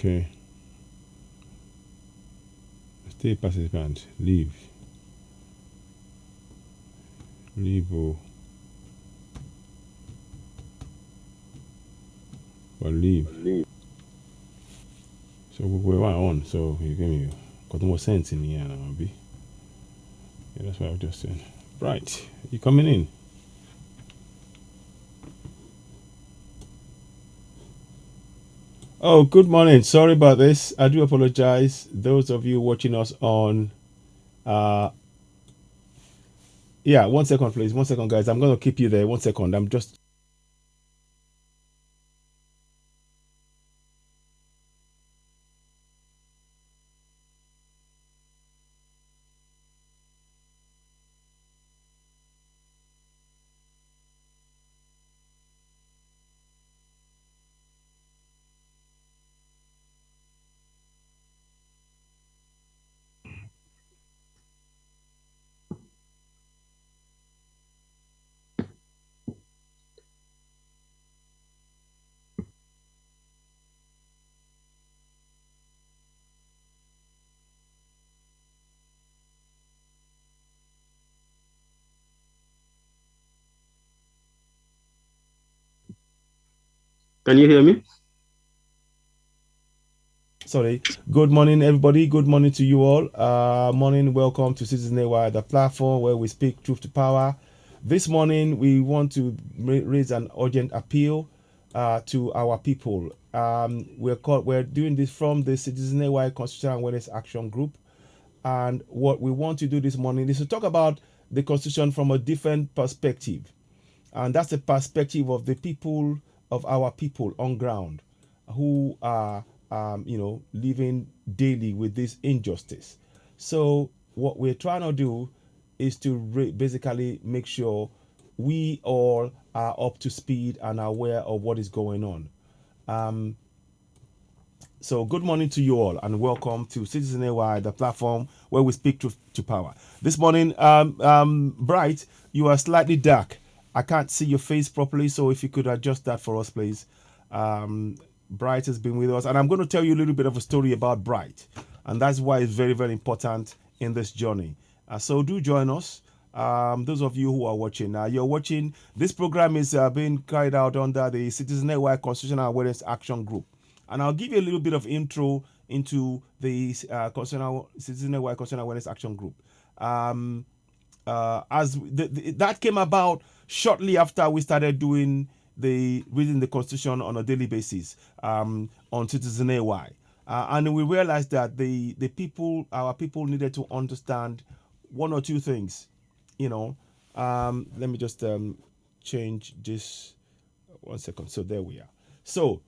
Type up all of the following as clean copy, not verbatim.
Okay. Stay participant. Leave. Leave or leave. So we were on. So you give me got more sense in here now, be. Yeah, that's what I was just saying. Right. You coming in? Oh, good morning. Sorry about this. I do apologize. Those of you watching us on yeah, 1 second please. 1 second, guys. I'm gonna keep you there. 1 second. I'm just Can you hear me? sorry. Good morning, everybody. Good morning to you all. Morning. Welcome to Citizen AY, the platform where we speak truth to power. This morning, we want to raise an urgent appeal to our people. We're doing this from the Citizen AY Constitutional Awareness Action Group. And what we want to do this morning is to talk about the Constitution from a different perspective. And that's the perspective of the people, of our people on ground, who are living daily with this injustice. So what we're trying to do is to basically make sure we all are up to speed and aware of what is going on. So good morning to you all, and welcome to Citizen AY, the platform where we speak truth to power. This morning, Bright, you are slightly dark. I can't see your face properly, so if you could adjust that for us, please. Bright has been with us, and I'm going to tell you a little bit of a story about Bright, and that's why it's very, very important in this journey. So do join us. Those of you who are watching, you're watching. This program is being carried out under the Citizen AY Constitutional Awareness Action Group. And I'll give you a little bit of intro into the Citizen AY Constitutional Awareness Action Group. That came about shortly after we started doing the reading the Constitution on a daily basis on Citizen AY. And we realized that our people needed to understand one or two things. Let me just change this 1 second. So there we are. So,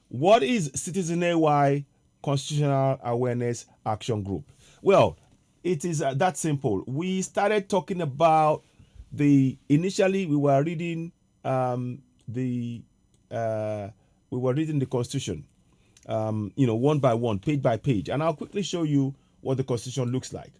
what is Citizen AY Constitutional Awareness Action Group? Well, it is that simple. We started talking about initially we were reading the Constitution, one by one, page by page, and I'll quickly show you what the Constitution looks like,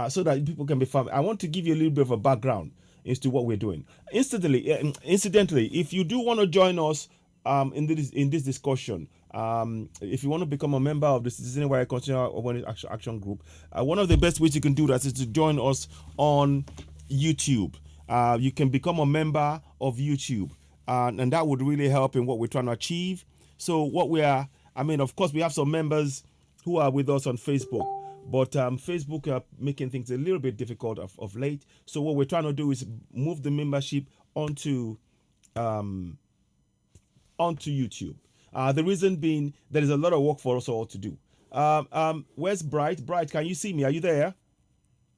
so that people can be familiar. I want to give you a little bit of a background as to what we're doing. Incidentally, if you do want to join us in this discussion, if you want to become a member of the Citizen AY Constitutional Awareness Action Group, one of the best ways you can do that is to join us on YouTube. You can become a member of YouTube, and that would really help in what we're trying to achieve. So of course, we have some members who are with us on Facebook, but Facebook are making things a little bit difficult of late. So what we're trying to do is move the membership onto YouTube. The reason being there is a lot of work for us all to do. Where's Bright? Bright, can you see me? Are you there?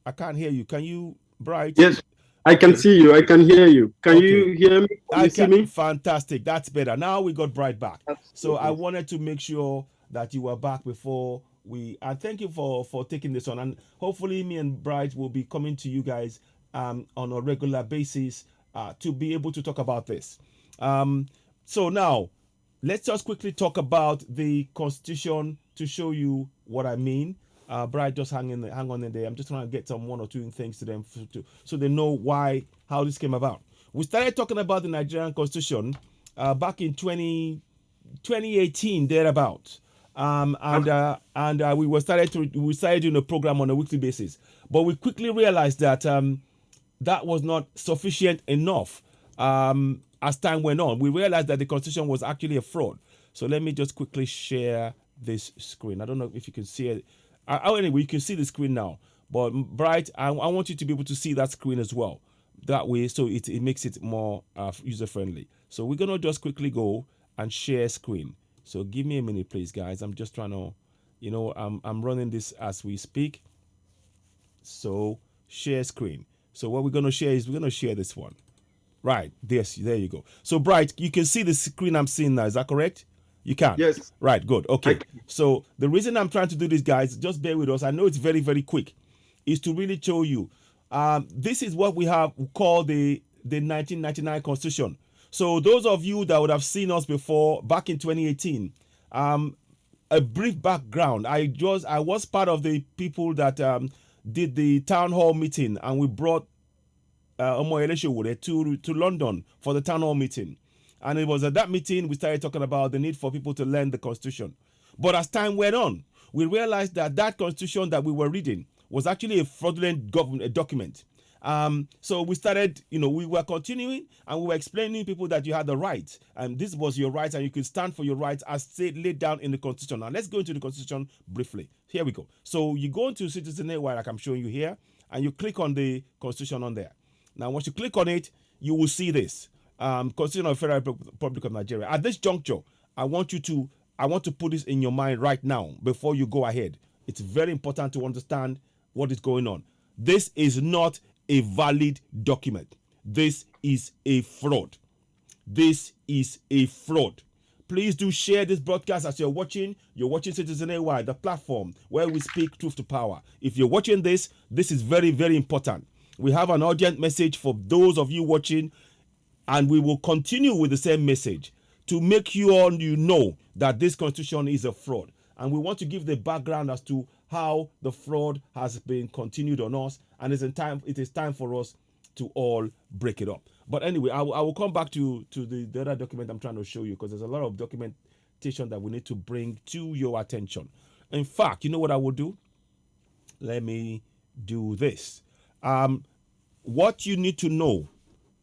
I can't hear you. Can you, Bright? Yes, I can Okay. see you. I can hear you. Can Okay. you hear me? Can you see me? Fantastic. That's better. Now we got Bright back. So I Absolutely. wanted to make sure that you were back before and thank you for taking this on. And hopefully me and Bright will be coming to you guys on a regular basis to be able to talk about this. So now let's just quickly talk about the Constitution to show you what I mean. Bright, just hang on in there. I'm just trying to get some one or two things to them so they know how this came about. We started talking about the Nigerian Constitution back in 20 2018 thereabout. We started doing a program on a weekly basis, but we quickly realized that that was not sufficient enough. As time went on, we realized that the constitution was actually a fraud. So let me just quickly share this screen. I don't know if you can see it. Anyway, you can see the screen now. But Bright, I want you to be able to see that screen as well. That way, so it makes it more user friendly. So we're gonna just quickly go and share screen. So give me a minute, please, guys. I'm just trying to, I'm running this as we speak. So share screen. So what we're gonna share is we're gonna share this one. Right, there you go. So Bright, you can see the screen I'm seeing now. Is that correct? You can. Yes. Right, good. Okay. So the reason I'm trying to do this, guys, just bear with us. I know it's very, very quick. Is to really show you. This is what we have called the 1999 Constitution. So those of you that would have seen us before back in 2018, a brief background. I was part of the people that did the town hall meeting, and we brought to London for the town hall meeting. And it was at that meeting we started talking about the need for people to learn the Constitution. But as time went on, we realized that Constitution that we were reading was actually a fraudulent government document. So we started, we were continuing and we were explaining to people that you had the right, and this was your rights, and you could stand for your rights as laid down in the Constitution. Now let's go into the Constitution briefly. Here we go. So you go into CCAAG, like I'm showing you here, and you click on the Constitution on there. Now, once you click on it, you will see this Constitution of the Federal Republic of Nigeria. At this juncture, I want to put this in your mind right now before you go ahead. It's very important to understand what is going on. This is not a valid document. This is a fraud. This is a fraud. Please do share this broadcast as you're watching. You're watching Citizen AY, the platform where we speak truth to power. If you're watching this is very, very important. We have an urgent message for those of you watching, and we will continue with the same message to make you all know that this constitution is a fraud. And we want to give the background as to how the fraud has been continued on us, and it is time for us to all break it up. But anyway, I will come back to the other document I'm trying to show you, because there's a lot of documentation that we need to bring to your attention. In fact, you know what I will do? Let me do this. What you need to know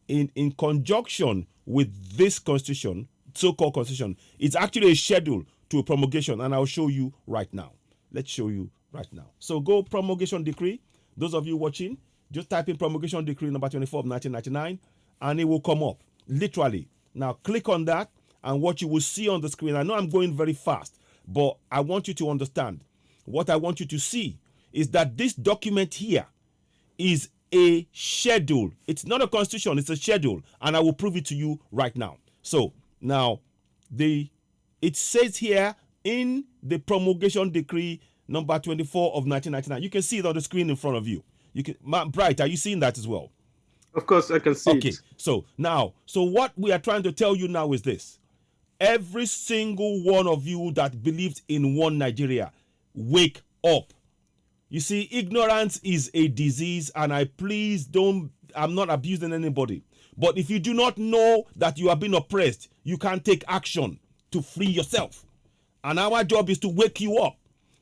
in conjunction with this constitution, so-called constitution, it's actually a schedule to a promulgation, and I'll show you right now. Let's show you right now. So go promulgation decree. Those of you watching, just type in promulgation decree number 24 of 1999, and it will come up, literally. Now click on that, and what you will see on the screen, I know I'm going very fast, but I want you to understand. What I want you to see is that this document here is a schedule. It's not a constitution, it's a schedule, and I will prove it to you right now. So now it says here in the promulgation decree number 24 of 1999. You can see it on the screen in front of you. Bright, are you seeing that as well? Of course, I can see it. Okay, so what we are trying to tell you now is this. Every single one of you that believes in one Nigeria, wake up. You see, ignorance is a disease, and I'm not abusing anybody. But if you do not know that you are being oppressed, you can't take action to free yourself. And our job is to wake you up.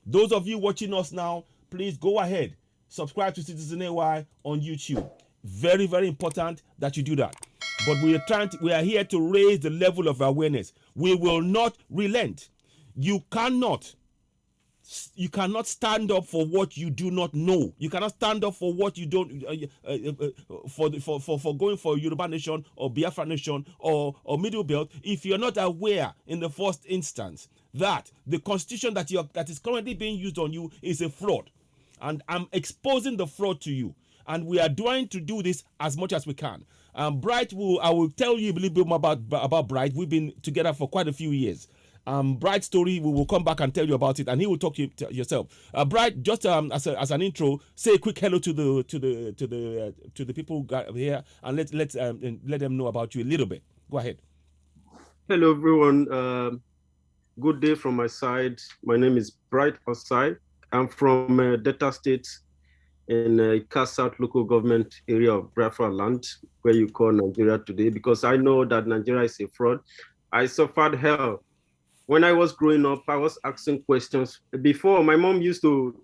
Those of you watching us now, please go ahead. Subscribe to Citizen AY on YouTube. Very, very important that you do that. But we are here to raise the level of awareness. We will not relent. You cannot stand up for what you do not know. You cannot stand up for what you don't for going for Yoruba Nation or Biafra Nation or Middle Belt if you're not aware in the first instance that the constitution that is currently being used on you is a fraud. And I'm exposing the fraud to you. And we are trying to do this as much as we can. Bright, I will tell you a little bit more about Bright. We've been together for quite a few years. Bright story, we will come back and tell you about it, and he will talk to yourself. Bright, just as an intro, say a quick hello to the people here, and let them know about you a little bit. Go ahead. Hello, everyone. Good day from my side. My name is Bright Osai. I'm from Delta State in South local government area of Biafra land, where you call Nigeria today, because I know that Nigeria is a fraud. I suffered hell when I was growing up, I was asking questions. Before, my mom used to,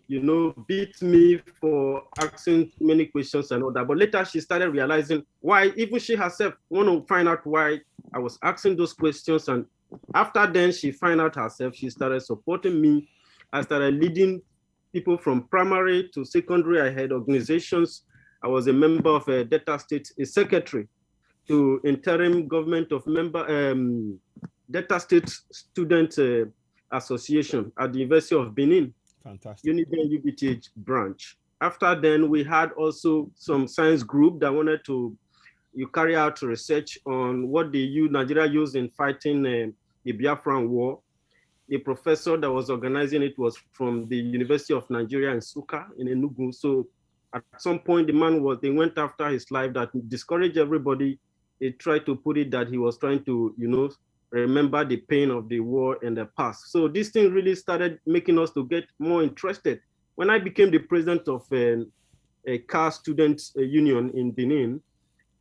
beat me for asking many questions and all that. But later, she started realizing why, even she herself want to find out why I was asking those questions. And after then, she found out herself. She started supporting me. I started leading people from primary to secondary. I had organizations. I was a member of a Delta State, a secretary to interim government of member Delta State Student Association at the University of Benin. Fantastic. Uniben UBTH branch. After then, we had also some science group that wanted to carry out research on what Nigeria used in fighting the Biafran War. The professor that was organizing it was from the University of Nigeria in Suka in Enugu. So at some point, they went after his life, that discouraged everybody. They tried to put it that he was trying to, remember the pain of the war in the past. So this thing really started making us to get more interested. When I became the president of a CAR Students Union in Benin,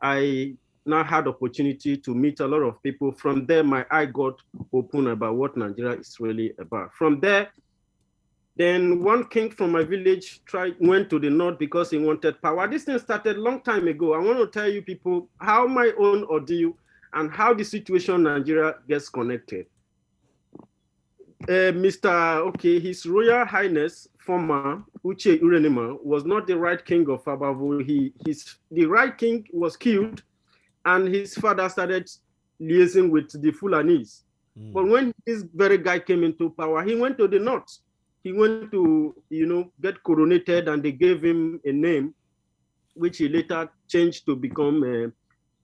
I now had opportunity to meet a lot of people. From there, my eye got open about what Nigeria is really about. From there, then one king from my village went to the north because he wanted power. This thing started a long time ago. I want to tell you people how my own ordeal and how the situation in Nigeria gets connected. His Royal Highness, former Uche Urenima, was not the right king of Abavo. The right king was killed, and his father started liaising with the Fulanese. But when this very guy came into power, he went to the north. He went to, get coronated, and they gave him a name, which he later changed to become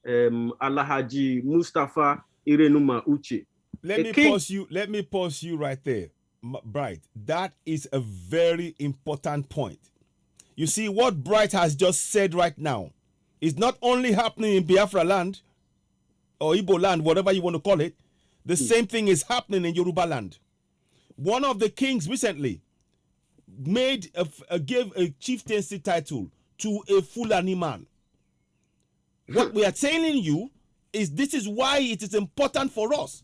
Alhaji Mustafa Irenuma Uche. Let me pause you right there, Bright. That is a very important point. You see, what Bright has just said right now is not only happening in Biafra land or Igbo land, whatever you want to call it. The same thing is happening in Yoruba land. One of the kings recently gave a chieftaincy title to a Fulani man. What we are telling you is this is why it is important for us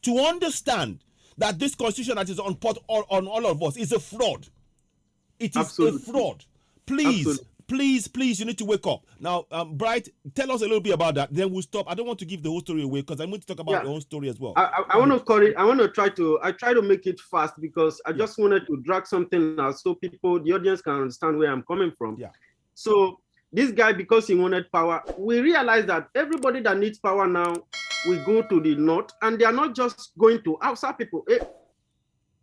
to understand that this constitution that is on all of us is a fraud. It is Absolutely. A fraud. Please, Please, you need to wake up. Now, Bright, tell us a little bit about that. Then we'll stop. I don't want to give the whole story away because I'm going to talk about your own story as well. I want to call it. I want to try to make it fast because I just wanted to drag something out so the audience can understand where I'm coming from. Yeah. So this guy, because he wanted power, we realized that everybody that needs power now will go to the north, and they are not just going to outside people.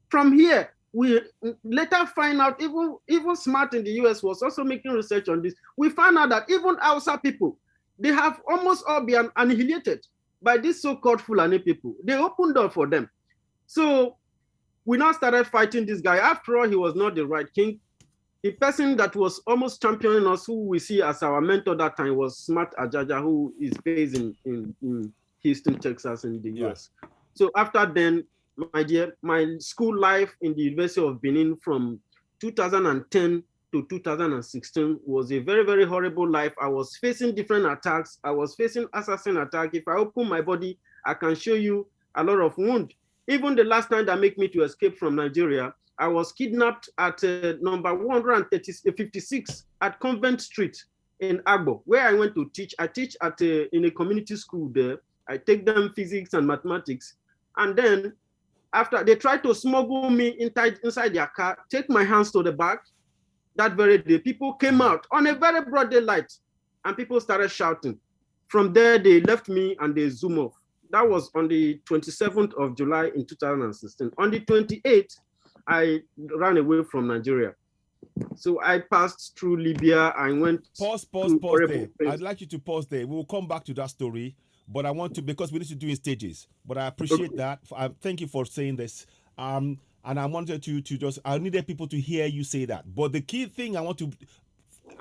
From here, we later find out, even Smart in the US was also making research on this. We found out that even outside people, they have almost all been annihilated by these so-called Fulani people. They opened door for them. So we now started fighting this guy. After all, he was not the right king. The person that was almost championing us, who we see as our mentor that time, was Smart Ajaja, who is based in Houston, Texas, in the US. So after then, my school life in the University of Benin from 2010 to 2016 was a very, very horrible life. I was facing different attacks. I was facing assassin attack. If I open my body, I can show you a lot of wound. Even the last time that made me to escape from Nigeria, I was kidnapped at number 156 at Convent Street in Agbo, where I went to teach. I teach in a community school there. I take them physics and mathematics. And then after they tried to smuggle me inside their car, take my hands to the back, that very day, people came out on a very broad daylight and people started shouting. From there, they left me and they zoomed off. That was on the 27th of July in 2016. On the 28th, I ran away from Nigeria. So I passed through Libya. I went. Pause there. I'd like you to pause there. We'll come back to that story. But I want to, because we need to do in stages. But I appreciate that. Thank you for saying this. And I wanted I needed people to hear you say that. But the key thing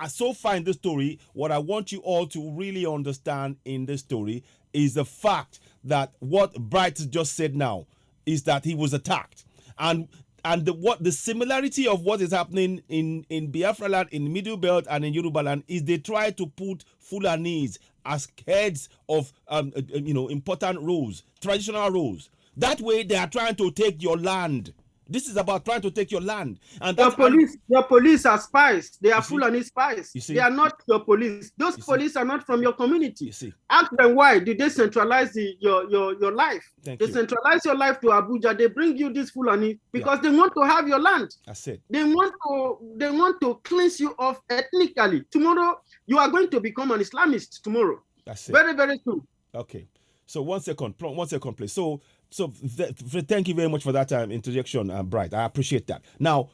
so far in this story, what I want you all to really understand in this story is the fact that what Bright just said now is that he was attacked. And the similarity of what is happening in Biafra land, in the Middle Belt and in Yoruba land is they try to put Fulanese as heads of important roles, traditional roles. That way, they are trying to take your land. This is about trying to take your land. And your police are spies. They are Fulani spies. They are not your police. Those police are not from your community. Ask them why did they centralize your life? They centralize your life to Abuja. They bring you this Fulani because they want to have your land. That's it. They want to cleanse you off ethnically. Tomorrow you are going to become an Islamist. Tomorrow. That's it. Very, very soon. Okay. So one second, please. So thank you very much for that interjection, Bright. I appreciate that. Now,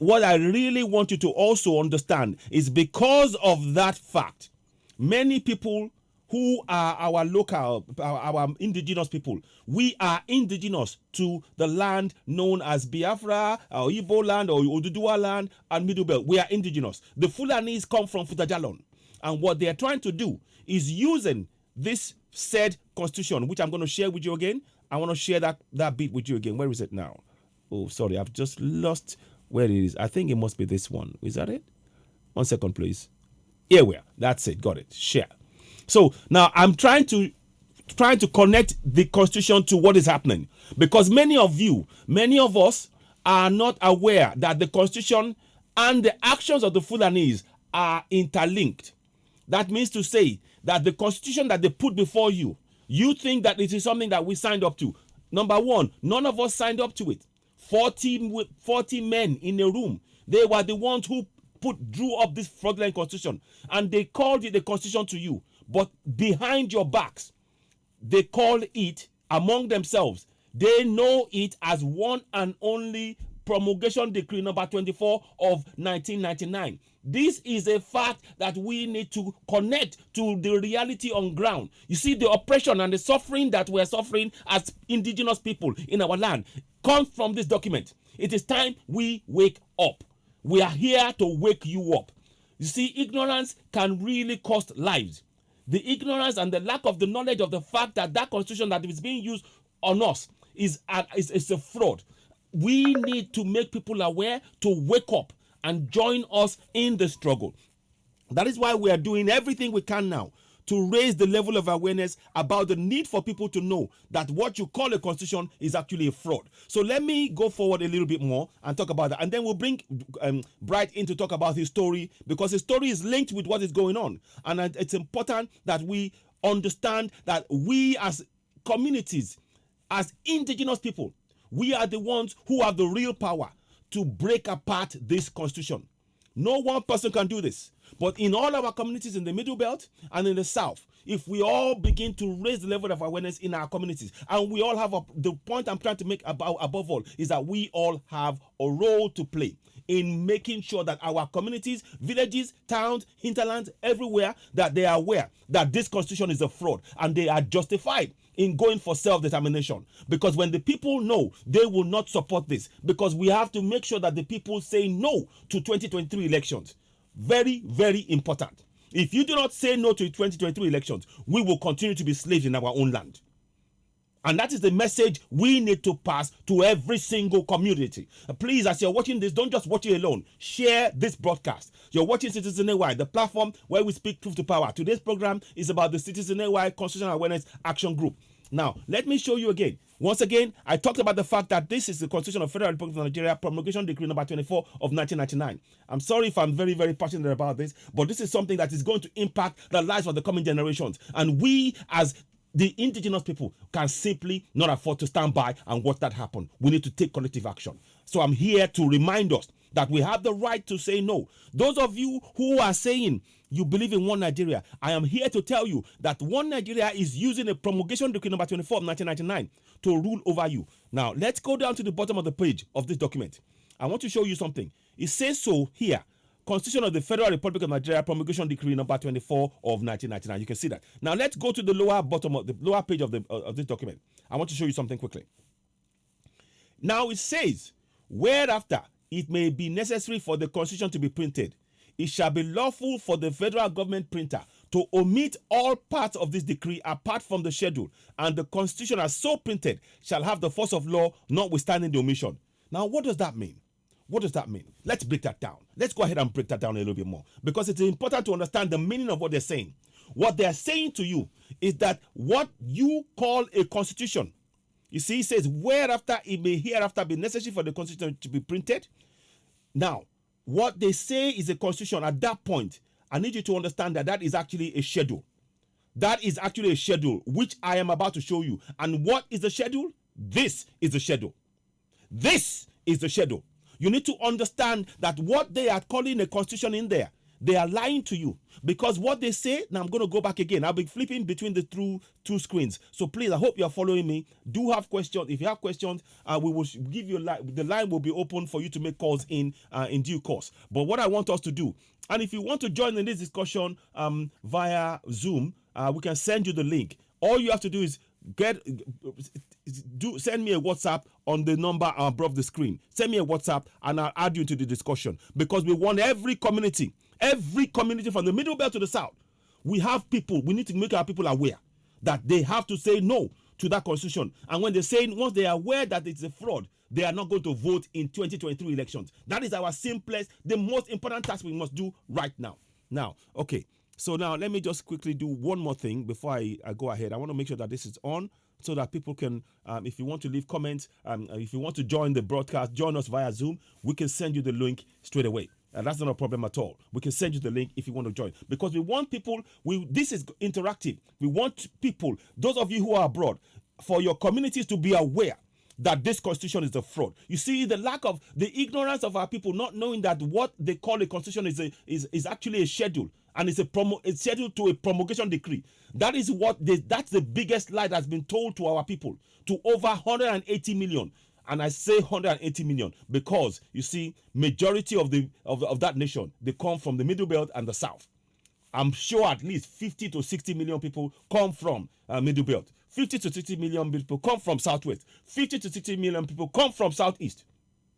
what I really want you to also understand is because of that fact, many people who are our local, our indigenous people, we are indigenous to the land known as Biafra, or Igbo land, or Oduduwa land, and Middle Belt. We are indigenous. The Fulanis come from Futajalon. And what they are trying to do is using this said constitution, which I'm going to share with you again. I want to share that bit with you again. Where is it now? Oh, sorry, I've just lost where it is. I think it must be this one. Is that it? 1 second, please. Here we are. That's it. Got it. Share. So now I'm trying to connect the constitution to what is happening, because many of us are not aware that the constitution and the actions of the Fulanis are interlinked. That means to say that the constitution that they put before you, you think that it is something that we signed up to. Number one, none of us signed up to it. 40 men in a room. They were the ones who drew up this fraudulent constitution, and they called it the constitution to you. But behind your backs, they call it among themselves. They know it as one and only promulgation decree number 24 of 1999. This is a fact that we need to connect to the reality on ground. You see, the oppression and the suffering that we're suffering as indigenous people in our land comes from this document. It is time we wake up. We are here to wake you up. You see, ignorance can really cost lives. The ignorance and the lack of the knowledge of the fact that that constitution that is being used on us is a fraud. We need to make people aware to wake up and join us in the struggle. That is why we are doing everything we can now to raise the level of awareness about the need for people to know that what you call a constitution is actually a fraud. So let me go forward a little bit more and talk about that. And then we'll bring Bright in to talk about his story, because his story is linked with what is going on. And it's important that we understand that we as communities, as indigenous people, we are the ones who have the real power to break apart this constitution. No one person can do this. But in all our communities in the Middle Belt and in the South, if we all begin to raise the level of awareness in our communities, and we all have the point I'm trying to make above all is that we all have a role to play in making sure that our communities, villages, towns, hinterlands, everywhere, that they are aware that this constitution is a fraud and they are justified in going for self-determination. Because when the people know, they will not support this, because we have to make sure that the people say no to 2023 elections. Very, very important. If you do not say no to 2023 elections, we will continue to be slaves in our own land. And that is the message we need to pass to every single community. Please, as you're watching this, don't just watch it alone. Share this broadcast. You're watching Citizen AY, the platform where we speak truth to power. Today's program is about the Citizen AY Constitutional Awareness Action Group. Now, let me show you again. Once again, I talked about the fact that this is the Constitution of Federal Republic of Nigeria, promulgation decree number 24 of 1999. I'm sorry if I'm very, very passionate about this, but this is something that is going to impact the lives of the coming generations. And we, as the indigenous people, can simply not afford to stand by and watch that happen. We need to take collective action. So I'm here to remind us that we have the right to say no. Those of you who are saying you believe in one Nigeria, I am here to tell you that one Nigeria is using a promulgation decree number 24 of 1999 to rule over you. Now, let's go down to the bottom of the page of this document. I want to show you something. It says so here. Constitution of the Federal Republic of Nigeria, promulgation decree number 24 of 1999. You can see that. Now let's go to the lower bottom of the lower page of this document. I want to show you something quickly. Now it says, whereafter it may be necessary for the constitution to be printed, it shall be lawful for the federal government printer to omit all parts of this decree apart from the schedule, and the constitution as so printed shall have the force of law notwithstanding the omission. Now what does that mean? What does that mean? Let's break that down. Let's go ahead and break that down a little bit more, because it's important to understand the meaning of what they're saying. What they're saying to you is that what you call a constitution You see, it says, whereafter it may hereafter be necessary for the constitution to be printed. Now, what they say is a constitution at that point, I need you to understand that that is actually a schedule. That is actually a schedule, which I am about to show you. And what is the schedule? This is the schedule. This is the schedule. You need to understand that what they are calling a constitution in there, they are lying to you, because what they say, now I'm going to go back again. I'll be flipping between the two screens. So please, I hope you are following me. Do have questions. If you have questions, we will give you the line will be open for you to make calls in due course. But what I want us to do, and if you want to join in this discussion via Zoom, we can send you the link. All you have to do is send me a WhatsApp on the number above the screen. Send me a WhatsApp and I'll add you into the discussion, because we want every community from the Middle Belt to the South. We have people, we need to make our people aware that they have to say no to that constitution. And when they say, once they are aware that it's a fraud, they are not going to vote in 2023 elections. That is our simplest, the most important task we must do right now. Now, okay. So now let me just quickly do one more thing before I go ahead. I want to make sure that this is on so that people can, if you want to leave comments, if you want to join the broadcast, join us via Zoom, we can send you the link straight away. And that's not a problem at all. We can send you the link if you want to join, because we want people, this is interactive. We want people, those of you who are abroad, for your communities to be aware that this constitution is a fraud. You see, the ignorance of our people not knowing that what they call a constitution is actually a schedule, and it's a schedule to a promulgation decree. That is that's the biggest lie that's been told to our people, to over 180 million. And I say 180 million because, you see, majority of that nation, they come from the Middle Belt and the South. I'm sure at least 50 to 60 million people come from Middle Belt. 50 to 60 million people come from Southwest. 50 to 60 million people come from Southeast.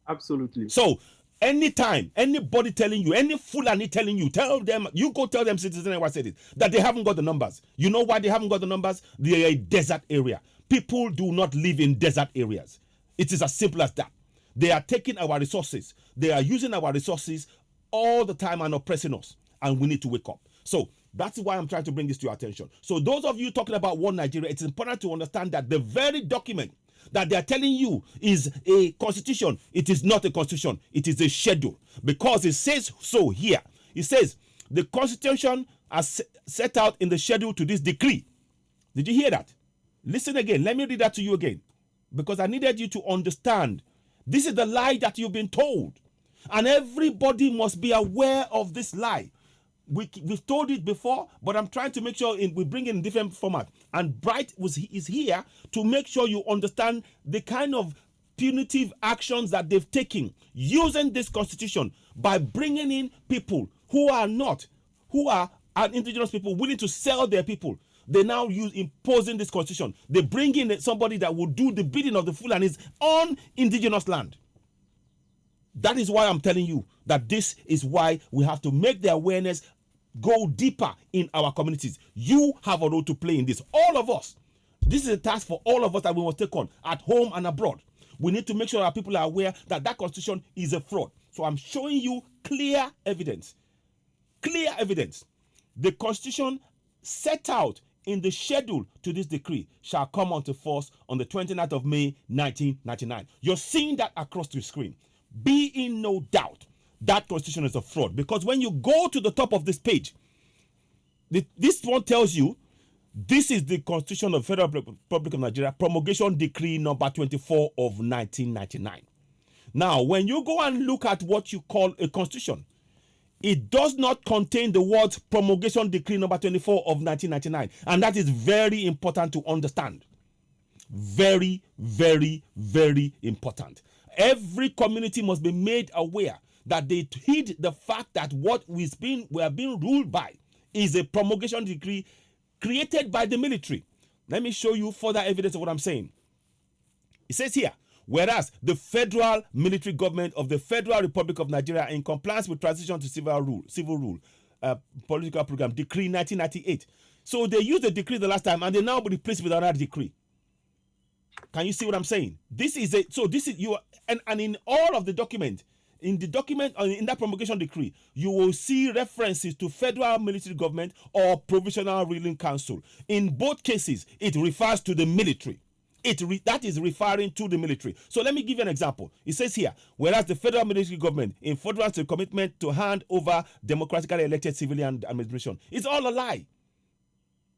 Absolutely. So anytime anybody telling you, any Fulani telling you, tell them Citizen Network said it, that they haven't got the numbers. You know why they haven't got the numbers? They are a desert area. People do not live in desert areas. It is as simple as that. They are taking our resources. They are using our resources all the time and oppressing us. And we need to wake up. So that's why I'm trying to bring this to your attention. So those of you talking about one Nigeria, it's important to understand that the very document that they are telling you is a constitution. It is not a constitution. It is a schedule, because it says so here. It says the constitution as set out in the schedule to this decree. Did you hear that? Listen again. Let me read that to you again, because I needed you to understand. This is the lie that you've been told, and everybody must be aware of this lie. We've told it before, but I'm trying to make sure we bring it in different format. And Bright is here to make sure you understand the kind of punitive actions that they've taken using this constitution by bringing in people who are indigenous people willing to sell their people. They now imposing this constitution. They bring in somebody that will do the bidding of the Fulanis on indigenous land. That is why I'm telling you that this is why we have to make the awareness go deeper in our communities. You have a role to play in this. All of us. This is a task for all of us that we must take on at home and abroad. We need to make sure that people are aware that that constitution is a fraud. So I'm showing you clear evidence. Clear evidence. The constitution set out in the schedule to this decree shall come onto force on the 29th of May, 1999. You're seeing that across the screen. Be in no doubt that constitution is a fraud, because when you go to the top of this page, this one tells you this is the Constitution of the Federal Republic of Nigeria, promulgation decree number 24 of 1999. Now, when you go and look at what you call a constitution, it does not contain the words promulgation decree number 24 of 1999, and that is very important to understand. Very, very, very important. Every community must be made aware that they heed the fact that what we are being ruled by is a promulgation decree created by the military. Let me show you further evidence of what I'm saying. It says here, whereas the federal military government of the Federal Republic of Nigeria, in compliance with transition to civil rule political program decree 1998. So they used the decree the last time and they now replace it with another decree. Can you see what I'm saying? This is you, and in all of the document, in that promulgation decree, you will see references to federal military government or provisional ruling council. In both cases, it refers to the military. that is referring to the military. So let me give you an example. It says here, whereas the federal military government, in furtherance to the commitment to hand over democratically elected civilian administration, it's all a lie.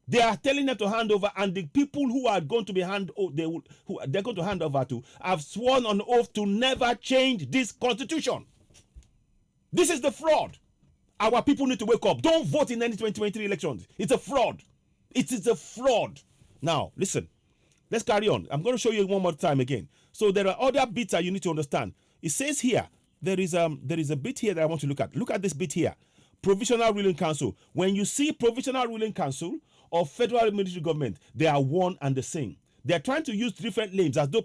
They are telling them to hand over, and the people who are going to be they're going to hand over to have sworn on oath to never change this constitution. This is the fraud. Our people need to wake up. Don't vote in any 2023 elections. It's a fraud. It is a fraud. Now, listen. Let's carry on. I'm going to show you one more time again. So there are other bits that you need to understand. It says here, there is a bit here that I want to look at. Look at this bit here. Provisional Ruling Council. When you see Provisional Ruling Council or Federal Military Government, they are one and the same. They're trying to use different names as though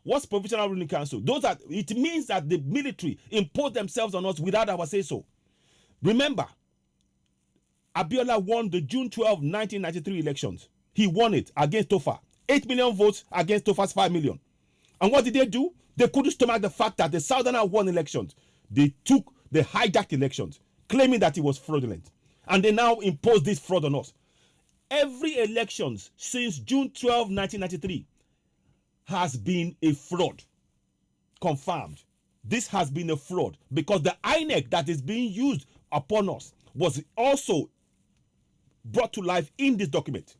what's Provisional Ruling Council? It means that the military impose themselves on us without our say so. Remember, Abiola won the June 12, 1993 elections. He won it against Tofa. 8 million votes against Tofa's 5 million. And what did they do? They couldn't stomach the fact that the Southerners won elections. They hijacked elections, claiming that it was fraudulent. And they now impose this fraud on us. Every elections since June 12, 1993 has been a fraud. Confirmed. This has been a fraud because the INEC that is being used upon us was also brought to life in this document.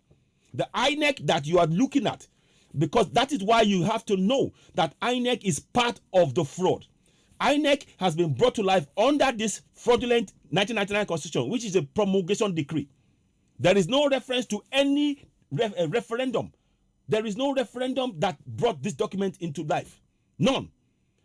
The INEC that you are looking at, because that is why you have to know that INEC is part of the fraud. INEC has been brought to life under this fraudulent 1999 constitution, which is a promulgation decree. There is no reference to any referendum. There is no referendum that brought this document into life. None.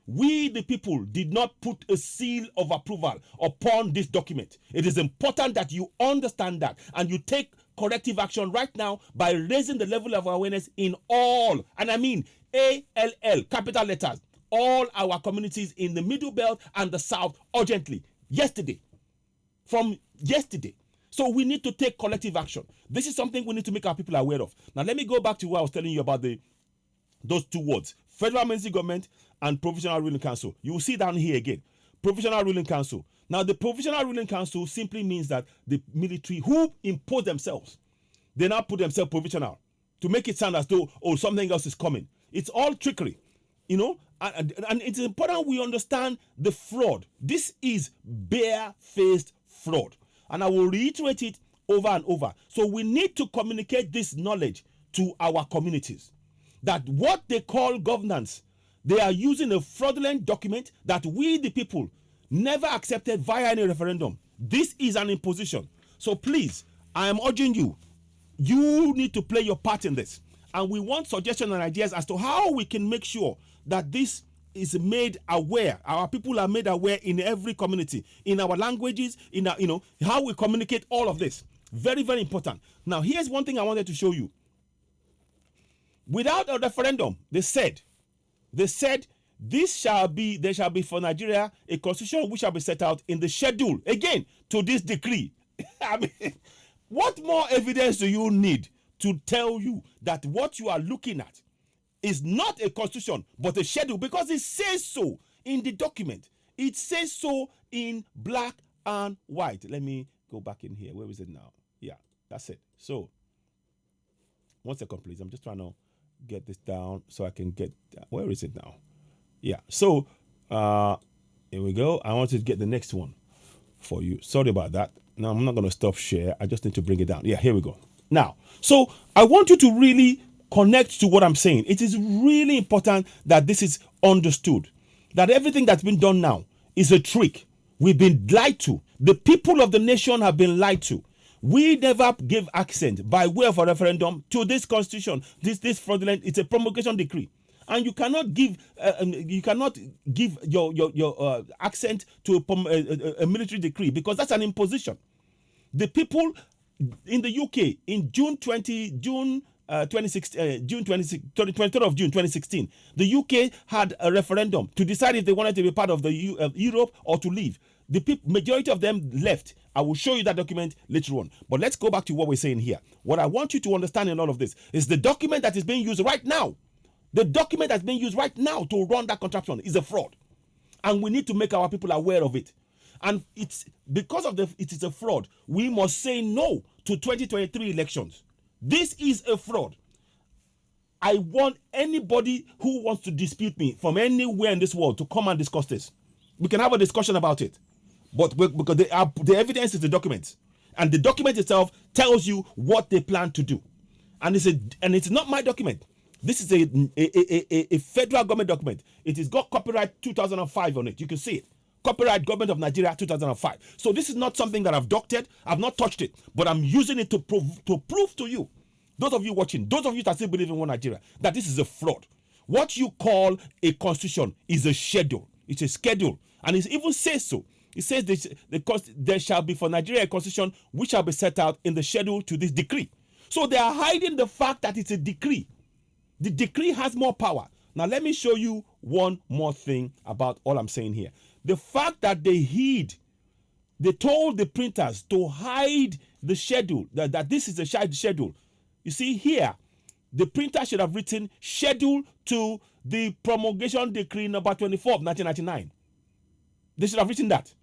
We, the people, did not put a seal of approval upon this document. It is important that you understand that and you take corrective action right now by raising the level of awareness in all, and I mean ALL, capital letters, all our communities in the Middle Belt and the South urgently. From yesterday. So we need to take collective action. This is something we need to make our people aware of. Now let me go back to what I was telling you about those two words, Federal Military Government and Provisional Ruling Council. You will see down here again, Provisional Ruling Council. Now the Provisional Ruling Council simply means that the military who impose themselves, they now put themselves provisional to make it sound as though, something else is coming. It's all trickery, and it's important we understand the fraud. This is bare-faced fraud. And I will reiterate it over and over. So we need to communicate this knowledge to our communities. That what they call governance, they are using a fraudulent document that we, the people, never accepted via any referendum. This is an imposition. So please, I am urging you, you need to play your part in this. And we want suggestions and ideas as to how we can make sure that this is made aware. Our people are made aware in every community, in our languages, in our, how we communicate all of this. Very, very important. Now, here's one thing I wanted to show you. Without a referendum, they said there shall be for Nigeria a constitution which shall be set out in the schedule, again, to this decree. I mean, what more evidence do you need to tell you that what you are looking at is not a constitution, but a schedule? Because it says so in the document. It says so in black and white. Let me go back in here. Where is it now? Yeah, that's it. So, 1 second, please. I'm just trying to get this down so I can get, where is it now? Yeah, so here we go. I want to get the next one for you. Sorry about that. Now, I'm not going to stop share. I just need to bring it down. Yeah, here we go. Now, so I want you to really connect to what I'm saying. It is really important that this is understood, that everything that's been done now is a trick. We've been lied to. The people of the nation have been lied to. We never gave accent by way of a referendum to this constitution. This fraudulent, it's a promulgation decree. And you cannot give your accent to a military decree, because that's an imposition. The people in the UK in June 23rd of June 2016, the UK had a referendum to decide if they wanted to be part of the Europe or to leave. The majority of them left. I will show you that document later on. But let's go back to what we're saying here. What I want you to understand in all of this is the document that is being used right now. The document that's being used right now to run that contraption is a fraud. And we need to make our people aware of it. And it's because of it is a fraud, we must say no to 2023 elections. This is a fraud. I want anybody who wants to dispute me from anywhere in this world to come and discuss this. We can have a discussion about it. But because the evidence is the document. And the document itself tells you what they plan to do. And it's not my document. This is a federal government document. It has got copyright 2005 on it. You can see it. Copyright Government of Nigeria 2005. So this is not something that I've doctored. I've not touched it. But I'm using it to prove to you, those of you watching, those of you that still believe in one Nigeria, that this is a fraud. What you call a constitution is a schedule. It's a schedule. And it even says so. It says there shall be for Nigeria a constitution which shall be set out in the schedule to this decree. So they are hiding the fact that it's a decree. The decree has more power. Now let me show you one more thing about all I'm saying here. The fact that they told the printers to hide the schedule, that this is a schedule. You see here, the printer should have written schedule to the promulgation decree number 24 of 1999. They should have written that.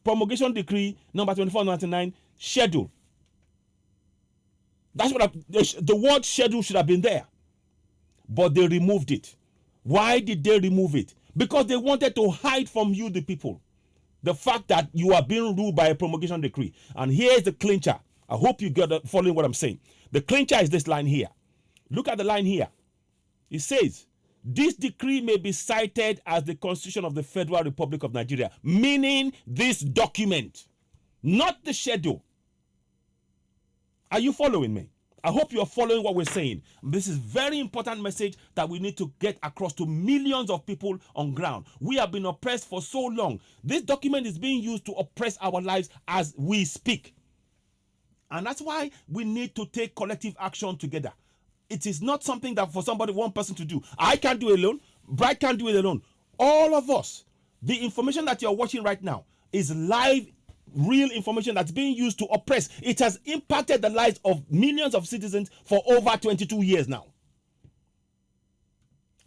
Promulgation decree number 24 of 1999, schedule. That's what the word schedule should have been there. But they removed it. Why did they remove it? Because they wanted to hide from you, the people, the fact that you are being ruled by a promulgation decree. And here's the clincher. I hope you got following what I'm saying. The clincher is this line here. Look at the line here. It says, this decree may be cited as the Constitution of the Federal Republic of Nigeria, meaning this document, not the schedule. Are you following me? I hope you're following what we're saying. This is very important message that we need to get across to millions of people on ground. We have been oppressed for so long. This document is being used to oppress our lives as we speak. And that's why we need to take collective action together. It is not something that for somebody, one person to do. I can't do it alone. Bright can't do it alone. All of us. The information that you're watching right now is live, real information that's being used to oppress. It has impacted the lives of millions of citizens for over 22 years now.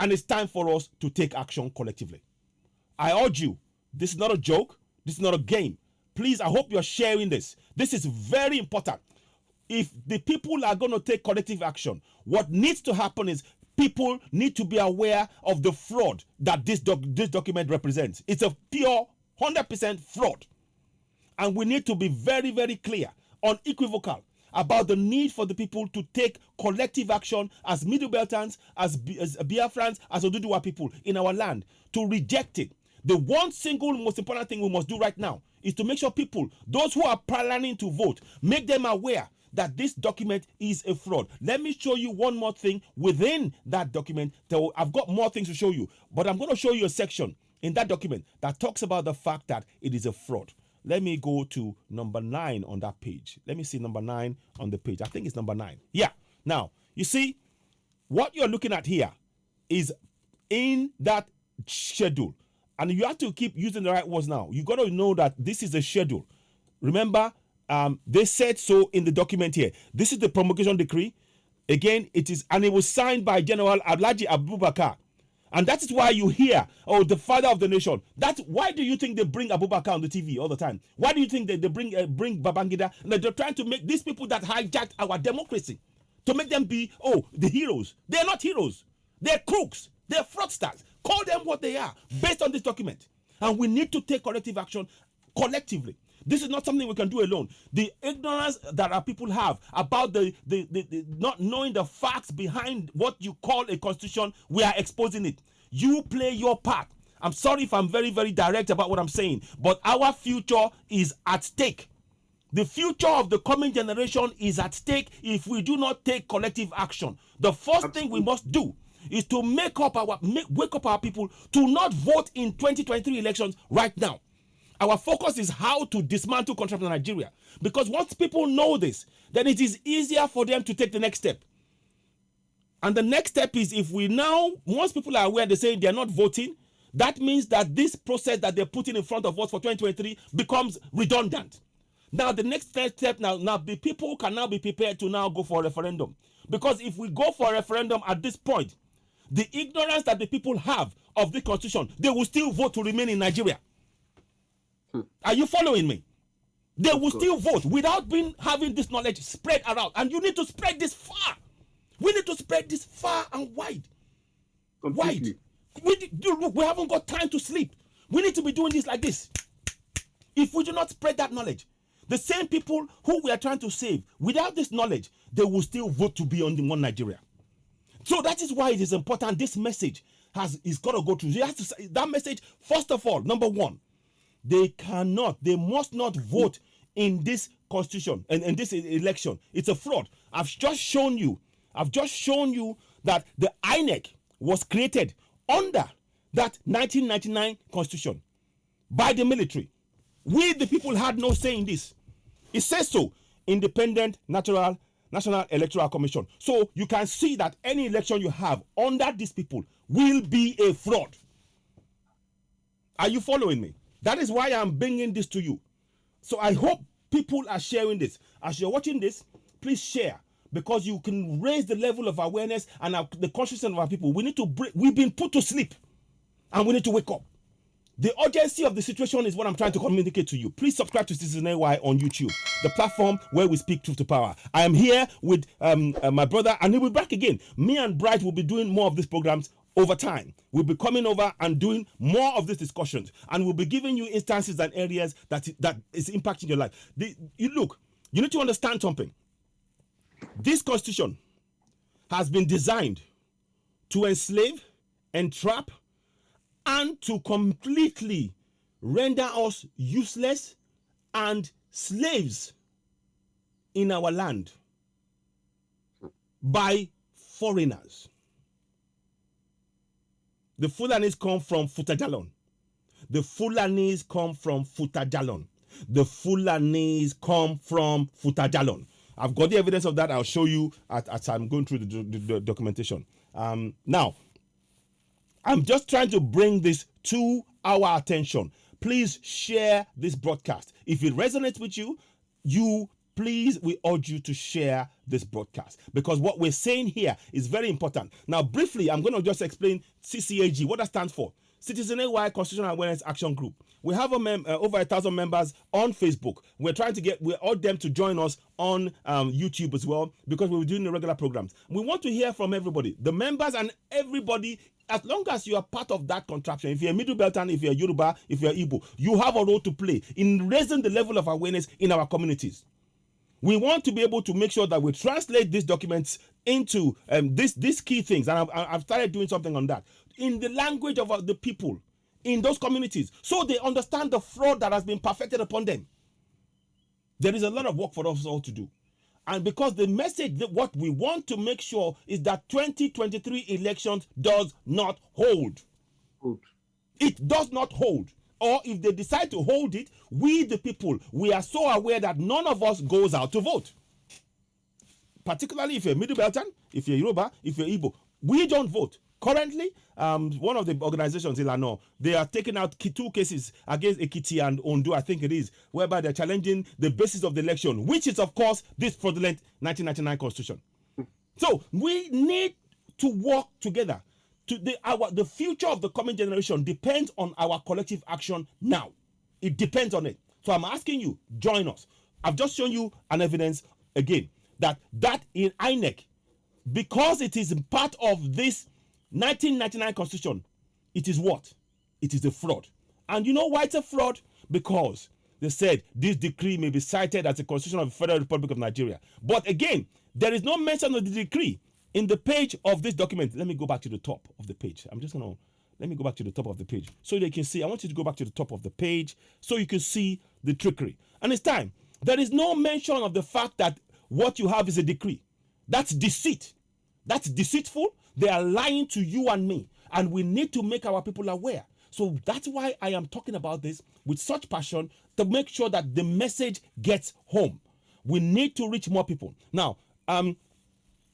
And it's time for us to take action collectively. I urge you, this is not a joke. This is not a game. Please, I hope you're sharing this. This is very important. If the people are going to take collective action, what needs to happen is people need to be aware of the fraud that this document represents. It's a pure 100% fraud. And we need to be very, very clear, unequivocal about the need for the people to take collective action as Middle Beltans, as Biafrans, as Oduduwa people in our land to reject it. The one single most important thing we must do right now is to make sure people, those who are planning to vote, make them aware that this document is a fraud. Let me show you one more thing within that document. I've got more things to show you, but I'm going to show you a section in that document that talks about the fact that it is a fraud. Let me go to number 9 on that page. Let me see number 9 on the page. I think it's number 9. Yeah. Now, you see, what you're looking at here is in that schedule. And you have to keep using the right words now. You got to know that this is a schedule. Remember, they said so in the document here. This is the promulgation decree. Again, it is, and it was signed by General Alhaji Abubakar. And that is why you hear, oh, the father of the nation. That's why do you think they bring Abubakar on the TV all the time? Why do you think they bring Babangida? And they're trying to make these people that hijacked our democracy, to make them be, oh, the heroes. They're not heroes. They're crooks. They're fraudsters. Call them what they are based on this document. And we need to take collective action collectively. This is not something we can do alone. The ignorance that our people have about the not knowing the facts behind what you call a constitution, we are exposing it. You play your part. I'm sorry if I'm very, very direct about what I'm saying, but our future is at stake. The future of the coming generation is at stake if we do not take collective action. The first thing we must do is to wake up our people to not vote in 2023 elections right now. Our focus is how to dismantle corruption in Nigeria. Because once people know this, then it is easier for them to take the next step. And the next step is if we now, once people are aware, they say they are not voting, that means that this process that they're putting in front of us for 2023 becomes redundant. Now, the next step, now the people can now be prepared to now go for a referendum. Because if we go for a referendum at this point, the ignorance that the people have of the constitution, they will still vote to remain in Nigeria. Are you following me? They will still vote without having this knowledge spread around. And you need to spread this far. We need to spread this far and wide. Completely. Look, we haven't got time to sleep. We need to be doing this like this. If we do not spread that knowledge, the same people who we are trying to save, without this knowledge, they will still vote to be on the one Nigeria. So that is why it is important. This message is got to go through. You have to say that message. First of all, number one, they must not vote in this constitution and in this election. It's a fraud. I've just shown you that the INEC was created under that 1999 constitution by the military. We, the people, had no say in this. It says so. Independent National Electoral Commission. So you can see that any election you have under these people will be a fraud. Are you following me? That is why I'm bringing this to you. So I hope people are sharing this. As you're watching this, please share, because you can raise the level of awareness and the consciousness of our people. We've been put to sleep, and we need to wake up. The urgency of the situation is what I'm trying to communicate to you. Please subscribe to Citizen AY on YouTube, the platform where we speak truth to power. I am here with my brother, and he will be back again. Me and Bright will be doing more of these programs over time. We'll be coming over and doing more of these discussions, and we'll be giving you instances and areas that is impacting your life. You need to understand something. This constitution has been designed to enslave, entrap, and to completely render us useless and slaves in our land by foreigners. The Fulanis come from Futajalon. The Fulanis come from Futajalon. The Fulanis come from Futajalon. I've got the evidence of that. I'll show you as I'm going through the documentation. Now, I'm just trying to bring this to our attention. Please share this broadcast. If it resonates with you, we urge you to share this broadcast, because what we're saying here is very important. Now, briefly, I'm going to just explain CCAAG, what that stands for. Citizen AY Constitutional Awareness Action Group. We have over 1,000 members on Facebook. We're trying to we urge them to join us on YouTube as well, because we're doing the regular programs. We want to hear from everybody, the members and everybody. As long as you are part of that contraption, if you're a Middle Beltan, if you're Yoruba, if you're Igbo, you have a role to play in raising the level of awareness in our communities. We want to be able to make sure that we translate these documents into these key things, and I've started doing something on that in the language of the people in those communities, so they understand the fraud that has been perfected upon them. There is a lot of work for us all to do. And because the message, that what we want to make sure is that 2023 elections does not hold. Good. It does not hold. Or if they decide to hold it, we the people, we are so aware that none of us goes out to vote. Particularly if you're Middle Beltan, if you're Yoruba, if you're Igbo, we don't vote. Currently, one of the organizations, Ilano, they are taking out 2 cases against Ekiti and Ondo, I think it is, whereby they're challenging the basis of the election, which is, of course, this fraudulent 1999 constitution. So we need to work together. The future of the coming generation depends on our collective action now. It depends on it. So I'm asking you, join us. I've just shown you an evidence again that in INEC, because it is part of this 1999 constitution, it is what? It is a fraud. And you know why it's a fraud? Because they said this decree may be cited as a constitution of the Federal Republic of Nigeria. But again, there is no mention of the decree in the page of this document. Let me go back to the top of the page. Let me go back to the top of the page so they can see. I want you to go back to the top of the page so you can see the trickery. And it's time. There is no mention of the fact that what you have is a decree. That's deceit. That's deceitful. They are lying to you and me, and we need to make our people aware. So that's why I am talking about this with such passion, to make sure that the message gets home. We need to reach more people. Now,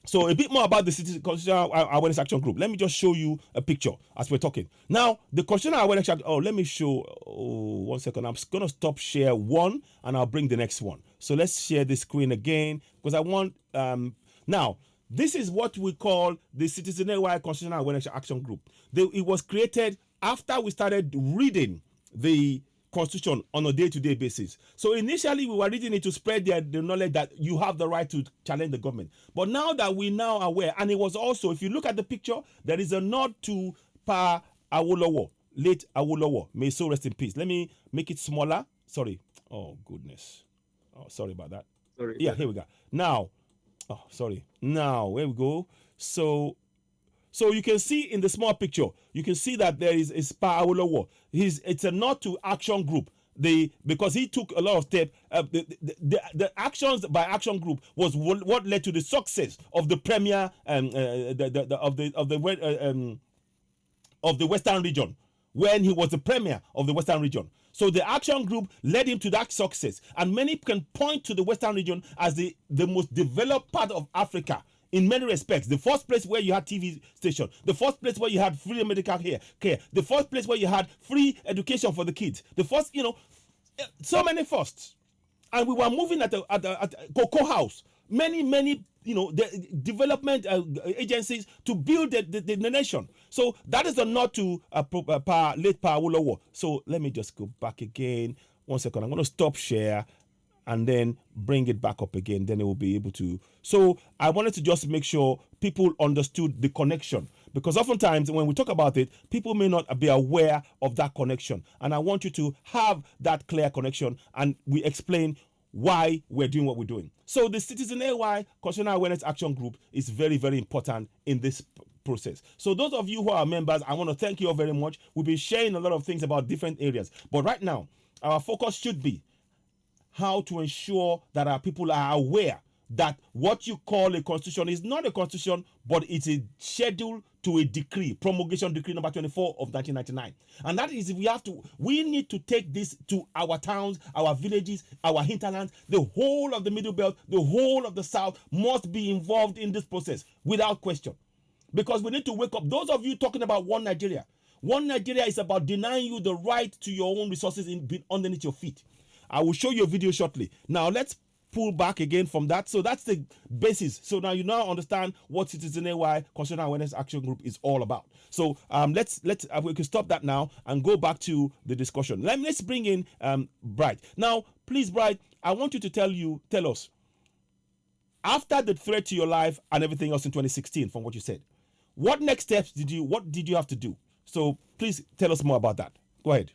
so a bit more about the Constitutional Awareness Action Group. Let me just show you a picture as we're talking. Now, the Constitutional Awareness Action, let me show, 1 second. I'm going to stop share one, and I'll bring the next one. So let's share the screen again, because I want, now, this is what we call the Citizen AY Constitutional Awareness Action Group. It was created after we started reading the constitution on a day-to-day basis. So initially we were reading it to spread the knowledge that you have the right to challenge the government. But now that we now are aware, and it was also, if you look at the picture, there is a nod to Pa Awolowo, late Awolowo. May so rest in peace. Let me make it smaller. Sorry. Oh goodness. Oh, sorry about that. Sorry. Yeah, here we go. Now, oh sorry. Now, here we go. So you can see in the small picture, you can see that there is Pa Awolowo. It's a nod to Action Group. Because he took a lot of steps. The actions by Action Group was what led to the success of the premier of the Western region, when he was the premier of the Western region. So the Action Group led him to that success, and many can point to the Western region as the most developed part of Africa in many respects. The first place where you had TV station, the first place where you had free medical care, the first place where you had free education for the kids, the first, so many firsts. And we were moving at Cocoa House, many the development agencies to build the nation. So that is a nod to late Pa Awolowo. So let me just go back again. 1 second. I'm going to stop share and then bring it back up again. Then it will be able to. So I wanted to just make sure people understood the connection, because oftentimes when we talk about it, people may not be aware of that connection. And I want you to have that clear connection, and we explain why we're doing what we're doing. So the Citizen AY Constitutional Awareness Action Group is very, very important in this process. So those of you who are members, I want to thank you all very much. We'll be sharing a lot of things about different areas. But right now, our focus should be how to ensure that our people are aware that what you call a constitution is not a constitution, but it's a schedule to a decree, promulgation decree number 24 of 1999. And that is, we need to take this to our towns, our villages, our hinterlands. The whole of the Middle Belt, the whole of the South must be involved in this process without question. Because we need to wake up. Those of you talking about one Nigeria is about denying you the right to your own resources underneath your feet. I will show you a video shortly. Now let's pull back again from that. So that's the basis. So now you now understand what Citizen AY Constitutional Awareness Action Group is all about. So let's we can stop that now and go back to the discussion. Let's bring in Bright. Now, please, Bright, I want you to tell us, after the threat to your life and everything else in 2016, from what you said, what next steps did you have to do? So please tell us more about that. Go ahead.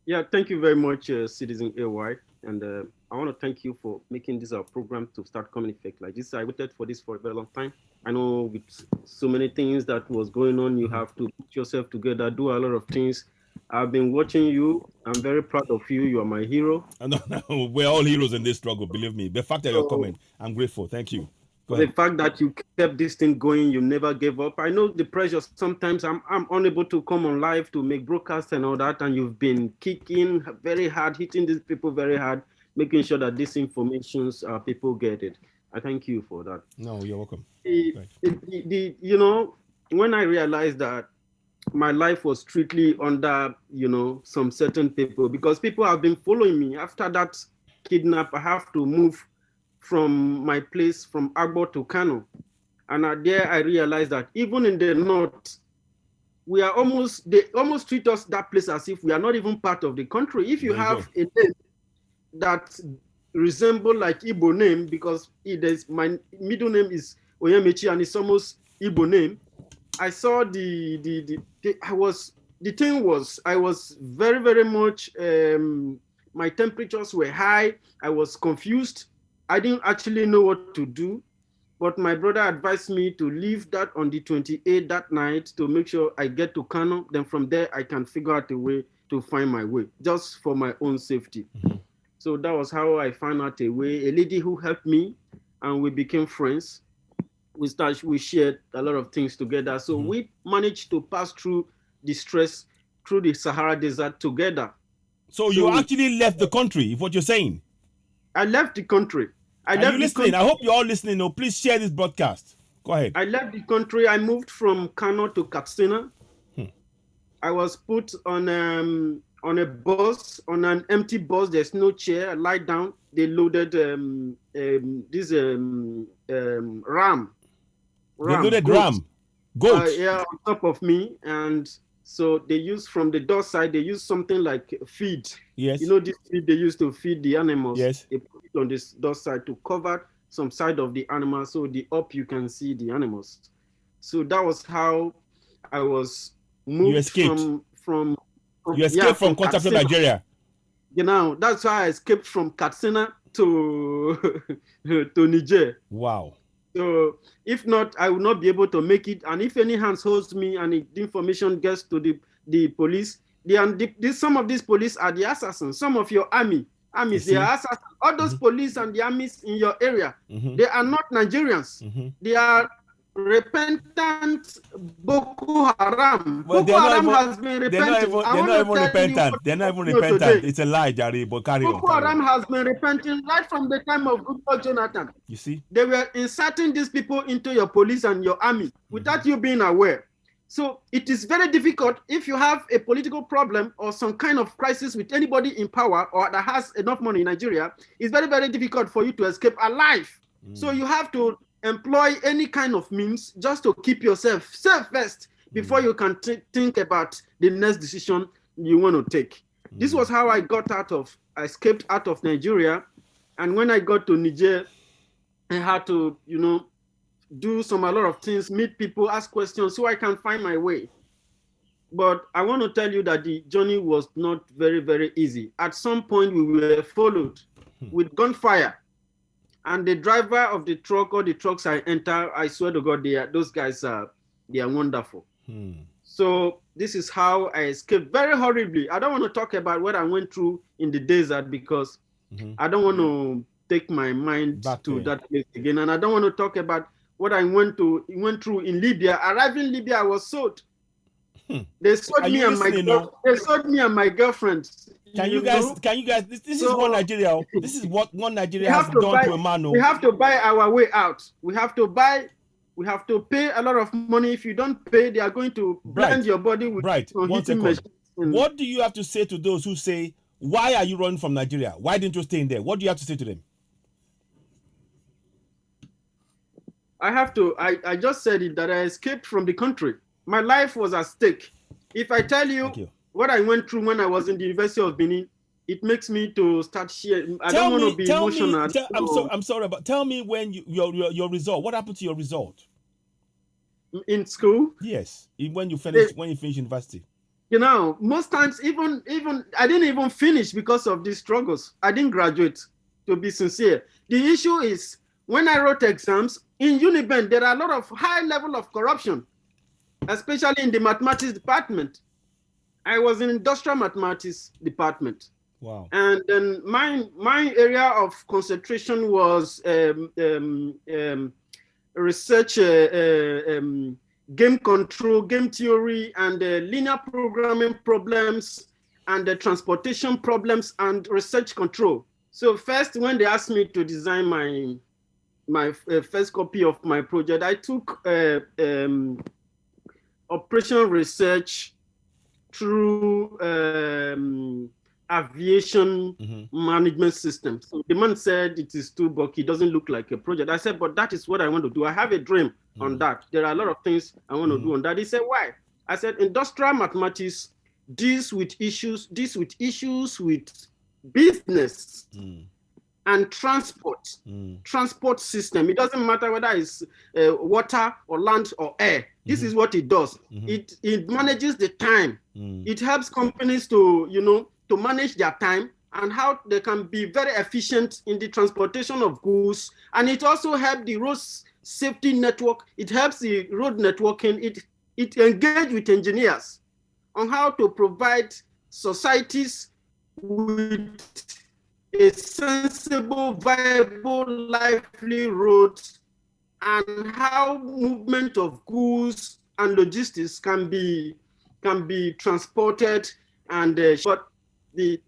Yeah, thank you very much, Citizen AY. And I want to thank you for making this our program to start coming effect like this. I waited for this for a very long time. I know with so many things that was going on, you have to put yourself together, do a lot of things. I've been watching you. I'm very proud of you. You are my hero. No, we're all heroes in this struggle, believe me. The fact that you're coming, I'm grateful. Thank you. The fact that you kept this thing going, you never gave up. I know the pressure. Sometimes I'm unable to come on live to make broadcasts and all that, and you've been kicking very hard, hitting these people very hard, making sure that these informations people get it. I thank you for that. No, you're welcome. When I realized that my life was strictly under some certain people, because people have been following me after that kidnap, I have to move from my place from Agbo to Kano. And there I realized that even in the north, they almost treat us that place as if we are not even part of the country. If you have a name that resemble like Igbo name, because my middle name is Oyemechi and it's almost Igbo name. I saw I was very, very much, my temperatures were high. I was confused. I didn't actually know what to do, but my brother advised me to leave that on the 28th that night to make sure I get to Kano. Then from there, I can figure out a way to find my way, just for my own safety. Mm-hmm. So that was how I found out a way. A lady who helped me, and we became friends. We shared a lot of things together. So we managed to pass through the stress, through the Sahara Desert together. So you actually left the country, is what you're saying? I left the country. Are you listening? I hope you're all listening. No, please share this broadcast. Go ahead. I left the country. I moved from Kano to Katsina. I was put on a bus, on an empty bus. There's no chair. I lie down. They loaded this ram. They loaded ram. Goat. Yeah, on top of me. And So they use from the door side, they use something like feed. Yes. You know, this feed they used to feed the animals. Yes. They put it on this door side to cover some side of the animal, so the up you can see the animals. So that was how I was moved You escaped. from you escaped from Katsina. Nigeria. You know, that's why I escaped from Katsina to to Niger. Wow. So if not, I will not be able to make it. And if any hands holds me and the information gets to the police, some of these police are the assassins. Some of your armies, they are assassins. All those police and the armies in your area, they are not Nigerians. They are repentant Boko Haram. Well, Boko Haram has been repentant. They're not even repentant. They're not even repentant. It's a lie, Jerry. But carry on. Boko Haram has been repenting right from the time of Goodluck Jonathan. You see, they were inserting these people into your police and your army without you being aware. So it is very difficult if you have a political problem or some kind of crisis with anybody in power or that has enough money in Nigeria. It's very, very difficult for you to escape alive. So you have to employ any kind of means just to keep yourself safe first before you can think about the next decision you want to take. This was how I escaped out of Nigeria. And when I got to Niger, I had to, do a lot of things, meet people, ask questions so I can find my way. But I want to tell you that the journey was not very, very easy. At some point, we were followed with gunfire. And the driver of the truck or the trucks I enter, I swear to God, those guys are wonderful. So this is how I escaped very horribly. I don't want to talk about what I went through in the desert because I don't want to take my mind back to that place again. And I don't want to talk about what I went through in Libya. Arriving in Libya, I was sold. They sold me and my girlfriend. Can you guys? This is what Nigeria. This is what one Nigeria has done to a man. We have to buy our way out. We have to pay a lot of money. If you don't pay, they are going to blend your body with heating machines. What do you have to say to those who say, "Why are you running from Nigeria? Why didn't you stay in there?" What do you have to say to them? I just said it, that I escaped from the country. My life was at stake. If I tell you what I went through when I was in the University of Benin, it makes me to start sharing. I don't want to be emotional. I'm sorry, but tell me when your result. What happened to your result? In school? Yes, when you finish university. Most times even I didn't even finish because of these struggles. I didn't graduate, to be sincere. The issue is when I wrote exams in Uniben, there are a lot of high level of corruption, especially in the mathematics department. I was in industrial mathematics department. Wow. And then my area of concentration was research, game control, game theory, and linear programming problems, and the transportation problems and research control. So first, when they asked me to design my first copy of my project, I took operational research through aviation management system. So the man said it is too bulky, it doesn't look like a project. I said, but that is what I want to do. I have a dream on that. There are a lot of things I want to do on that. He said, why? I said, industrial mathematics deals with issues with business and transport system. It doesn't matter whether it's water or land or air. This is what it does. It manages the time. It helps companies to manage their time and how they can be very efficient in the transportation of goods. And it also helps the road safety network. It helps the road networking. It engages with engineers on how to provide societies with a sensible, viable, lively road, and how movement of goods and logistics can be transported. And but the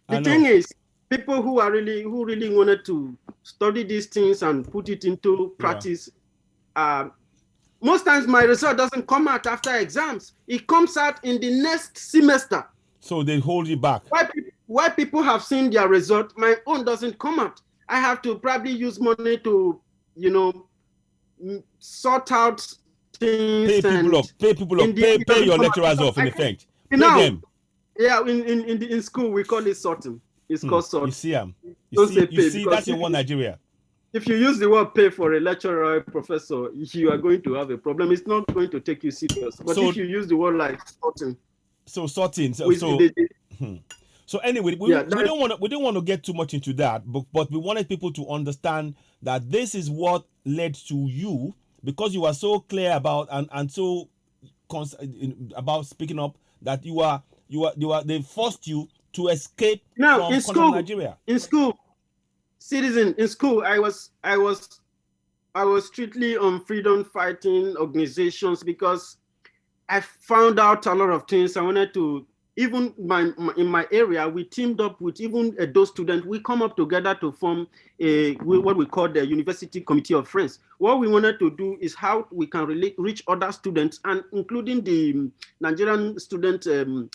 thing is, people who really wanted to study these things and put it into practice, most times my result doesn't come out after exams. It comes out in the next semester. So they hold you back. Why people have seen their result, my own doesn't come out. I have to probably use money to, sort out things. Pay your lecturers off, in effect. Pay them. Yeah, in school we call it sorting. It's called sorting. You see, you see that's in one Nigeria. If you use the word pay for a lecturer or a professor, you are going to have a problem. It's not going to take you serious. But if you use the word like sorting. So anyway, we don't want to get too much into that, but we wanted people to understand that this is what led to you, because you are so clear about and so about speaking up, that they forced you to escape from Nigeria. In school, I was strictly on freedom fighting organizations because I found out a lot of things. I wanted to, even in my area, we teamed up with even those students. We come up together to form what we call the University Committee of Friends. What we wanted to do is how we can reach other students, and including the Nigerian Student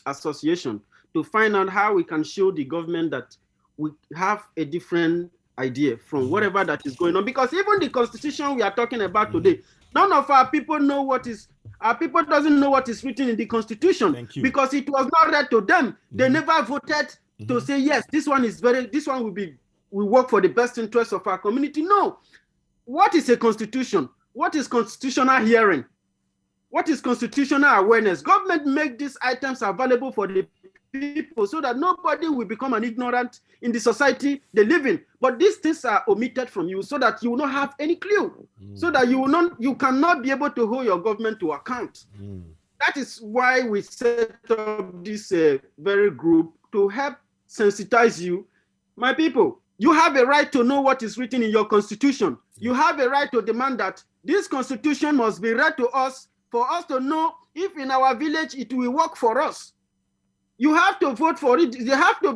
Association, to find out how we can show the government that we have a different idea from whatever that is going on. Because even the constitution we are talking about today, none of our people know our people doesn't know what is written in the constitution, because it was not read to them. They never voted to say, yes, this one will work for the best interest of our community. No. What is a constitution? What is constitutional hearing? What is constitutional awareness? Government make these items available for the people so that nobody will become an ignorant in the society they live in. But these things are omitted from you so that you will not have any clue, so that you cannot be able to hold your government to account. That is why we set up this very group to help sensitize you. My people, you have a right to know what is written in your constitution. You have a right to demand that this constitution must be read to us for us to know if in our village it will work for us. You have to vote for it. You have to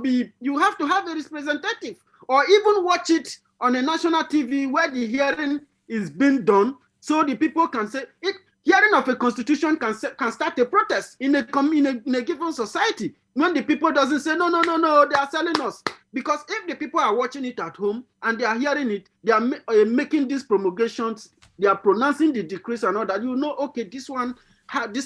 have a representative, or even watch it on a national TV where the hearing is being done, so the people can say it. Hearing of a constitution can start a protest in a given society when the people doesn't say no, they are selling us. Because if the people are watching it at home and they are hearing it, they are making these promulgations, they are pronouncing the decrees and all that, you know, okay, these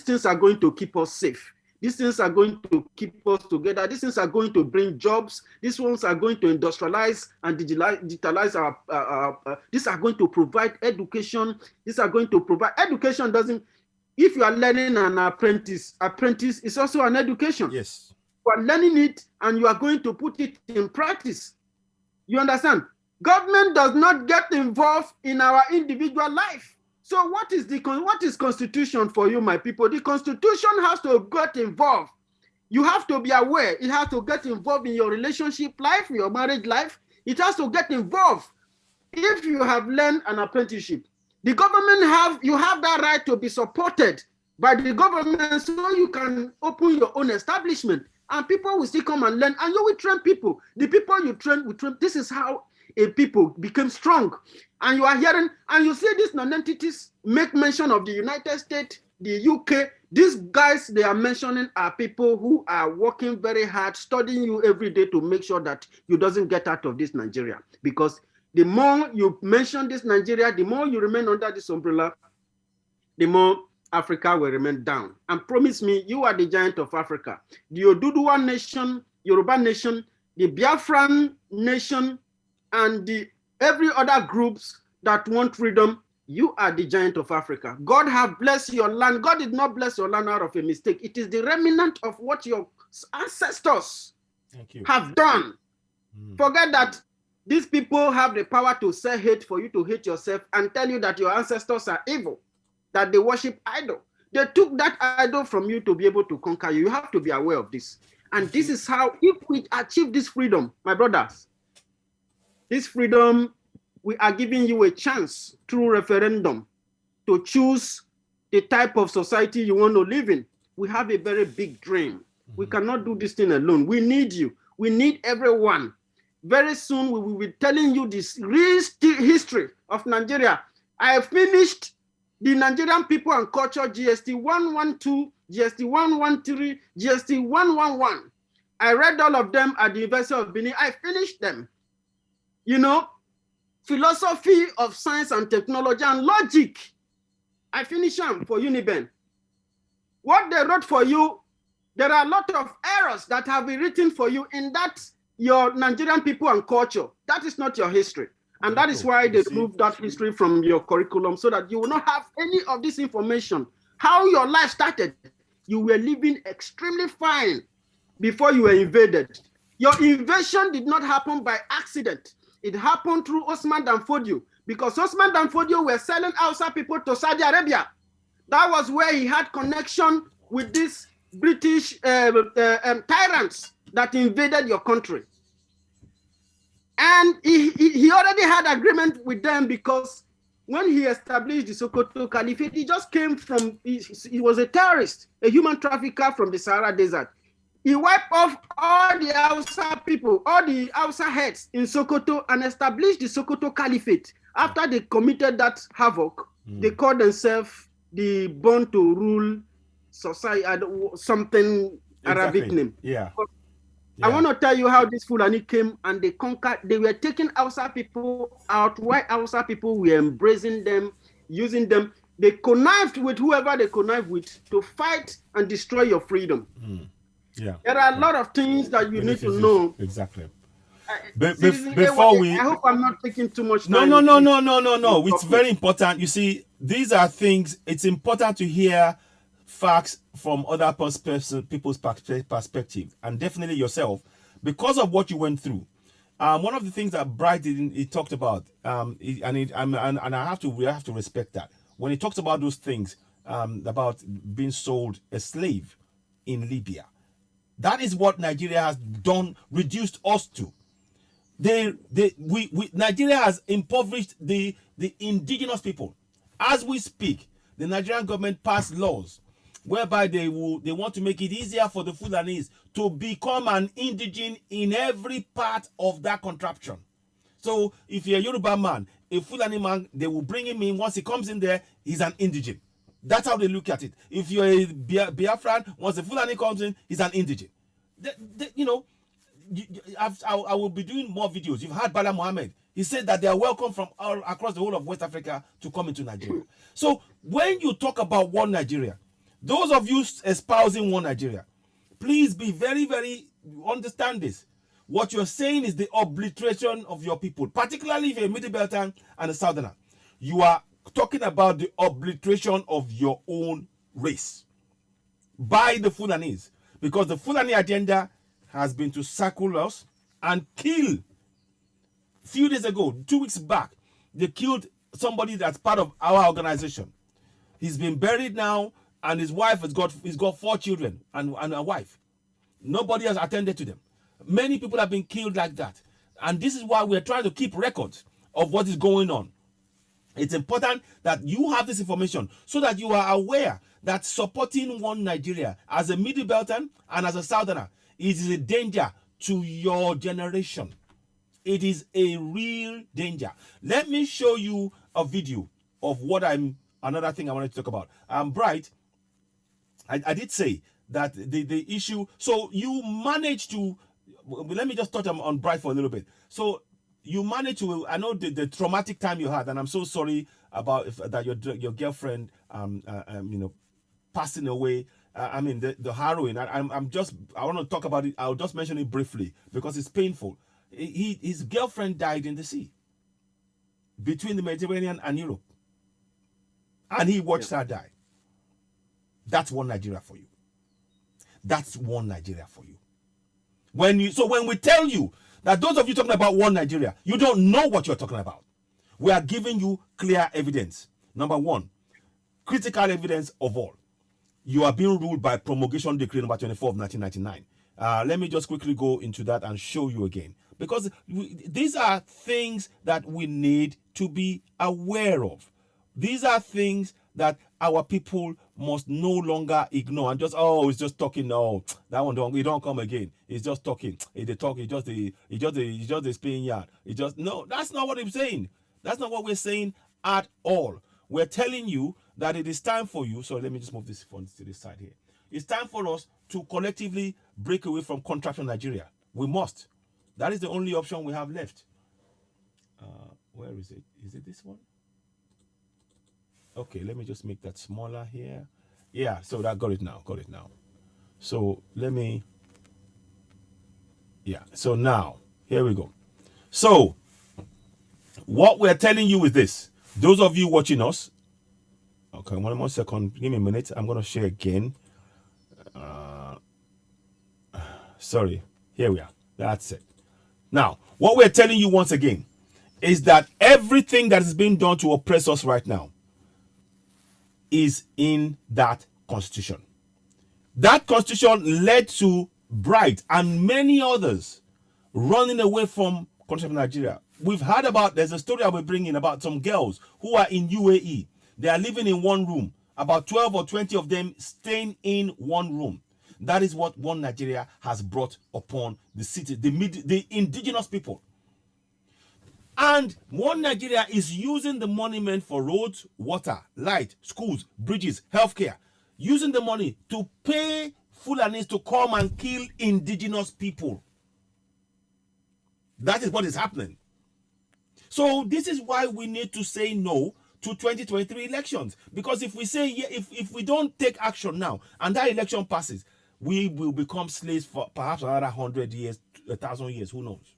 things are going to keep us safe. These things are going to keep us together. These things are going to bring jobs. These ones are going to industrialize and digitalize our. These are going to provide education. These are going to provide education. If you are learning an apprentice is also an education. Yes. You are learning it and you are going to put it in practice. You understand? Government does not get involved in our individual life. So what is constitution for you, my people? The constitution has to get involved. You have to be aware. It has to get involved in your relationship life, your marriage life. It has to get involved. If you have learned an apprenticeship, the government you have that right to be supported by the government, so you can open your own establishment and people will still come and learn, and you will train people. The people you train will train. This is how a people become strong. And you are hearing, and you see these non-entities make mention of the United States, the UK. These guys they are mentioning are people who are working very hard, studying you every day to make sure that you doesn't get out of this Nigeria. Because the more you mention this Nigeria, the more you remain under this umbrella, the more Africa will remain down. And promise me, you are the giant of Africa. The Oduduwa nation, Yoruba nation, the Biafran nation, and every other groups that want freedom, you are the giant of Africa. God have blessed your land. God did not bless your land out of a mistake. It is the remnant of what your ancestors have done. Forget that these people have the power to say hate for you to hate yourself and tell you that your ancestors are evil, that they worship idol. They took that idol from you to be able to conquer you. You have to be aware of this. And this is how, if we achieve this freedom, my brothers, this freedom, we are giving you a chance through referendum to choose the type of society you want to live in. We have a very big dream. We cannot do this thing alone. We need you. We need everyone. Very soon, we will be telling you this real history of Nigeria. I have finished the Nigerian People and Culture GST 112, GST 113, GST 111. I read all of them at the University of Benin. I finished them. You know, philosophy of science and technology and logic. I finish them for Uniben. What they wrote for you, there are a lot of errors that have been written for you in that your Nigerian people and culture. That is not your history. And that is why they removed that history from your curriculum so that you will not have any of this information. How your life started, you were living extremely fine before you were invaded. Your invasion did not happen by accident. It happened through Osman Dan Fodio, because Osman Dan Fodio were selling Hausa people to Saudi Arabia. That was where he had connection with these British tyrants that invaded your country. And he already had agreement with them, because when he established the Sokoto Caliphate, he just came from, he was a terrorist, a human trafficker from the Sahara Desert. He wiped off all the Hausa people, all the Hausa heads in Sokoto, and established the Sokoto Caliphate. After they committed that havoc, they called themselves the Born to Rule Society, something Arabic name. Yeah. I want to tell you how this Fulani came and they conquered. They were taking Hausa people out, while Hausa people were embracing them, using them. They connived with whoever they connived with to fight and destroy your freedom. Yeah. There are a lot of things that you need to know. Exactly. Before I hope I'm not taking too much time. No. It's very important. You see, these are things, it's important to hear facts from other people's perspective, and definitely yourself, because of what you went through. One of the things that Bright he talked about, we have to respect that. When he talks about those things, about being sold a slave in Libya, that is what Nigeria has done, reduced us to. Nigeria has impoverished the indigenous people. As we speak, the Nigerian government passed laws whereby they want to make it easier for the Fulanese to become an indigene in every part of that contraption. So if you're a Yoruba man, a Fulani man, they will bring him in. Once he comes in there, he's an indigene. That's how they look at it. If you're a Biafran, once the Fulani comes in, he's an indigene. I will be doing more videos. You've heard Bala Mohammed. He said that they are welcome from all across the whole of West Africa to come into Nigeria. So when you talk about one Nigeria, those of you espousing one Nigeria, please be very, very, understand this. What you're saying is the obliteration of your people, particularly if you're a Middle Belter and a Southerner. You are talking about the obliteration of your own race by the Fulanese, because the Fulani agenda has been to circle us and kill. A few days ago, 2 weeks back, they killed somebody that's part of our organization. He's been buried now, and his wife he's got 4 children and a wife. Nobody has attended to them. Many people have been killed like that. And this is why we're trying to keep records of what is going on. It's important that you have this information so that you are aware that supporting one Nigeria as a Middle Belter and as a Southerner is a danger to your generation. It is a real danger. Let me show you a video of another thing I wanted to talk about. Bright, I did say that the issue, so you managed to, let me just touch on Bright for a little bit. So you managed to, I know the traumatic time you had, and I'm so sorry about that your girlfriend, passing away. The heroin. I want to talk about it. I'll just mention it briefly because it's painful. His girlfriend died in the sea between the Mediterranean and Europe, and he watched her die. That's one Nigeria for you. That's one Nigeria for you. When we tell you that those of you talking about one Nigeria, you don't know what you're talking about. We are giving you clear evidence. Number one, critical evidence of all. You are being ruled by Promulgation Decree number 24 of 1999. Let me just quickly go into that and show you again. Because these are things that we need to be aware of. These are things that our people must no longer ignore and just, it's just talking. No, that one don't come again. It's just talking. They talk. It's just a spinning yard. No, that's not what I'm saying. That's not what we're saying at all. We're telling you that it is time for you. So let me just move this phone to this side here. It's time for us to collectively break away from contraction Nigeria. We must. That is the only option we have left. Where is it? Is it this one? Okay, let me just make that smaller here. Yeah, so that got it now. Got it now. So let me. Yeah. So now here we go. So what we're telling you is this: those of you watching us. Okay, one more second. Give me a minute. I'm gonna share again. Sorry. Here we are. That's it. Now, what we're telling you once again is that everything that is being done to oppress us right now is in that constitution. That constitution led to Bright and many others running away from country of Nigeria. We've heard about, there's a story I will bring in about some girls who are in UAE. They are living in one room. About 12 or 20 of them staying in one room. That is what One Nigeria has brought upon the city, the indigenous people. And One Nigeria is using the money meant for roads, water, light, schools, bridges, healthcare, using the money to pay Fulanis to come and kill indigenous people. That is what is happening. So this is why we need to say no to 2023 elections. Because if we say, if we don't take action now and that election passes, we will become slaves for perhaps another 100 years, 1,000 years, who knows?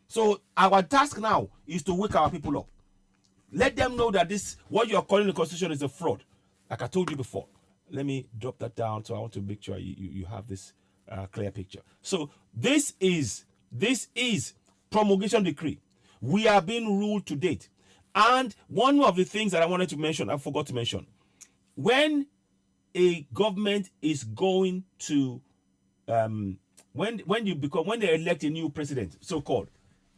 So our task now is to wake our people up. Let them know that this, what you are calling the constitution, is a fraud. Like I told you before. Let me drop that down, so I want to make sure you have this clear picture. So this is promulgation decree. We are being ruled to date. And one of the things that I wanted to mention, I forgot to mention, when a government is going to when they elect a new president, so-called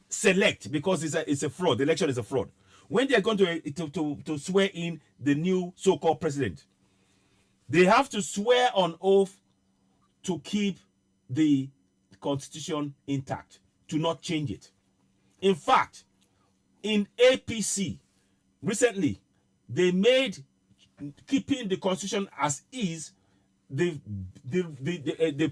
select, because it's a fraud, the election is a fraud. When they're going to swear in the new so-called president, they have to swear on oath to keep the constitution intact, to not change it. In fact, in APC recently, they made keeping the constitution as is the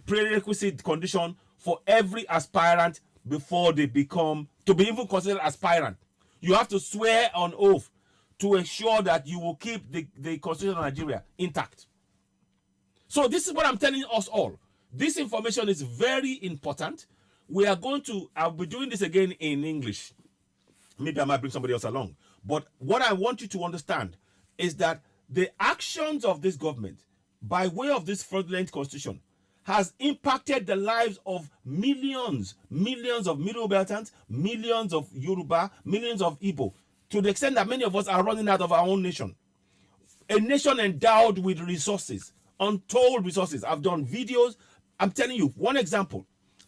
prerequisite condition for every aspirant before they become, to be even considered aspirant. You have to swear on oath to ensure that you will keep the constitution of Nigeria intact. So this is what I'm telling us all. This information is very important. We are going to, I'll be doing this again in English. Maybe I might bring somebody else along. But what I want you to understand is that the actions of this government, by way of this fraudulent constitution, has impacted the lives of millions of Middle Beltans, millions of Yoruba, millions of Igbo, to the extent that many of us are running out of our own nation. A nation endowed with resources, untold resources. I've done videos. I'm telling you, one example,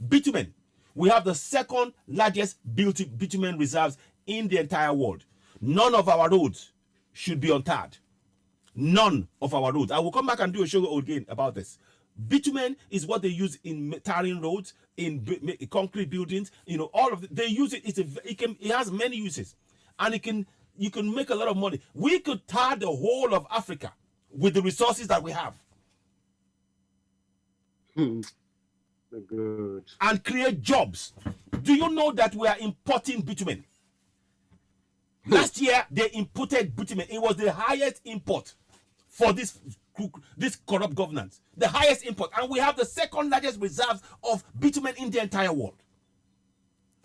bitumen. We have the second largest bitumen reserves in the entire world. None of our roads should be untarred. None of our roads. I will come back and do a show again about this. Bitumen is what they use in tarring roads, in concrete buildings. You know, all of it. They use it. It has many uses, and you can make a lot of money. We could tar the whole of Africa with the resources that we have. Good. And create jobs. Do you know that we are importing bitumen? Last year, they imported bitumen. It was the highest import for this corrupt governance. The highest import. And we have the second largest reserves of bitumen in the entire world.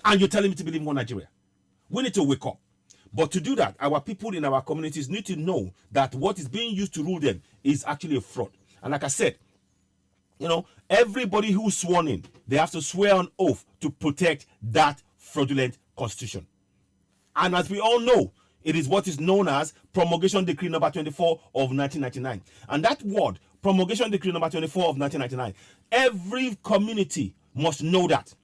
And you're telling me to believe in One Nigeria? We need to wake up. But to do that, our people in our communities need to know that what is being used to rule them is actually a fraud. And like I said, you know, everybody who's sworn in, they have to swear on oath to protect that fraudulent constitution. And as we all know, it is what is known as Promulgation Decree number 24 of 1999. And that word, Promulgation Decree number 24 of 1999, every community must know that.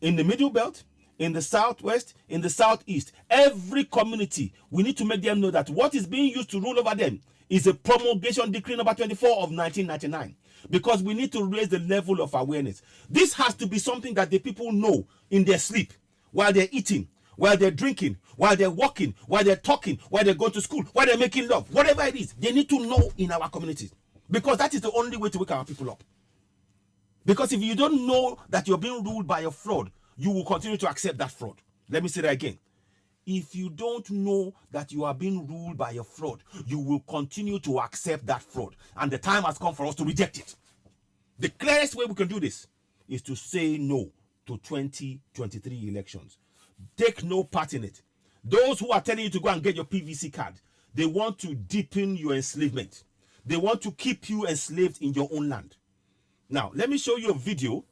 In the Middle Belt, in the Southwest, in the Southeast, every community, we need to make them know that what is being used to rule over them is a Promulgation Decree number 24 of 1999. Because we need to raise the level of awareness. This has to be something that the people know in their sleep, while they're eating, while they're drinking, while they're walking, while they're talking, while they're going to school, while they're making love, whatever it is, they need to know in our communities. Because that is the only way to wake our people up. Because if you don't know that you're being ruled by a fraud, you will continue to accept that fraud. Let me say that again. if you don't know that you are being ruled by a fraud, you will continue to accept that fraud. And the time has come for us to reject it. The clearest way we can do this is to say no to 2023 elections. Take no part in it. Those who are telling you to go and get your PVC card, they want to deepen your enslavement. They want to keep you enslaved in your own land. Now, let me show you a video,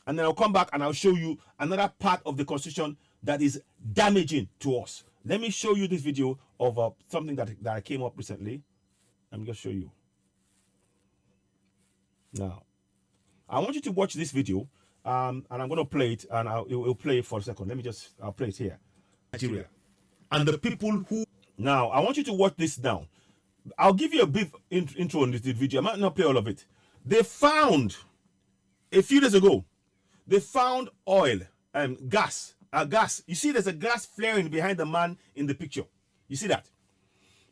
and then I'll come back and I'll show you another part of the Constitution that is damaging to us. Let me show you this video of something that I came up recently. Let me just show you. Now, I want you to watch this video, and I'm going to play it, and it'll play for a second. I'll play it here. Nigeria. And the people who... Now, I want you to watch this now. I'll give you a brief intro on this video. I might not play all of it. They found, a few days ago, they found oil and gas. You see there's a gas flaring behind the man in the picture. You see that?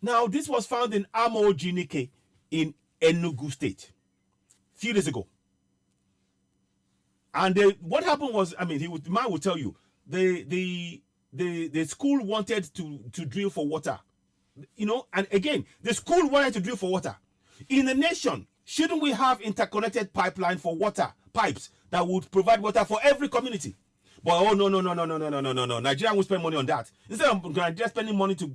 Now, this was found in Amojinike in Enugu State a few days ago. And what happened was, I mean, the man will tell you, the school wanted to drill for water. You know, and again, the school wanted to drill for water. In the nation, shouldn't we have interconnected pipeline for water, pipes that would provide water for every community? But oh no. Nigeria will spend money on that. Instead of Nigeria spending money to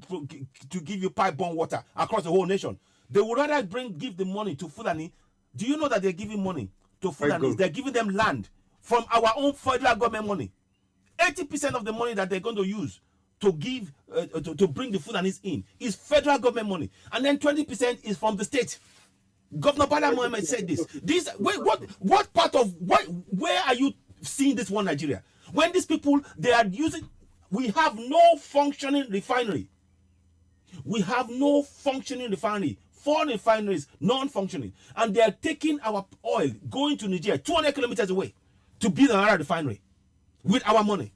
give you pipe-borne water across the whole nation, they would rather give the money to Fulani. Do you know that they're giving money to Fulani? They're giving them land from our own federal government money. 80% of the money that they're going to use to give to bring the Fulanis in is federal government money, and then 20% is from the state. Governor Bala Mohammed said this. What part of where are you seeing this one Nigeria? When these people, they are using, we have no functioning refinery. We have no functioning refinery. 4 refineries non-functioning, and they are taking our oil going to Nigeria 200 kilometers away to build another refinery with our money,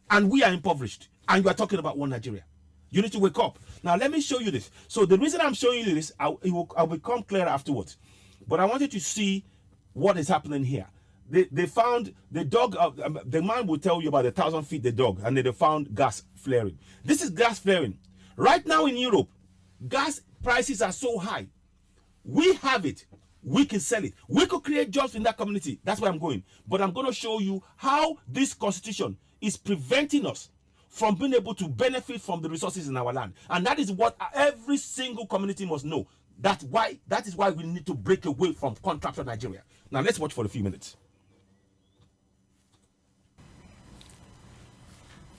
and we are impoverished. And you are talking about one Nigeria. You need to wake up. Now, let me show you this. So the reason I'm showing you this, I'll become clearer afterwards. But I want you to see what is happening here. They found the dog. The man will tell you about 1,000 feet the dog, and they found gas flaring. This is gas flaring. Right now in Europe, gas prices are so high. We have it. We can sell it. We could create jobs in that community. That's where I'm going. But I'm going to show you how this constitution is preventing us from being able to benefit from the resources in our land. And that is what every single community must know. That is why we need to break away from contractor Nigeria. Now let's watch for a few minutes.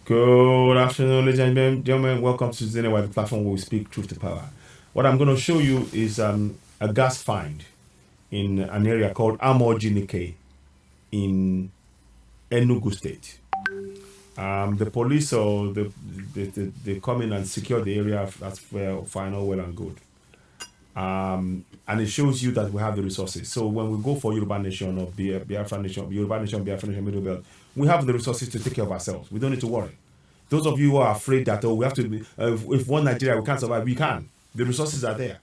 Good afternoon, ladies and gentlemen. Welcome to CCAAG, the platform where we speak truth to power. What I'm going to show you is a gas find in an area called Amojinike in Enugu State. The police or they come in and secure the area. That's fine, all well and good. And it shows you that we have the resources. So when we go for Yoruba Nation or Biafra Nation, Middle Belt, we have the resources to take care of ourselves. We don't need to worry. Those of you who are afraid that we have to be, if one Nigeria we can't survive, we can. The resources are there.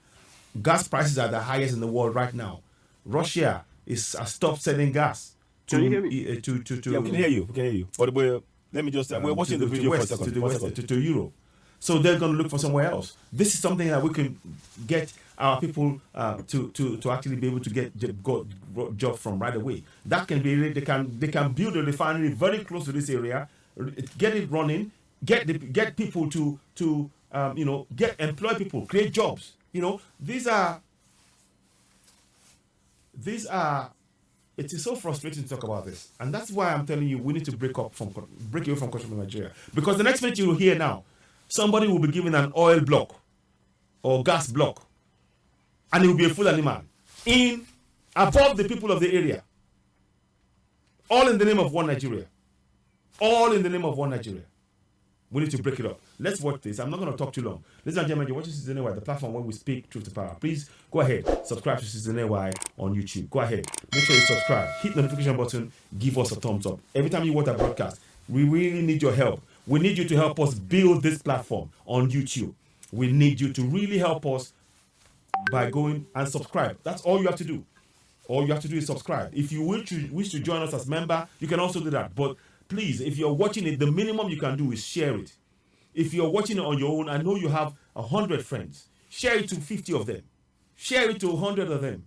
Gas prices are the highest in the world right now. Russia has stopped selling gas. Can you hear me? Yeah, we can hear you. We can hear you. But let me just we're watching the video for a second. To Europe. So they're going to look for somewhere else. This is something that we can get our people to actually be able to get job from right away. That can be they can build a refinery very close to this area, get it running, get people to employ people, create jobs. These are. It is so frustrating to talk about this, and that's why I'm telling you we need to break away from culture in Nigeria. Because the next minute you will hear now, somebody will be given an oil block or gas block, and it will be a Fulani man above the people of the area. All in the name of one Nigeria. All in the name of one Nigeria. We need to break it up. Let's watch this. I'm not going to talk too long. Ladies and gentlemen, you're watching CCAAG, the platform where we speak truth to power. Please go ahead, subscribe to CCAAG on YouTube. Go ahead, make sure you subscribe, hit the notification button, give us a thumbs up. Every time you watch a broadcast, we really need your help. We need you to help us build this platform on YouTube. We need you to really help us by going and subscribe. That's all you have to do. All you have to do is subscribe. If you wish to join us as member, you can also do that. But please, if you're watching it, the minimum you can do is share it. If you're watching it on your own, I know you have 100 friends. Share it to 50 of them. Share it to 100 of them.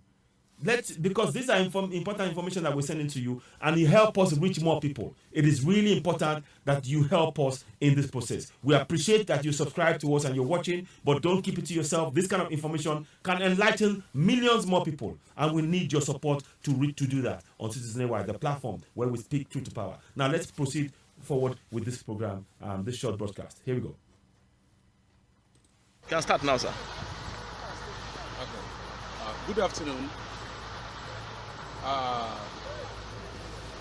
Because these are important information that we're sending to you, and it helps us reach more people. It is really important that you help us in this process. We appreciate that you subscribe to us and you're watching, but don't keep it to yourself. This kind of information can enlighten millions more people, and we need your support to do that on Citizen Wide, the platform where we speak truth to power. Now let's proceed forward with this program, this short broadcast. Here we go. Can start now, sir. Okay. Good afternoon. I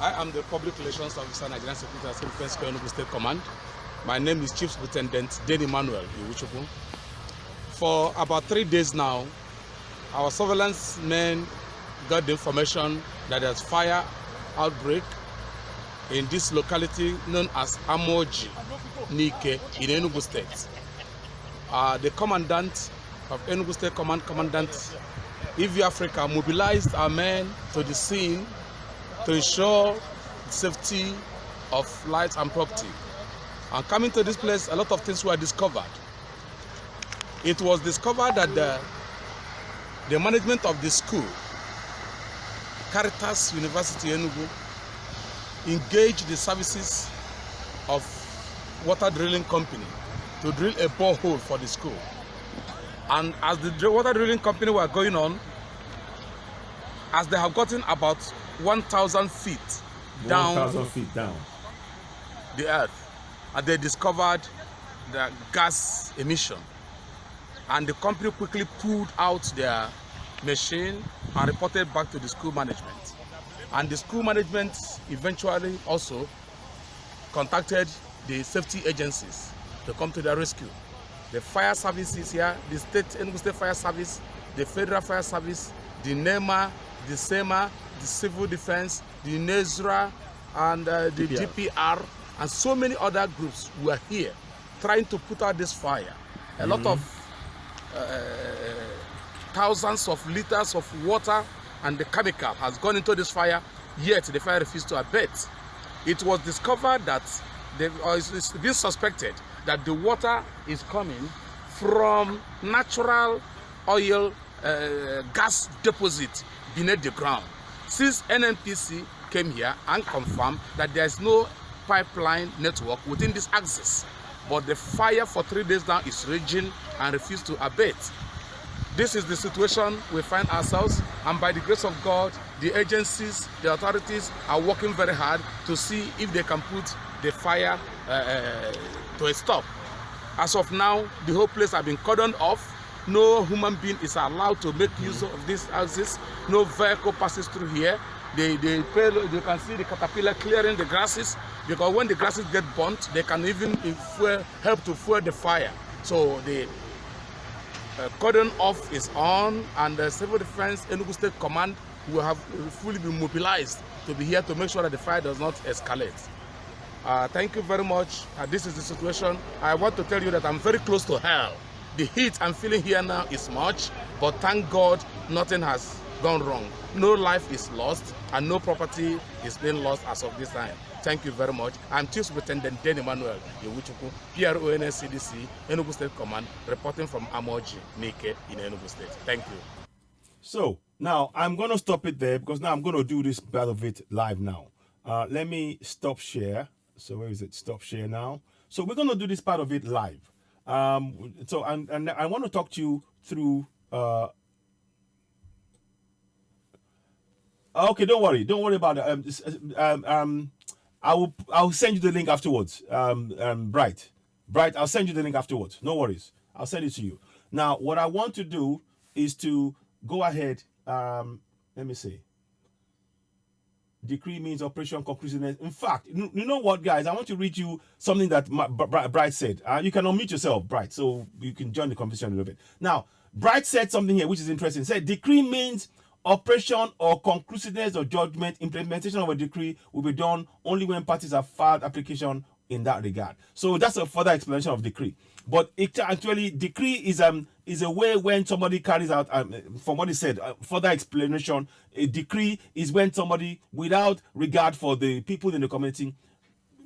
am the Public Relations Officer, Nigerian Security Defense Corps, Enugu State Command. My name is Chief Lieutenant Denny Manuel Iwuchukwu. For about 3 days now, our surveillance men got the information that there's fire outbreak in this locality known as Amoji Nike in Enugu State. The commandant of Enugu State Command, Commandant EV Africa, mobilized our men to the scene to ensure the safety of lives and property. And coming to this place, a lot of things were discovered. It was discovered that the management of the school, Caritas University Enugu, engaged the services of water drilling company to drill a borehole for the school. And as the water drilling company were going on, as they have gotten about 1,000 feet down, 1,000 feet down the earth, and they discovered the gas emission. And the company quickly pulled out their machine and reported back to the school management. And the school management eventually also contacted the safety agencies to come to their rescue. The fire services here, the Enugu State Fire Service, the Federal Fire Service, the NEMA, the SEMA, the Civil Defense, the NESRA, and the DPR, and so many other groups were here trying to put out this fire. A lot of thousands of liters of water and the chemical has gone into this fire, yet the fire refused to abate. It was discovered that it's been suspected that the water is coming from natural oil gas deposit beneath the ground. Since NNPC came here and confirmed that there is no pipeline network within this axis, but the fire for 3 days now is raging and refused to abate. This is the situation we find ourselves, and by the grace of God, the agencies, the authorities are working very hard to see if they can put the fire to a stop. As of now, the whole place has been cordoned off. No human being is allowed to make use of this axis. No vehicle passes through here. You can see the caterpillar clearing the grasses, because when the grasses get burnt, they can even help to fuel the fire. So the cordon off is on, and the Civil Defense Enugu State Command will have fully been mobilized to be here to make sure that the fire does not escalate. Thank you very much. This is the situation. I want to tell you that I'm very close to hell. The heat I'm feeling here now is much, but thank God nothing has gone wrong. No life is lost, and no property is being lost as of this time. Thank you very much. I'm Chief Superintendent Denny Manuel Iwuchukwu, PRONSCDC, Enugu State Command, reporting from Amoji Nike in Enugu State. Thank you. So now I'm going to stop it there, because now I'm going to do this part of it live now. Let me stop share. So where is it? Stop share now. So we're going to do this part of it live. So and I want to talk to you through. Okay, don't worry about it. I'll send you the link afterwards. Bright, I'll send you the link afterwards. No worries. I'll send it to you. Now, what I want to do is to go ahead. Let me see. Decree means operation conclusiveness. In fact, you know what, guys? I want to read you something that Bright said. You can unmute yourself, Bright, so you can join the conversation a little bit. Now, Bright said something here which is interesting. He said, decree means operation or conclusiveness or judgment. Implementation of a decree will be done only when parties have filed application in that regard. So that's a further explanation of decree. But it actually, decree is a way when somebody carries out, from what he said, further explanation, a decree is when somebody, without regard for the people in the community,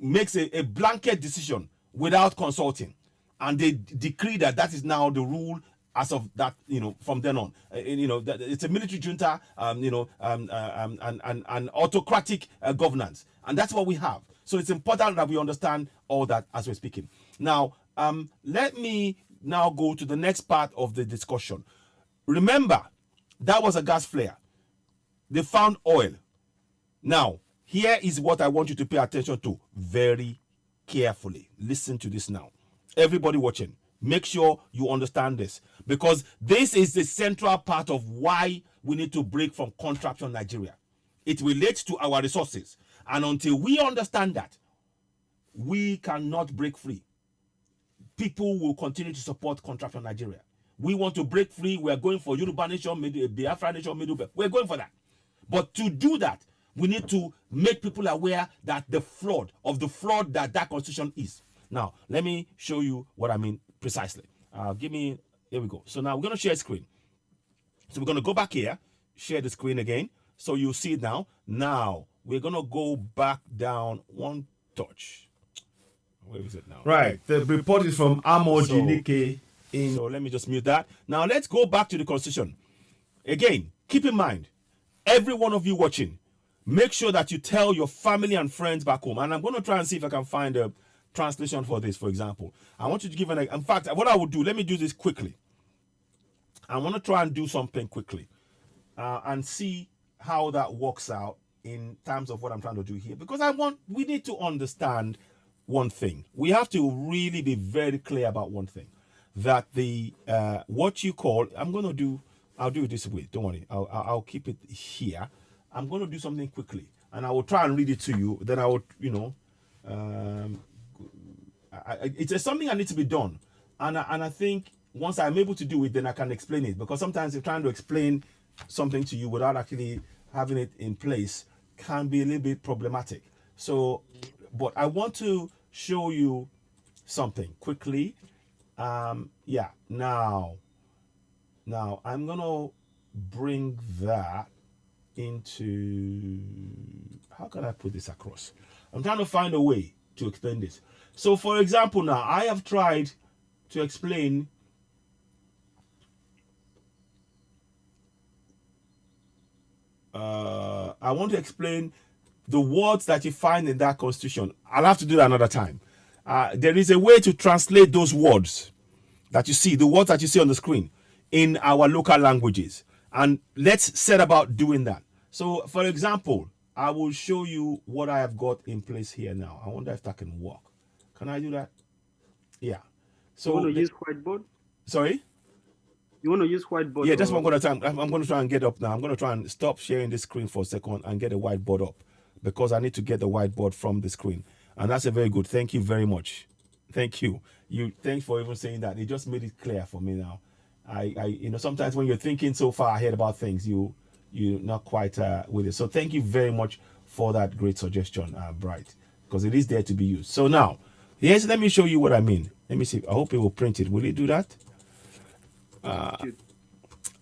makes a blanket decision without consulting. and they decree that that is now the rule as of that, from then on. It's a military junta, and autocratic governance, and that's what we have. So it's important that we understand all that as we're speaking. Now, let me now go to the next part of the discussion. Remember, that was a gas flare. They found oil. Now, here is what I want you to pay attention to very carefully. Listen to this now. Everybody watching, make sure you understand this, because this is the central part of why we need to break from contraction Nigeria. It relates to our resources. And until we understand that, we cannot break free. People will continue to support contraction Nigeria. We want to break free. We are going for Yoruba nation, Biafra nation, Middle Belt. We're going for that. But to do that, we need to make people aware that the fraud that constitution is. Now, let me show you what I mean precisely. Here we go. So now we're going to share screen. So we're going to go back here, share the screen again. So you see it now. Now, we're going to go back down one touch. Where is it now? Right. The report is from Amoji Nike. So let me just mute that. Now, let's go back to the constitution. Again, keep in mind, every one of you watching, make sure that you tell your family and friends back home. And I'm going to try and see if I can find a translation for this, for example. I want you to give in fact, what I would do, let me do this quickly. I want to try and do something quickly and see how that works out in terms of what I'm trying to do here. Because we need to understand one thing. We have to really be very clear about one thing. That what you call, I'll do it this way. Don't worry. I'll keep it here. I'm going to do something quickly. And I will try and read it to you. Then I will, it's something that needs to be done, and I think once I'm able to do it, then I can explain it, because sometimes if trying to explain something to you without actually having it in place can be a little bit problematic. So, but I want to show you something quickly. Now I'm gonna bring that into, how can I put this across? I'm trying to find a way to explain this. So, for example, now I have tried to explain I want to explain the words that you find in that constitution. I'll have to do that another time. There is a way to translate those words that you see, the words that you see on the screen, in our local languages. And let's set about doing that. So, for example, I will show you what I have got in place here now. I wonder if that can work. Can I do that? Yeah. So you want to use whiteboard? Sorry? You want to use whiteboard? Yeah, that's what I'm going to try and get up now. I'm going to try and stop sharing the screen for a second and get a whiteboard up, because I need to get the whiteboard from the screen. And that's a very good. Thank you very much. Thank you. Thanks for even saying that. It just made it clear for me now. Sometimes when you're thinking so far ahead about things, you're not quite with it. So thank you very much for that great suggestion, Bright, because it is there to be used. So now, let me show you what I mean. Let me see. I hope it will print it. Will it do that?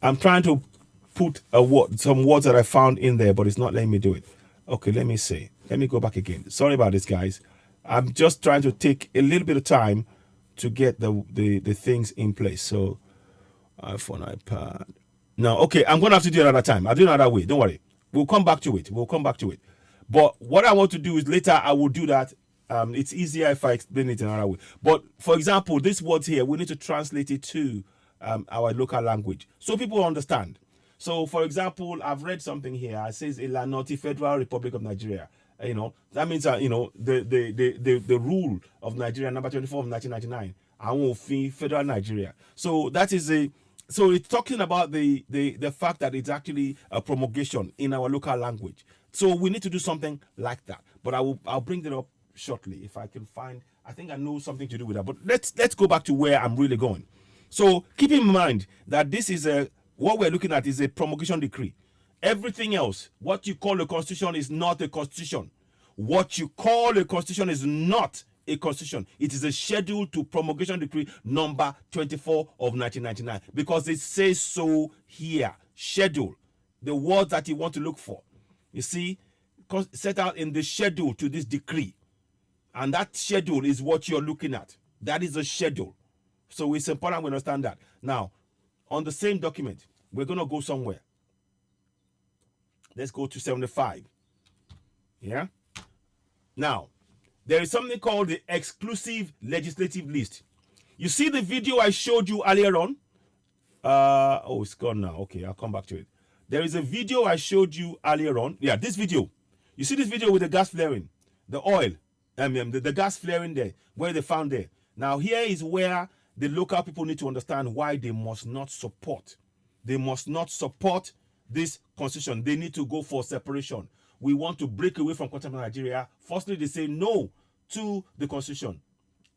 I'm trying to put some words that I found in there, but it's not letting me do it. Okay, let me see. Let me go back again. Sorry about this, guys. I'm just trying to take a little bit of time to get the things in place. So, iPhone, iPad. No, okay, I'm going to have to do it another time. I'll do it another way. Don't worry. We'll come back to it. But what I want to do is later I will do that. It's easier if I explain it another way. But, for example, this words here, we need to translate it to our local language so people understand. So, for example, I've read something here. It says Ilanoti Federal Republic of Nigeria. That means the rule of Nigeria, number 24 of 1999. Awofin Federal Nigeria. So that is so it's talking about the fact that it's actually a promulgation in our local language. So we need to do something like that. But I'll bring it up shortly if I can find. I think I know something to do with that. But let's go back to where I'm really going. So keep in mind that this is what we're looking at is a promulgation decree. Everything else, what you call a constitution, is not a constitution. What you call a constitution is not a constitution. It is a schedule to promulgation decree number 24 of 1999, because it says so here. Schedule, the words that you want to look for, you see, set out in the schedule to this decree, and that schedule is what you're looking at. That is a schedule. So it's important we understand that. Now, on the same document, we're going to go somewhere. Let's go to 75. Yeah. Now, there is something called the exclusive legislative list. You see the video I showed you earlier on? Oh, it's gone now. Okay, I'll come back to it. There is a video I showed you earlier on. Yeah, this video. You see this video with the gas flaring, the oil, the gas flaring there, where they found there. Now, here is where the local people need to understand why they must not support. They must not support this constitution. They need to go for separation. We want to break away from continental Nigeria. Firstly, they say no to the constitution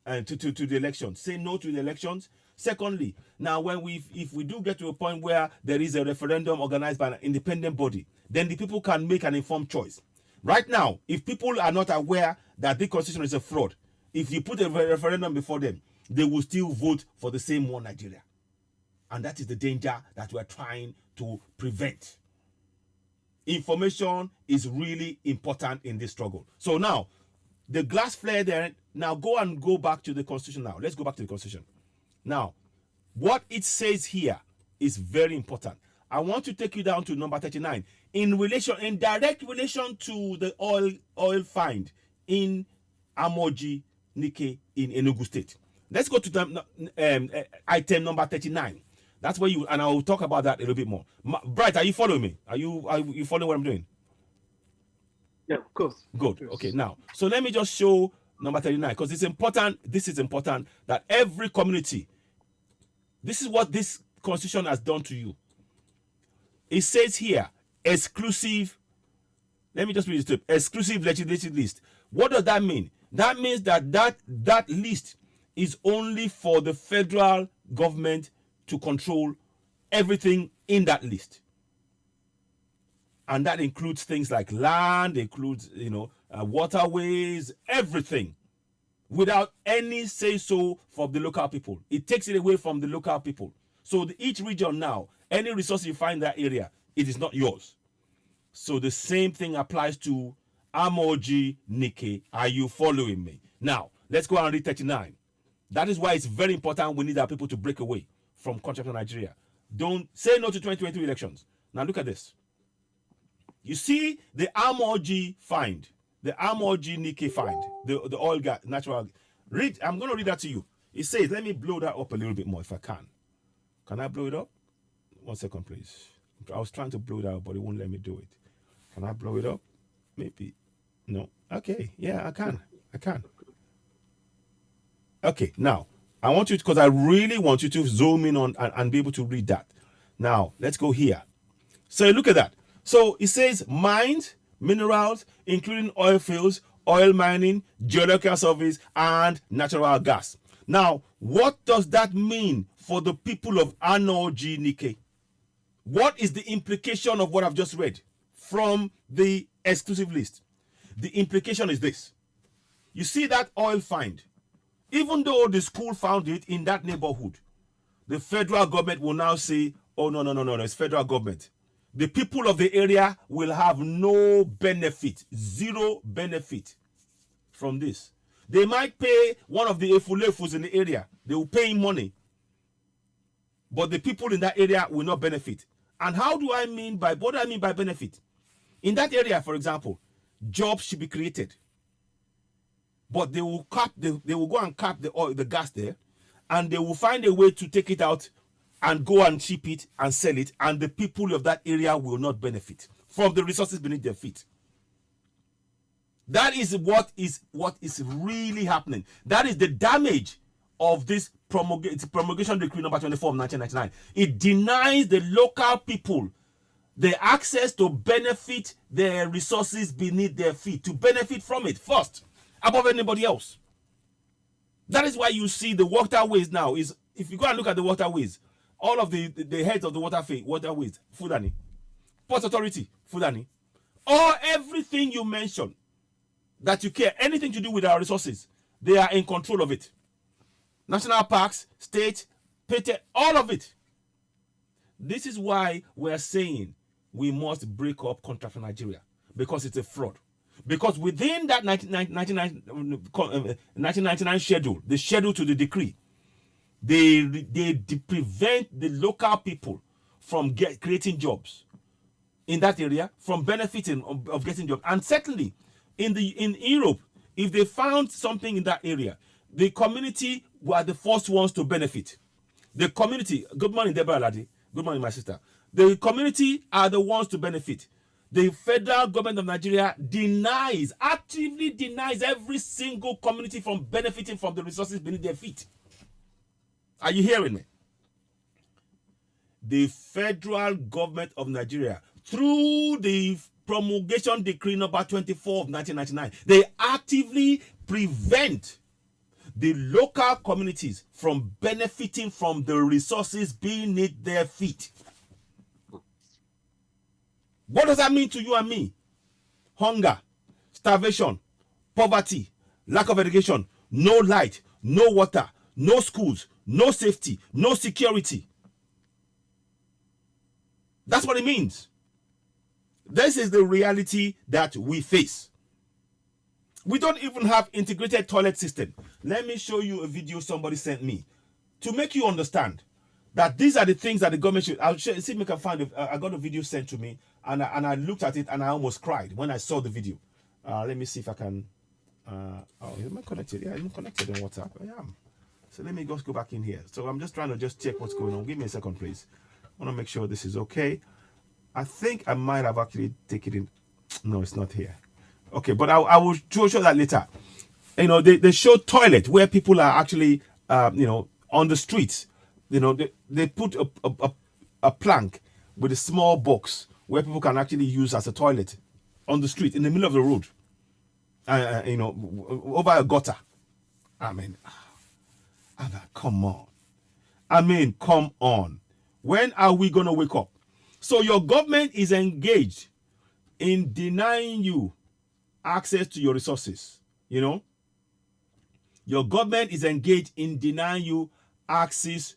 and to the elections. Say no to the elections. Secondly, now if we do get to a point where there is a referendum organized by an independent body, then the people can make an informed choice. Right now, if people are not aware that the constitution is a fraud, if you put a referendum before them, they will still vote for the same one Nigeria. And that is the danger that we're trying to prevent. Information is really important in this struggle. So now, the glass flare there, now go back to the constitution now. Let's go back to the constitution. Now, what it says here is very important. I want to take you down to number 39. In direct relation to the oil find in Amoji Nike in Enugu State. Let's go to item number 39. That's where and I will talk about that a little bit more. Bright, are you following me? Are you following what I'm doing? Yeah, of course. Good. Okay, now, so let me just show number 39, because it's important. This is important that every community, this is what this constitution has done to you. It says here, exclusive, let me just read this, exclusive legislative list. What does that mean? That means that list is only for the federal government to control everything in that list. And that includes things like land, includes, waterways, everything, without any say-so from the local people. It takes it away from the local people. So each region now, any resource you find in that area, it is not yours. So the same thing applies to Amoji Nike. Are you following me? Now, let's go and read 39. That is why it's very important we need our people to break away from continental Nigeria. Don't say no to 2023 elections. Now look at this. You see the Amoji find, the Amoji Nike find, the oil gas, natural. I'm going to read that to you. It says, let me blow that up a little bit more if I can. Can I blow it up? 1 second, please. I was trying to blow it out, but it won't let me do it. Can I blow it up? Maybe. No. Okay. Yeah, I can. Okay. Now, I want you to, because I really want you to zoom in on and be able to read that. Now, let's go here. So look at that. So it says mines, minerals, including oil fields, oil mining, geological surveys, and natural gas. Now, what does that mean for the people of Amoji Nike? What is the implication of what I've just read from the exclusive list? The implication is this. You see that oil find? Even though the school found it in that neighborhood, the federal government will now say, oh, no, it's federal government. The people of the area will have no benefit, zero benefit from this. They might pay one of the efulefus in the area. They will pay him money. But the people in that area will not benefit. And what do I mean by benefit? In that area, for example, jobs should be created. But they will go and cap the gas there, and they will find a way to take it out and go and ship it and sell it, and the people of that area will not benefit from the resources beneath their feet. That is what is really happening. That is the damage of this promulgation decree number 24 of 1999. It denies the local people the access to benefit their resources beneath their feet, to benefit from it first, above anybody else. That is why you see the waterways now. If you go and look at the waterways, all of the heads of the waterways, Fulani, Port Authority, Fulani, or everything you mention that you care, anything to do with our resources, they are in control of it. National parks, state, pete, all of it. This is why we're saying we must break up contract for Nigeria, because it's a fraud. Because within that 1999 schedule, the schedule to the decree, They prevent the local people from creating jobs in that area, from benefiting of getting jobs. And certainly in Europe, if they found something in that area, the community were the first ones to benefit. The community, good morning, Deborah Ladi. Good morning, my sister. The community are the ones to benefit. The federal government of Nigeria actively denies every single community from benefiting from the resources beneath their feet. Are you hearing me? The federal government of Nigeria, through the promulgation decree number 24 of 1999, they actively prevent the local communities from benefiting from the resources beneath their feet. What does that mean to you and me? Hunger, starvation, poverty, lack of education, no light, no water, no schools, no safety, no security. That's what it means. This is the reality that we face. We don't even have integrated toilet system. Let me show you a video somebody sent me to make you understand that these are the things that the government should. I'll see if I can find it. I got a video sent to me, and I looked at it and I almost cried when I saw the video. Let me see if I can. Oh, am I connected? Yeah, I'm connected on WhatsApp. I am. So let me just go back in here. So I'm just trying to check what's going on. Give me a second, please. I want to make sure this is okay. I think I might have actually taken it in. No, it's not here. Okay, but I will show that later. You know, they show toilet where people are actually, on the streets. You know, they put a plank with a small box where people can actually use as a toilet on the street in the middle of the road. Over a gutter. I mean, come on. Come on. When are we going to wake up? So your government is engaged in denying you access to your resources. You know, your government is engaged in denying you access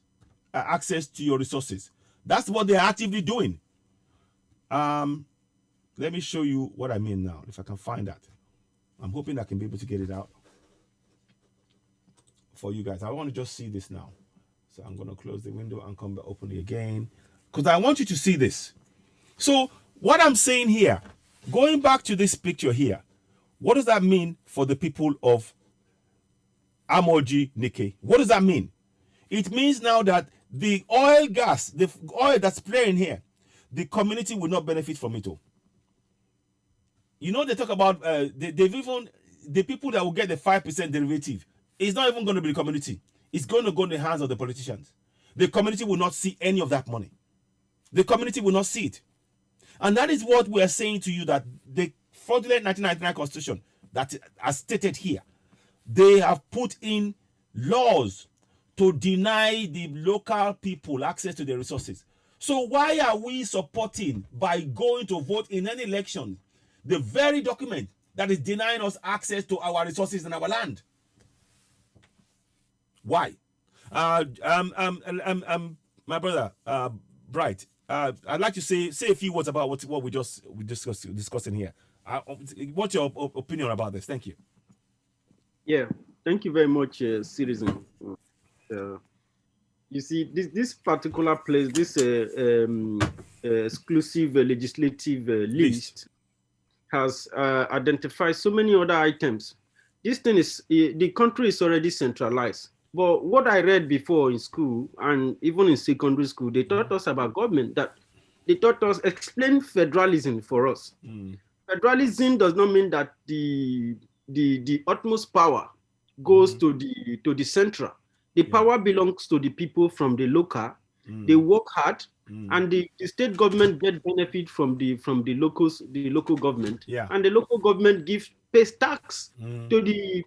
to your resources. That's what they're actively doing. Let me show you what I mean now, if I can find that. I'm hoping I can be able to get it out for you guys. I want to just see this now. So I'm going to close the window and come back, open it again, because I want you to see this. So what I'm saying here, going back to this picture here, what does that mean for the people of Amoji Nike? What does that mean? It means now that the oil gas, the oil that's playing here, the community will not benefit from it all. You know, they talk about they've even the people that will get the 5% derivative. It's not even going to be the community. It's going to go in the hands of the politicians. The community will not see any of that money. The community will not see it. And that is what we are saying to you, that the fraudulent 1999 constitution that as stated here, they have put in laws to deny the local people access to the resources. So why are we supporting, by going to vote in any election, the very document that is denying us access to our resources in our land? Why? My brother, Bright, I'd like to say a few words about what we discussing here. What's your opinion about this? Thank you. Yeah, thank you very much, Citizen. You see, this particular place, this exclusive legislative list has identified so many other items. This thing is, the country is already centralized. But what I read before in school and even in secondary school, they taught us about government, that they taught us, explain federalism for us. Federalism does not mean that the utmost power goes to the central. The power belongs to the people from the local. They work hard, and the state government get benefit from the local government. And the local government pays tax to the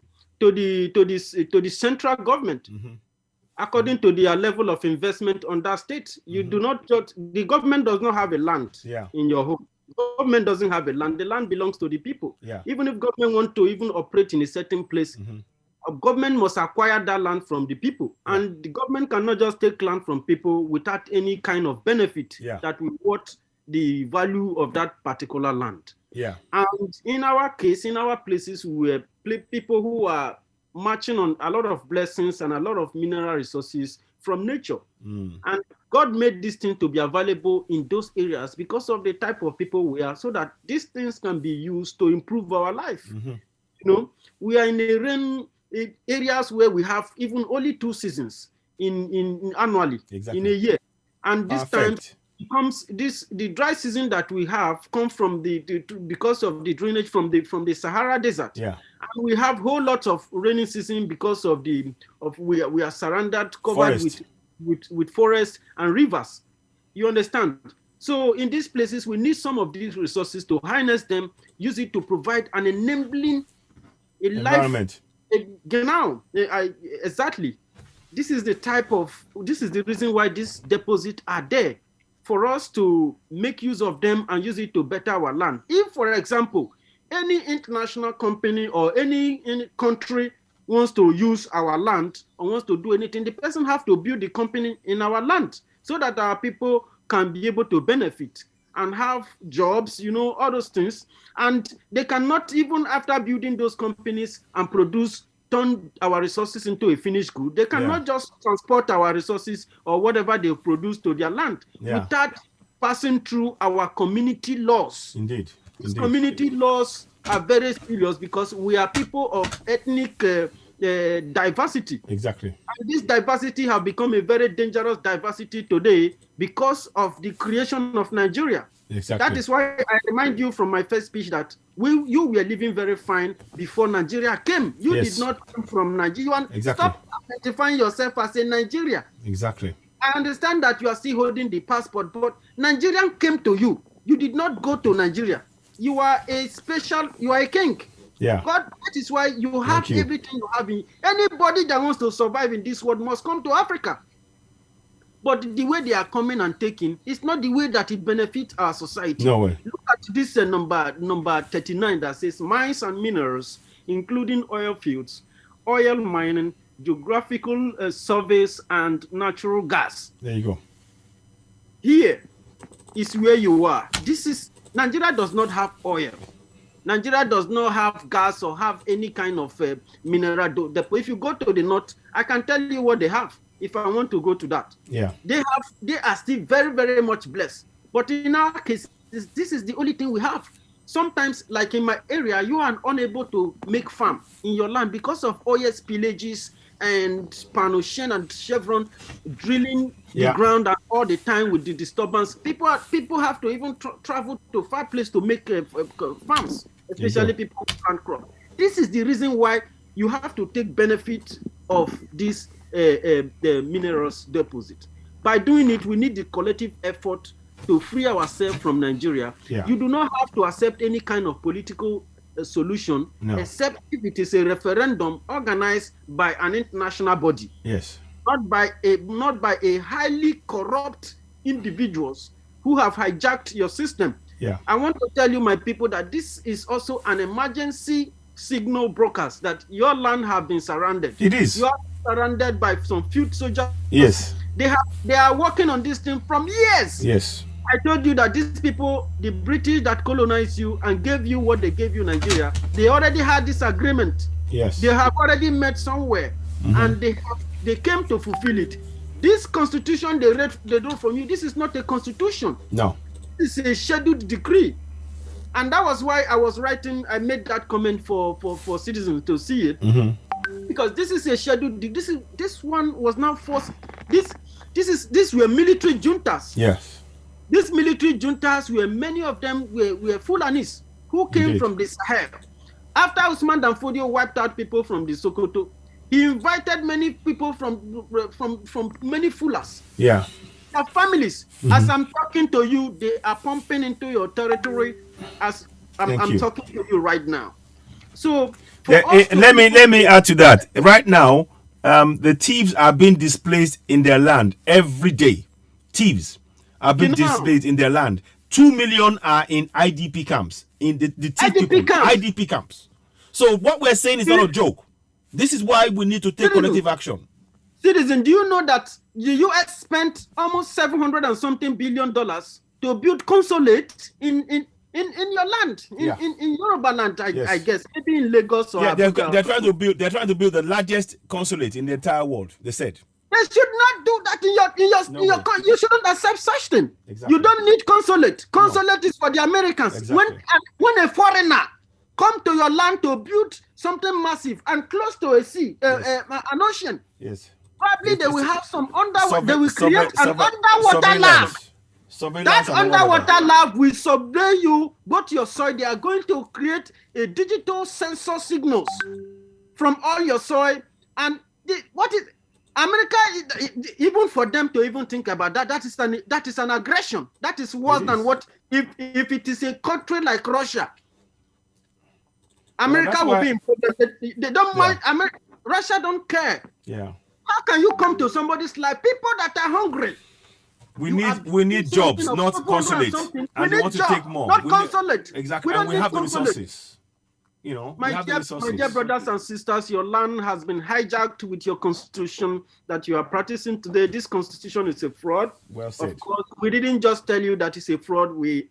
central government according to their level of investment on that state. You do not judge. The government does not have a land in your home. Government doesn't have a land. The land belongs to the people. Even if government want to even operate in a certain place, a government must acquire that land from the people. And the government cannot just take land from people without any kind of benefit that will worth the value of that particular land. And in our case, in our places, we are people who are marching on a lot of blessings and a lot of mineral resources from nature. And God made these things to be available in those areas because of the type of people we are, so that these things can be used to improve our life. You know, we are in a rain areas where we have even only 2 seasons in annually in a year, and this time comes the dry season that we have come from because of the drainage from the Sahara Desert. And we have whole lot of rainy season because of we are surrounded, covered with forests and rivers. You understand? So in these places, we need some of these resources to harness them, use it to provide an enabling environment. Exactly. This is the reason why these deposits are there, for us to make use of them and use it to better our land. If, for example, any international company or any country wants to use our land or wants to do anything, the person have to build the company in our land so that our people can be able to benefit and have jobs, you know, all those things. And they cannot, even after building those companies and turn our resources into a finished good, they cannot just transport our resources or whatever they produce to their land without passing through our community laws. Indeed. These community laws are very serious because we are people of ethnic diversity. Exactly. And this diversity have become a very dangerous diversity today because of the creation of Nigeria. Exactly. That is why I remind you from my first speech that you were living very fine before Nigeria came. You did not come from Nigeria. Stop identifying yourself as a Nigeria. Exactly. I understand that you are still holding the passport, but Nigerian came to you. You did not go to Nigeria. You are a king. Yeah. God, that is why you have everything you have. Anybody that wants to survive in this world must come to Africa. But the way they are coming and taking is not the way that it benefits our society. No way. Look at this number 39 that says mines and minerals, including oil fields, oil mining, geographical surveys, and natural gas. There you go. Here is where you are. Nigeria does not have oil. Nigeria does not have gas or have any kind of mineral depot. If you go to the north, I can tell you what they have. If I want to go to that, they are still very, very much blessed. But in our case, this is the only thing we have. Sometimes, like in my area, you are unable to make farm in your land because of oil spillages and Panoshen and Chevron drilling the ground all the time with the disturbance. People have to even travel to far place to make farms, especially people who plant crops. This is the reason why you have to take benefit of this the minerals deposit. By doing it, we need the collective effort to free ourselves from Nigeria. You do not have to accept any kind of political solution, except if it is a referendum organized by an international body. Yes. Not by a highly corrupt individuals who have hijacked your system. I want to tell you, my people, that this is also an emergency signal brokers that your land have been surrounded. It is. You are surrounded by some field soldiers. Yes. They are working on this thing from years. Yes. I told you that these people, the British that colonized you and gave you what they gave you, Nigeria, they already had this agreement. Yes. They have already met somewhere, and they came to fulfill it. This constitution they wrote from you, this is not a constitution. No. This is a scheduled decree. And that was why I made that comment for citizens to see it. Because this is a scheduled decree. This one was not forced. These were military juntas. Yes. These military juntas many of them were Fulanis who came from the Sahel. After Usman Danfodio wiped out people from the Sokoto, he invited many people from many Fulas. Yeah. Their families. As I'm talking to you, they are pumping into your territory as I'm talking to you right now. So let me add to that. Right now, the thieves are being displaced in their land every day. Thieves are being displaced in their land. 2 million are in IDP camps. In the IDP camps. So what we're saying is not a joke. This is why we need to take collective action. Citizen, do you know that the US spent almost $700 and something billion to build consulate in in your land, in Yoruba land, I guess, maybe in Lagos or they're trying to build. They're trying to build the largest consulate in the entire world. They said they should not do that in your you shouldn't accept such thing. Exactly. You don't need consulate. Consulate is for the Americans. Exactly. When a foreigner come to your land to build something massive and close to a sea, an ocean, yes, probably they will have some they will create an underwater lab. That underwater lab will survey you, go to your soil. They are going to create a digital sensor signals from all your soil. And what is America? Even for them to even think about that, that is an aggression. That is worse than what if it is a country like Russia. America will be important. They don't mind. Russia don't care. Yeah. How can you come to somebody's life? People that are hungry. We need jobs, not consulate. And they want to take more. Not consulate. Exactly. And we have the resources. You know, my dear brothers and sisters, your land has been hijacked with your constitution that you are practicing today. This constitution is a fraud. Well said. Of course, we didn't just tell you that it's a fraud. We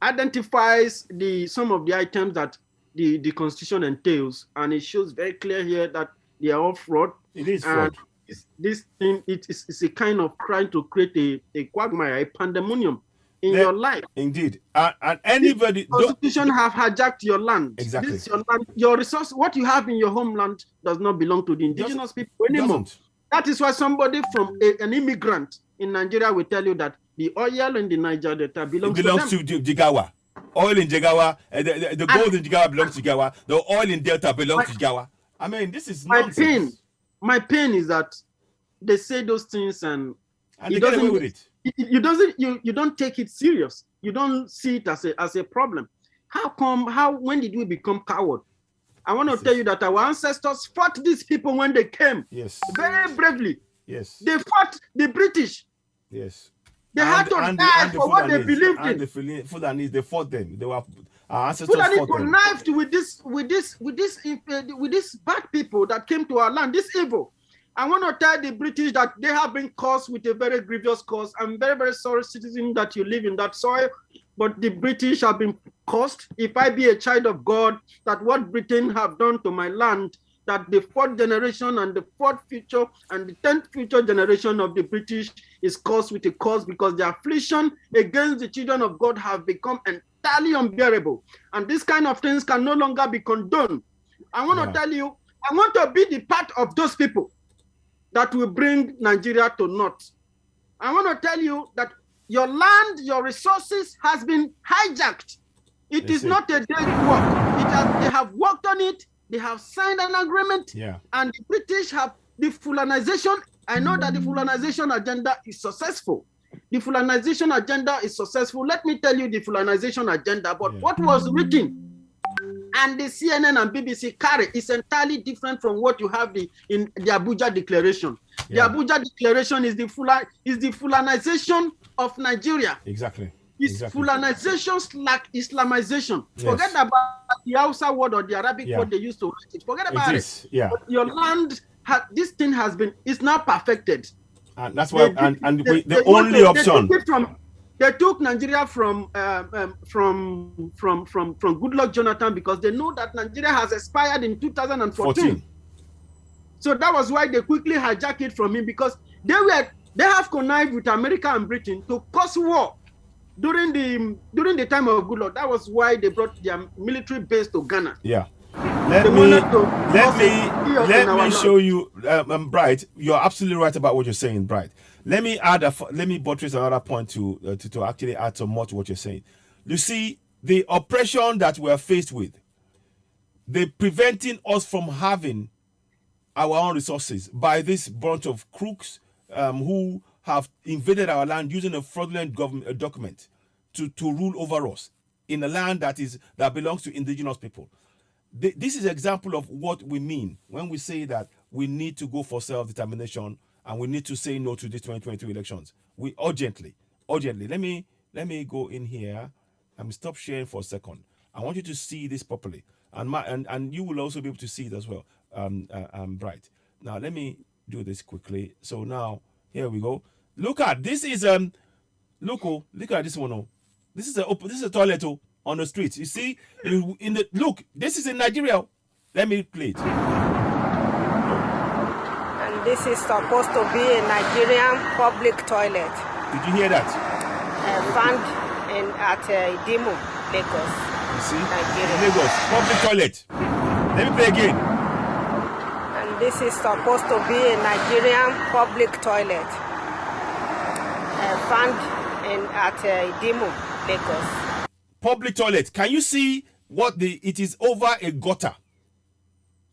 identifies some of the items that the constitution entails, and it shows very clear here that they are all fraud. It is fraud. This thing it's a kind of trying to create a quagmire, a pandemonium in your life. Indeed. And anybody... The constitution have hijacked your land. Exactly. This is your land. Your resource, what you have in your homeland does not belong to the indigenous people anymore. That is why somebody from an immigrant in Nigeria will tell you that the oil in the Niger Delta belongs to Jigawa. Oil in Jigawa, the gold in Jigawa belongs to Jigawa. The oil in Delta belongs to Jigawa. I mean, this is nonsense. My pain is that they say those things and they get away with it. You don't take it serious. You don't see it as a problem. When did we become coward? I want to tell you that our ancestors fought these people when they came. Yes. Very bravely. Yes. They fought the British. Yes. They had to die for what they believed in. And the Fulanese, they fought them. They were our ancestors fought them. Connived with these bad people that came to our land. This evil. I want to tell the British that they have been caused with a very grievous cause. I'm very, very sorry, citizen, that you live in that soil, but the British have been caused. If I be a child of God, that what Britain have done to my land, that the fourth generation and the fourth future and the 10th future generation of the British is caused with a cause, because the affliction against the children of God have become entirely unbearable. And these kind of things can no longer be condoned. I want to tell you, I want to be the part of those people that will bring Nigeria to naught. I want to tell you that your land, your resources has been hijacked. It is not a day's work. They have worked on it. They have signed an agreement. Yeah. And the British have the Fulanization. I know that the Fulanization agenda is successful. The Fulanization agenda is successful. Let me tell you the Fulanization agenda. But what was written and the CNN and BBC carry is entirely different from what you have in the Abuja Declaration. The Abuja Declaration is the Fulanization of Nigeria. Exactly. It's Fulanization like Islamization. Yes. Forget about the Hausa word or the Arabic word they used to write it. Forget about it. Yeah. But your land, this thing is now perfected. And that's why, the only option. They took Nigeria from Goodluck Jonathan because they know that Nigeria has expired in 2014. So that was why they quickly hijacked it from him, because they have connived with America and Britain to cause war during the time of Goodluck. That was why they brought their military base to Ghana. Yeah. Let me show you, Bright. You're absolutely right about what you're saying, Bright. Let me buttress another point to actually add some more to what you're saying. You see, the oppression that we're faced with, they're preventing us from having our own resources by this bunch of crooks who have invaded our land using a fraudulent government document to rule over us in a land that belongs to indigenous people. This is an example of what we mean when we say that we need to go for self-determination and we need to say no to the 2022 elections. We urgently. Let me go in here and stop sharing for a second. I want you to see this properly, and you will also be able to see it as well. Bright. Now let me do this quickly. So now here we go. Look at this is look at this one. This is a toilet. on the streets. You see, you in the look. This is in Nigeria. Let me play it. And this is supposed to be a Nigerian public toilet. Did you hear that? Found at Idimo, Lagos. You see, Nigeria. Lagos public toilet. Let me play again. And this is supposed to be a Nigerian public toilet. Found at Idimo, Lagos. Public toilet. Can you see what it is over a gutter?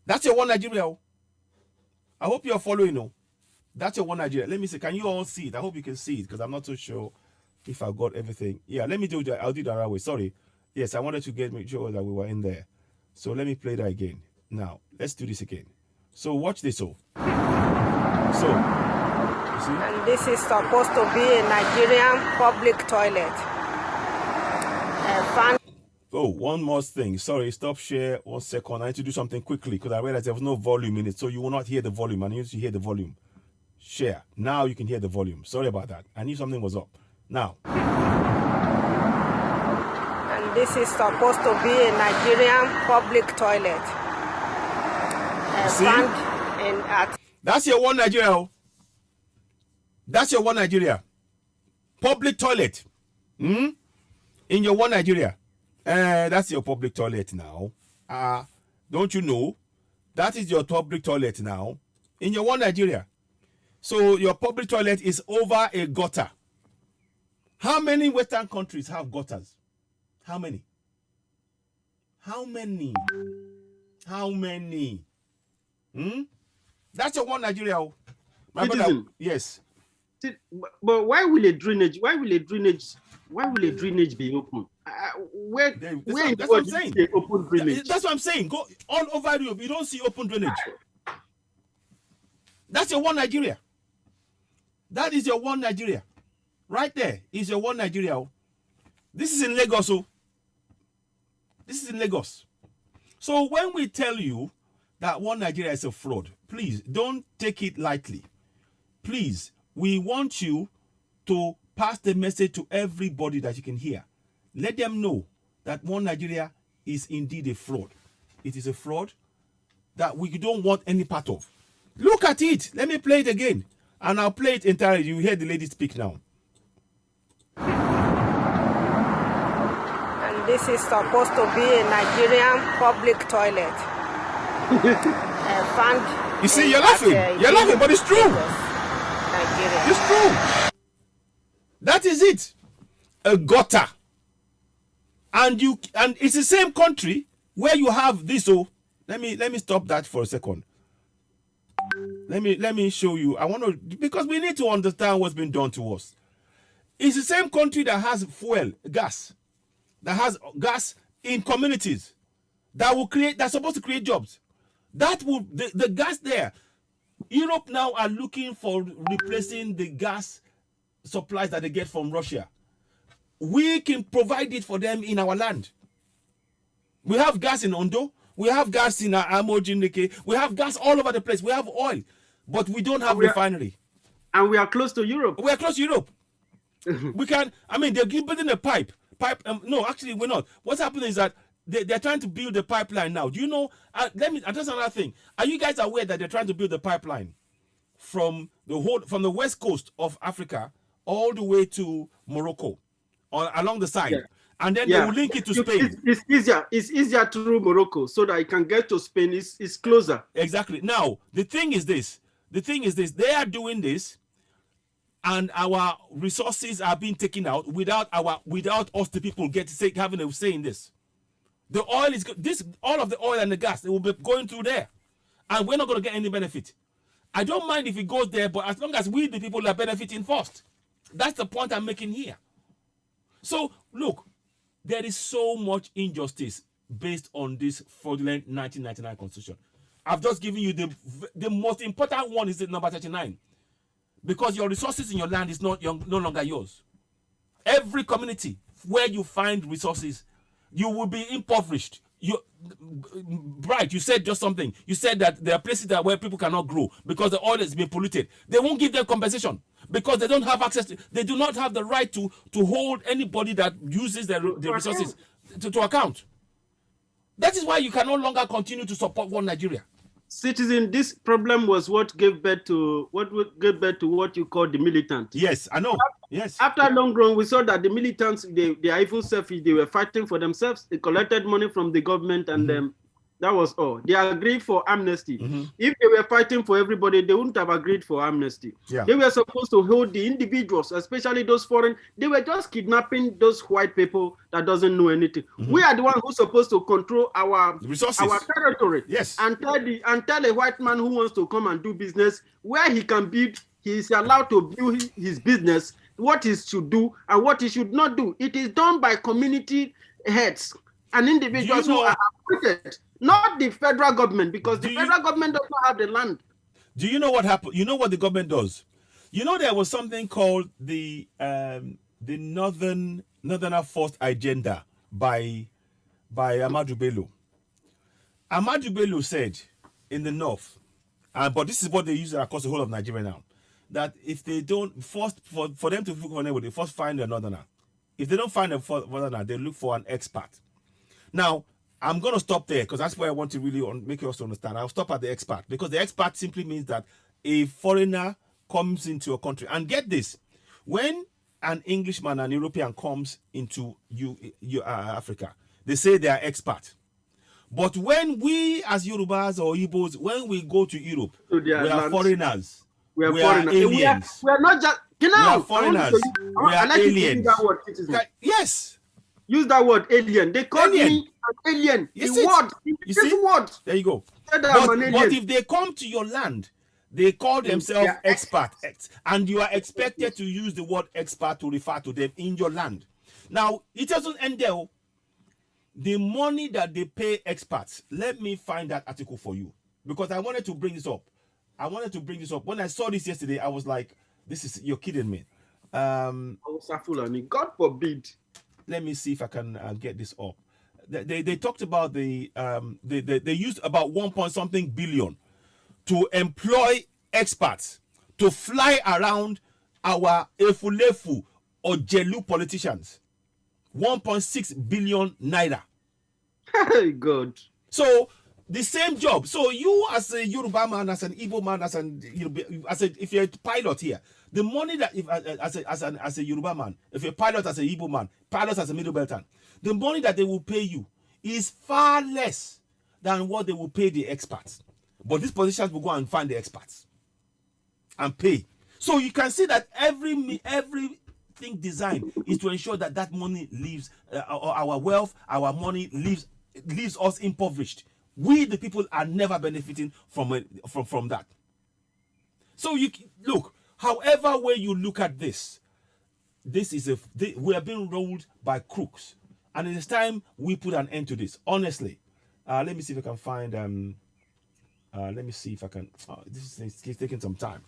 That's your one Nigeria. I hope you're following. That's your one Nigeria. Let me see. Can you all see it? I hope you can see it because I'm not so sure if I got everything. Yeah, let me do that. I'll do that right way. Sorry. Yes, I wanted to make sure that we were in there. So let me play that again. Now, let's do this again. So watch this. So, you see? And this is supposed to be a Nigerian public toilet. Found. Oh, one more thing. Sorry, stop share 1 second. I need to do something quickly because I realized there was no volume in it. So you will not hear the volume. I need you to hear the volume. Share. Now you can hear the volume. Sorry about that. I knew something was up. Now. And this is supposed to be a Nigerian public toilet. See? Found at. That's your one Nigeria. That's your one Nigeria. Public toilet. In your one Nigeria. That's your public toilet now. Don't you know? That is your public toilet now. In your one Nigeria. So your public toilet is over a gutter. How many Western countries have gutters? How many? How many? How many? That's your one Nigeria. My brother, yes. But why will a drainage be open? That's what I'm saying. Open drainage? That's what I'm saying. Go all over Europe. You don't see open drainage. That's your one Nigeria. That is your one Nigeria. Right there is your one Nigeria. This is in Lagos. This is in Lagos. So when we tell you that one Nigeria is a fraud, please don't take it lightly. Please, we want you to pass the message to everybody that you can hear. Let them know that one Nigeria is indeed a fraud. It is a fraud that we don't want any part of. Look at it. Let me play it again. And I'll play it entirely. You hear the lady speak now. And this is supposed to be a Nigerian public toilet. Found. You see, you're laughing. You're laughing, but it's true. Nigeria. It's true. That is it. A gutter. And it's the same country where you have this. So let me stop that for a second. Let me show you. I want to, because we need to understand what's been done to us. It's the same country that has gas in communities that's supposed to create jobs. That will the gas there. Europe now are looking for replacing the gas supplies that they get from Russia. We can provide it for them in our land. We have gas in Ondo. We have gas in Amojinike. We have gas all over the place. We have oil, but we don't have refinery. And we are close to Europe. We are close to Europe. We can. I mean, they're building a pipe. No, actually, we're not. What's happening is that they're trying to build a pipeline now. Do you know? That's another thing. Are you guys aware that they're trying to build a pipeline from the west coast of Africa all the way to Morocco, along the side? Yeah. And then they will link it to Spain. It's easier through Morocco so that it can get to Spain. It's closer. Exactly. Now, the thing is this. They are doing this, and our resources are being taken out without us, the people, having a say in this. The oil is all of the oil and the gas, it will be going through there, and we're not going to get any benefit. I don't mind if it goes there, but as long as we, the people, are benefiting first. That's the point I'm making here. So, look. There is so much injustice based on this fraudulent 1999 constitution. I've just given you the most important one is the number 39. Because your resources in your land is no longer yours. Every community where you find resources, you will be impoverished. Bright, you said just something. You said that there are places where people cannot grow because the oil has been polluted. They won't give them compensation because they don't have access to, they do not have the right to hold anybody that uses the resources. to account. That is why you can no longer continue to support one Nigeria. Citizen, this problem was what gave birth to what you call the militant. Yes, I know. Yes. After long run, we saw that the militants, they are even selfish. They were fighting for themselves. They collected money from the government, and that was all. They agreed for amnesty. If they were fighting for everybody, they wouldn't have agreed for amnesty. Yeah. They were supposed to hold the individuals, especially those foreign. They were just kidnapping those white people that doesn't know anything. We are the one who's supposed to control our resources, our territory. Yes. And tell a white man who wants to come and do business where he can build. He is allowed to build his business, what he should do and what he should not do. It is done by community heads and individuals who are appointed. Not the federal government, because the federal government does not have the land. Do you know what happened? You know what the government does? You know, there was something called the Northerner First Agenda by Ahmadu Bello. Ahmadu Bello said in the north, but this is what they use across the whole of Nigeria now, that if they don't first for them to look for anybody, they first find a northerner. If they don't find a northerner, they look for an expat. Now, I'm going to stop there because that's where I want to really make you also understand. I'll stop at the expat because the expat simply means that a foreigner comes into a country. And get this, when an Englishman, an European comes into Africa, they say they are expat. But when we as Yorubas or Igbos, when we go to Europe, we are foreigners. We are aliens. We are not just... We are foreigners. We are aliens. Yes. Use that word, alien. They call me an alien. Yes, word. Word. There you go. But if they come to your land, they call themselves expat. And you are expected to use the word expat to refer to them in your land. Now, it doesn't end there. The money that they pay expats, let me find that article for you. Because I wanted to bring this up. When I saw this yesterday, I was like, you're kidding me. God forbid. Let me see if I can get this up. They talked about they used about 1.something billion to employ expats to fly around our Efulefu or Jelu politicians. 1.6 billion naira. Hey God. So the same job. So you as a Yoruba man, as an Igbo man, if you're a pilot here, the money that as a Yoruba man, if you're a pilot as a Igbo man, pilot as a Middle Beltan, the money that they will pay you is far less than what they will pay the expats. But these politicians will go and find the expats and pay. So you can see that everything designed is to ensure that money leaves our wealth, our money leaves us impoverished. We, the people, are never benefiting from that. So you look, however way you look at this, we are being ruled by crooks, and it is time we put an end to this. Honestly, let me see if I can find. Let me see if I can. This is taking some time.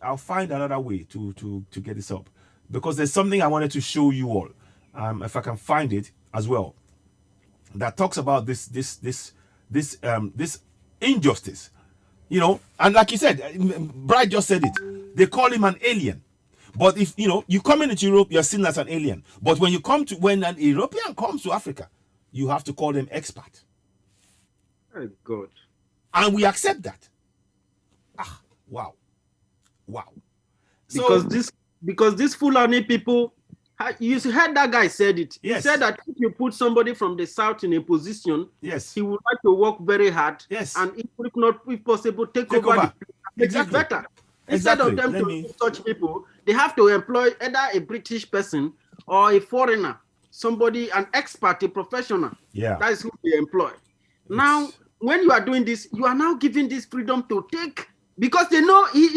I'll find another way to get this up, because there's something I wanted to show you all. If I can find it as well, that talks about this injustice, and like you said, Bright just said it. They call him an alien, but if you come into Europe, you're seen as an alien. But when an European comes to Africa, you have to call them expat. Oh God. And we accept that. Wow. So, because these Fulani people, you heard that guy said it. Yes. He said that if you put somebody from the south in a position, yes, he would like to work very hard. Yes. And if possible, take over. The place. It's better. Instead of them to such people, they have to employ either a British person or a foreigner, somebody, an expert, a professional. Yeah. That is who they employ. Now, when you are doing this, you are now giving this freedom to take, because they know he's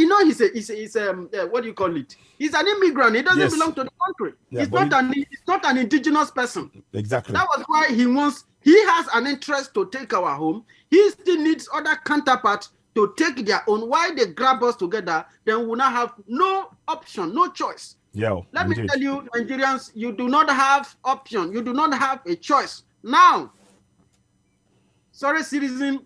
what do you call it? He's an immigrant. He doesn't belong to the country. Yeah, he's not an indigenous person. Exactly. That was why he has an interest to take our home. He still needs other counterparts to take their own. Why they grab us together, then we now have no option, no choice. Yeah. Let me tell you, Nigerians, you do not have option. You do not have a choice. Now, sorry, citizen,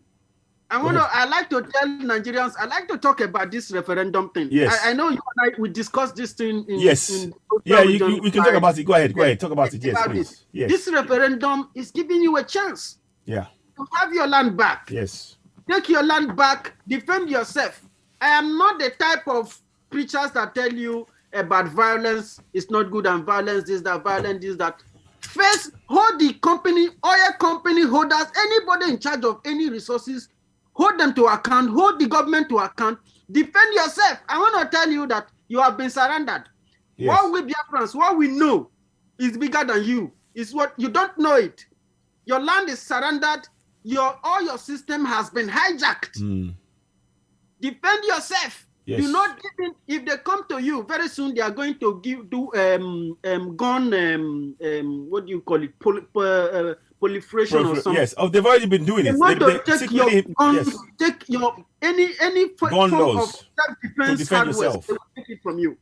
I like to tell Nigerians, I like to talk about this referendum thing. Yes. I know you and I, we discussed this thing in Yes. We can talk about it. Go ahead. Talk about it. Yes, please. Yes. This referendum is giving you a chance. Yeah. To have your land back. Yes. Take your land back, defend yourself. I am not the type of preachers that tell you about violence is not good and violence is that, violence is that. First, hold the company, oil company holders, anybody in charge of any resources, hold them to account, hold the government to account, defend yourself. I want to tell you that you have been surrendered. Yes. What we Biafrans, what we know is bigger than you. It's what you don't know it. Your land is surrendered. All your system has been hijacked. Defend yourself. Yes. Do not give in. If they come to you very soon, they are going to what do you call it? Proliferation or something. Yes. Oh, they've already been doing it. They want to take your guns, take your any form of self-defense hardware. They will take it from you,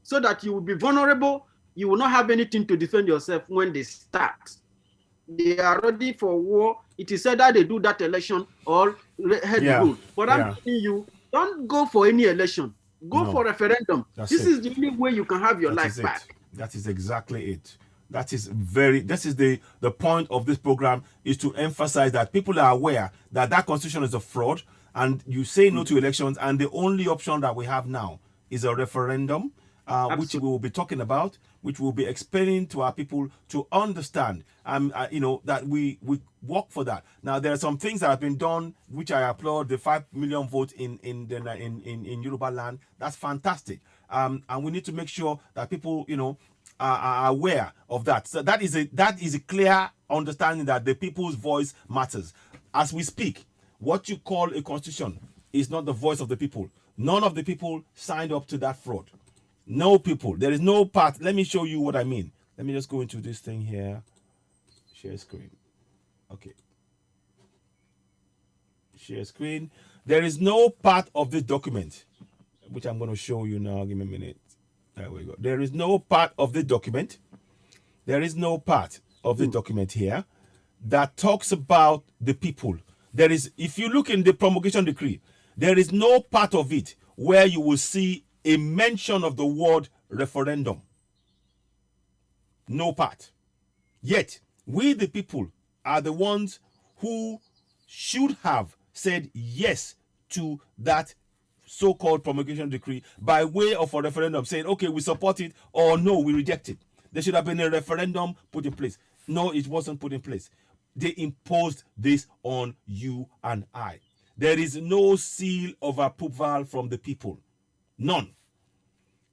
so that you will be vulnerable. You will not have anything to defend yourself when they start. They are ready for war. It is either they do that election or head rule. But I'm telling you, don't go for any election. Go for referendum. This is the only way you can have your life back. That is exactly it. This is the point of this program, is to emphasize that people are aware that constitution is a fraud, and you say no to elections, and the only option that we have now is a referendum, which we will be talking about, which we'll be explaining to our people to understand, that we work for that. Now, there are some things that have been done, which I applaud. The 5 million votes in Yoruba land, that's fantastic. And we need to make sure that people, are aware of that. So that is a clear understanding that the people's voice matters. As we speak, what you call a constitution is not the voice of the people. None of the people signed up to that fraud. No people. There is no part. Let me show you what I mean. Let me just go into this thing here. Share screen. Okay. Share screen. There is no part of this document, which I'm going to show you now. Give me a minute. There we go. There is no part of the document. There is no part of the document here that talks about the people. There is, if you look in the promulgation decree, there is no part of it where you will see a mention of the word referendum. No part. Yet, we the people are the ones who should have said yes to that so-called promulgation decree by way of a referendum, saying, okay, we support it, or no, we reject it. There should have been a referendum put in place. No, it wasn't put in place. They imposed this on you and I. There is no seal of approval from the people. None.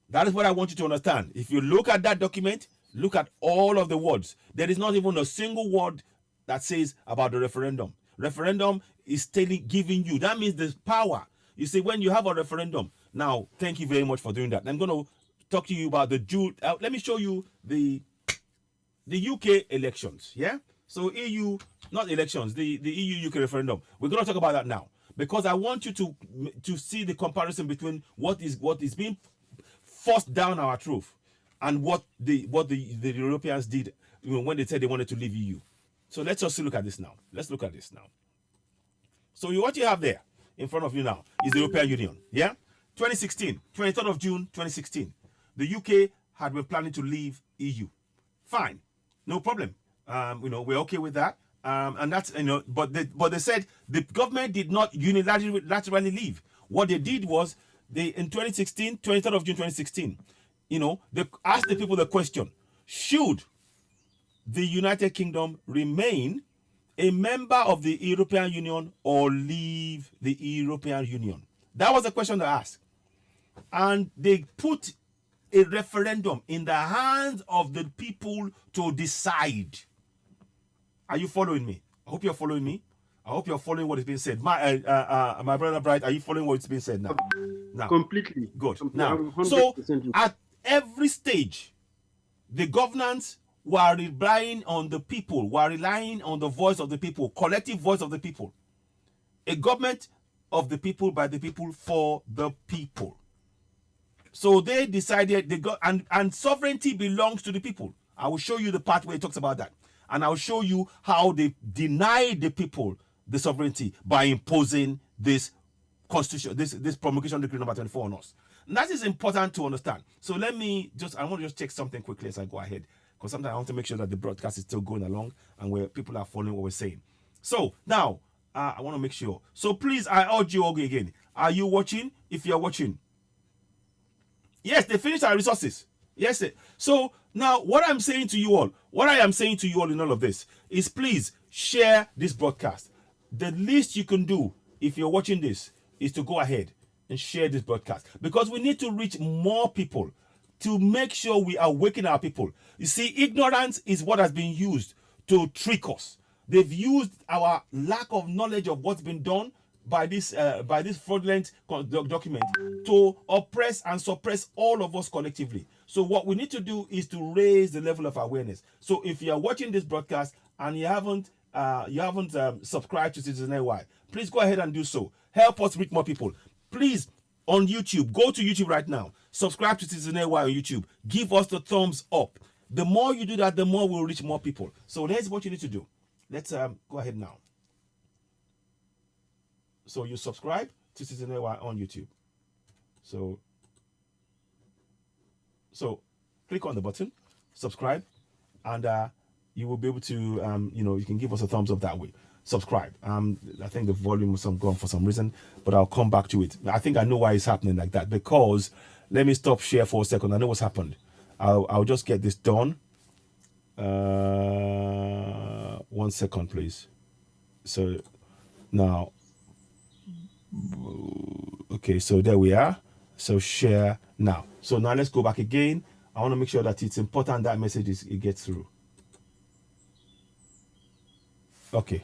That is what I want you to understand. If you look at that document, look at all of the words. There is not even a single word that says about the referendum. Referendum is giving you. That means there's power. You see, when you have a referendum. Now, thank you very much for doing that. I'm going to talk to you about the June. Let me show you the UK elections. Yeah. So EU, not elections, the EU UK referendum. We're going to talk about that now, because I want you to see the comparison between what is being forced down our throat and what the Europeans did when they said they wanted to leave EU. So let's just look at this now. Let's look at this now. So what you have there in front of you now is the European Union. Yeah, 2016, 23rd of June, 2016. The UK had been planning to leave EU. Fine, no problem. We're okay with that. And that's, but they said the government did not unilaterally leave. What they did was, in 2016, 23rd of June 2016, they asked the people the question: should the United Kingdom remain a member of the European Union or leave the European Union? That was the question they asked. And they put a referendum in the hands of the people to decide. Are you following me? I hope you're following me. I hope you're following what is being said. My brother Bright, are you following what's being said now? Now, completely. Good. Now, so at every stage, the governance were relying on the people, were relying on the voice of the people, collective voice of the people. A government of the people, by the people, for the people. So they decided and sovereignty belongs to the people. I will show you the part where it talks about that. And I'll show you how they denied the people the sovereignty by imposing this constitution, this promulgation decree number 24 on us. And that is important to understand. So I want to just check something quickly as I go ahead, because sometimes I want to make sure that the broadcast is still going along and where people are following what we're saying. So now I want to make sure. So please, I urge you all again. Are you watching? If you're watching, yes, they finished our resources. Yes. So now what I am saying to you all in all of this is, please share this broadcast. The least you can do if you're watching this is to go ahead and share this broadcast, because we need to reach more people to make sure we awaken our people. You see, ignorance is what has been used to trick us. They've used our lack of knowledge of what's been done by this fraudulent document to oppress and suppress all of us collectively. So what we need to do is to raise the level of awareness. So if you are watching this broadcast and you haven't subscribed to Citizen AY, please go ahead and do so. Help us reach more people. Please, on YouTube, go to YouTube right now. Subscribe to Citizen AY on YouTube. Give us the thumbs up. The more you do that, the more we'll reach more people. So that's what you need to do. Let's go ahead now. So you subscribe to Citizen AY on YouTube. So click on the button, subscribe, and you will be able to, you can give us a thumbs up that way. Subscribe. I think the volume was gone for some reason, but I'll come back to it. I think I know why it's happening like that, because let me stop share for a second. I know what's happened. I'll just get this done. 1 second, please. So now, okay, so there we are. So share now. So now let's go back again. I want to make sure that it's important that message it gets through. Okay,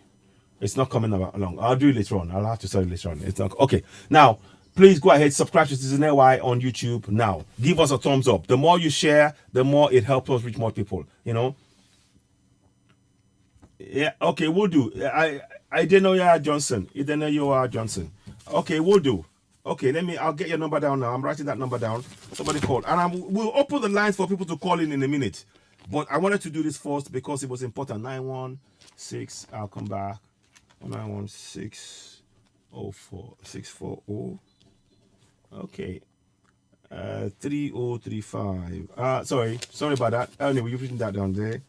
it's not coming along. I'll do it later on. I'll have to start it later on. It's not okay. Now, please go ahead, subscribe to Citizen AY on YouTube now. Give us a thumbs up. The more you share, the more it helps us reach more people. Yeah. Okay, we'll do. I didn't know you are Johnson. I didn't know you are Johnson. Okay, we'll do. Okay, I'll get your number down now. I'm writing that number down. Somebody called. And we'll open the lines for people to call in a minute. But I wanted to do this first because it was important. 916, I'll come back. 916-04-640. Okay. 3035. Sorry about that. Anyway, you're putting that down there.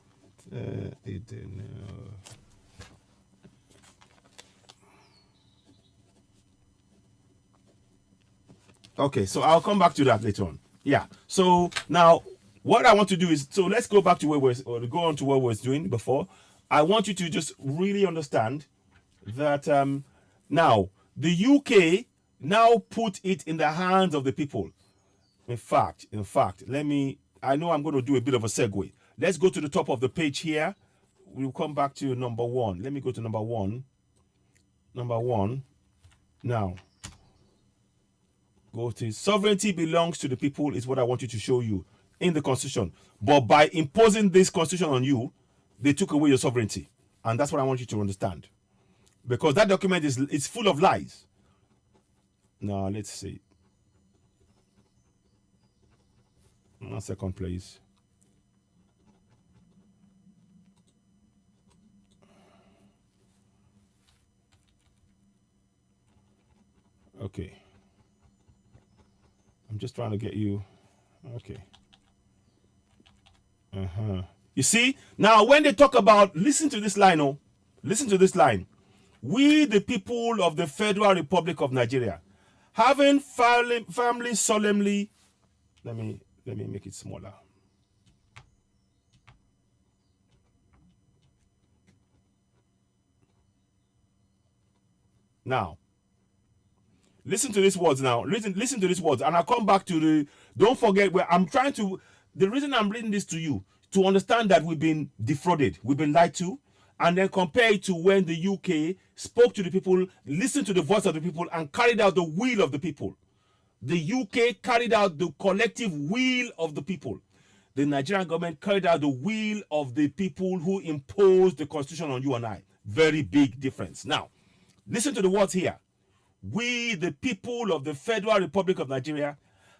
Okay, so I'll come back to that later on. Yeah. So now what I want to do is, so let's go back to where go on to what we were doing before. I want you to just really understand that now the UK now put it in the hands of the people. In fact, I know I'm going to do a bit of a segue. Let's go to the top of the page here. We'll come back to number 1. Let me go to number 1. Number 1. Now, go to sovereignty belongs to the people is what I want you to show you in the Constitution. But by imposing this Constitution on you, they took away your sovereignty. And that's what I want you to understand. Because that document is full of lies. Now, let's see. 1 second, please. Okay. I'm just trying to get you. Okay. You see, now when they talk about, listen to this line, listen to this line. We, the people of the Federal Republic of Nigeria, having family solemnly, let me make it smaller. Now, listen to these words now. Listen to these words. And I'll come back to don't forget where I'm trying to, the reason I'm reading this to you, to understand that we've been defrauded, we've been lied to, and then compare it to when the UK spoke to the people, listened to the voice of the people, and carried out the will of the people. The UK carried out the collective will of the people. The Nigerian government carried out the will of the people who imposed the constitution on you and I. Very big difference. Now, listen to the words here. We, the people of the Federal Republic of Nigeria,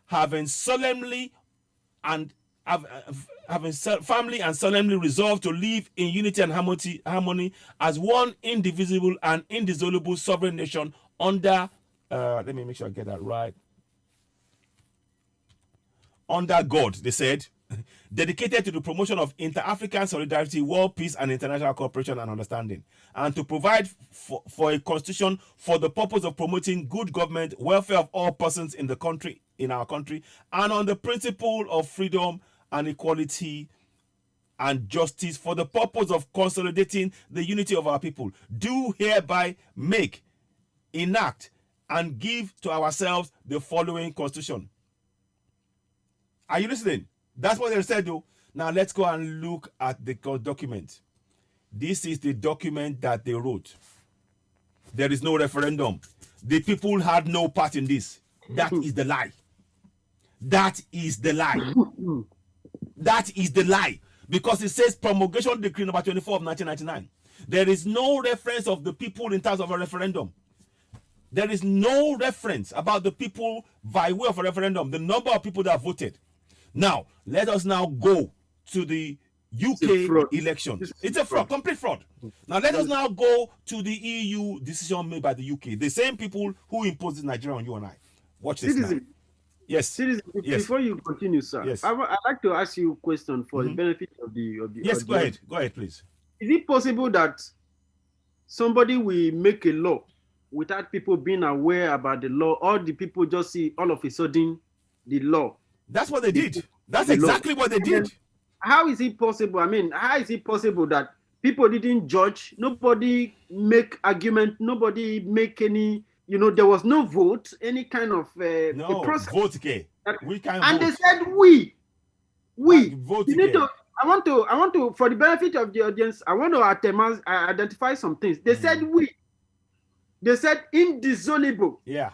having solemnly and having family and solemnly resolved to live in unity and harmony as one indivisible and indissoluble sovereign nation under, let me make sure I get that right. Under God, they said, dedicated to the promotion of inter-African solidarity, world peace, and international cooperation and understanding, and to provide for a constitution for the purpose of promoting good government, welfare of all persons in the country, in our country, and on the principle of freedom and equality and justice for the purpose of consolidating the unity of our people, do hereby make, enact, and give to ourselves the following constitution. Are you listening? That's what they said, though. Now let's go and look at the document. This is the document that they wrote. There is no referendum. The people had no part in this. That is the lie. That is the lie. That is the lie. Because it says promulgation decree number 24 of 1999. There is no reference of the people in terms of a referendum. There is no reference about the people by way of a referendum, the number of people that voted. Now, let us now go to the UK election. It's a fraud, complete fraud. Now, let us now go to the EU decision made by the UK. The same people who imposed Nigeria on you and I. Watch this now. Yes. Citizen, yes. Before you continue, sir, yes. I'd like to ask you a question for the benefit of the yes, go ahead. Go ahead, please. Is it possible that somebody will make a law without people being aware about the law, or the people just see all of a sudden the law? That's what they did. That's exactly what they did. How is it possible? I mean, how is it possible that people didn't judge, nobody make argument, nobody make any, there was no vote, any kind of no process. Vote, okay. We can and vote. They said we vote. You need to. I want to, for the benefit of the audience, I want to identify some things. They said we. They said indissoluble. Yeah.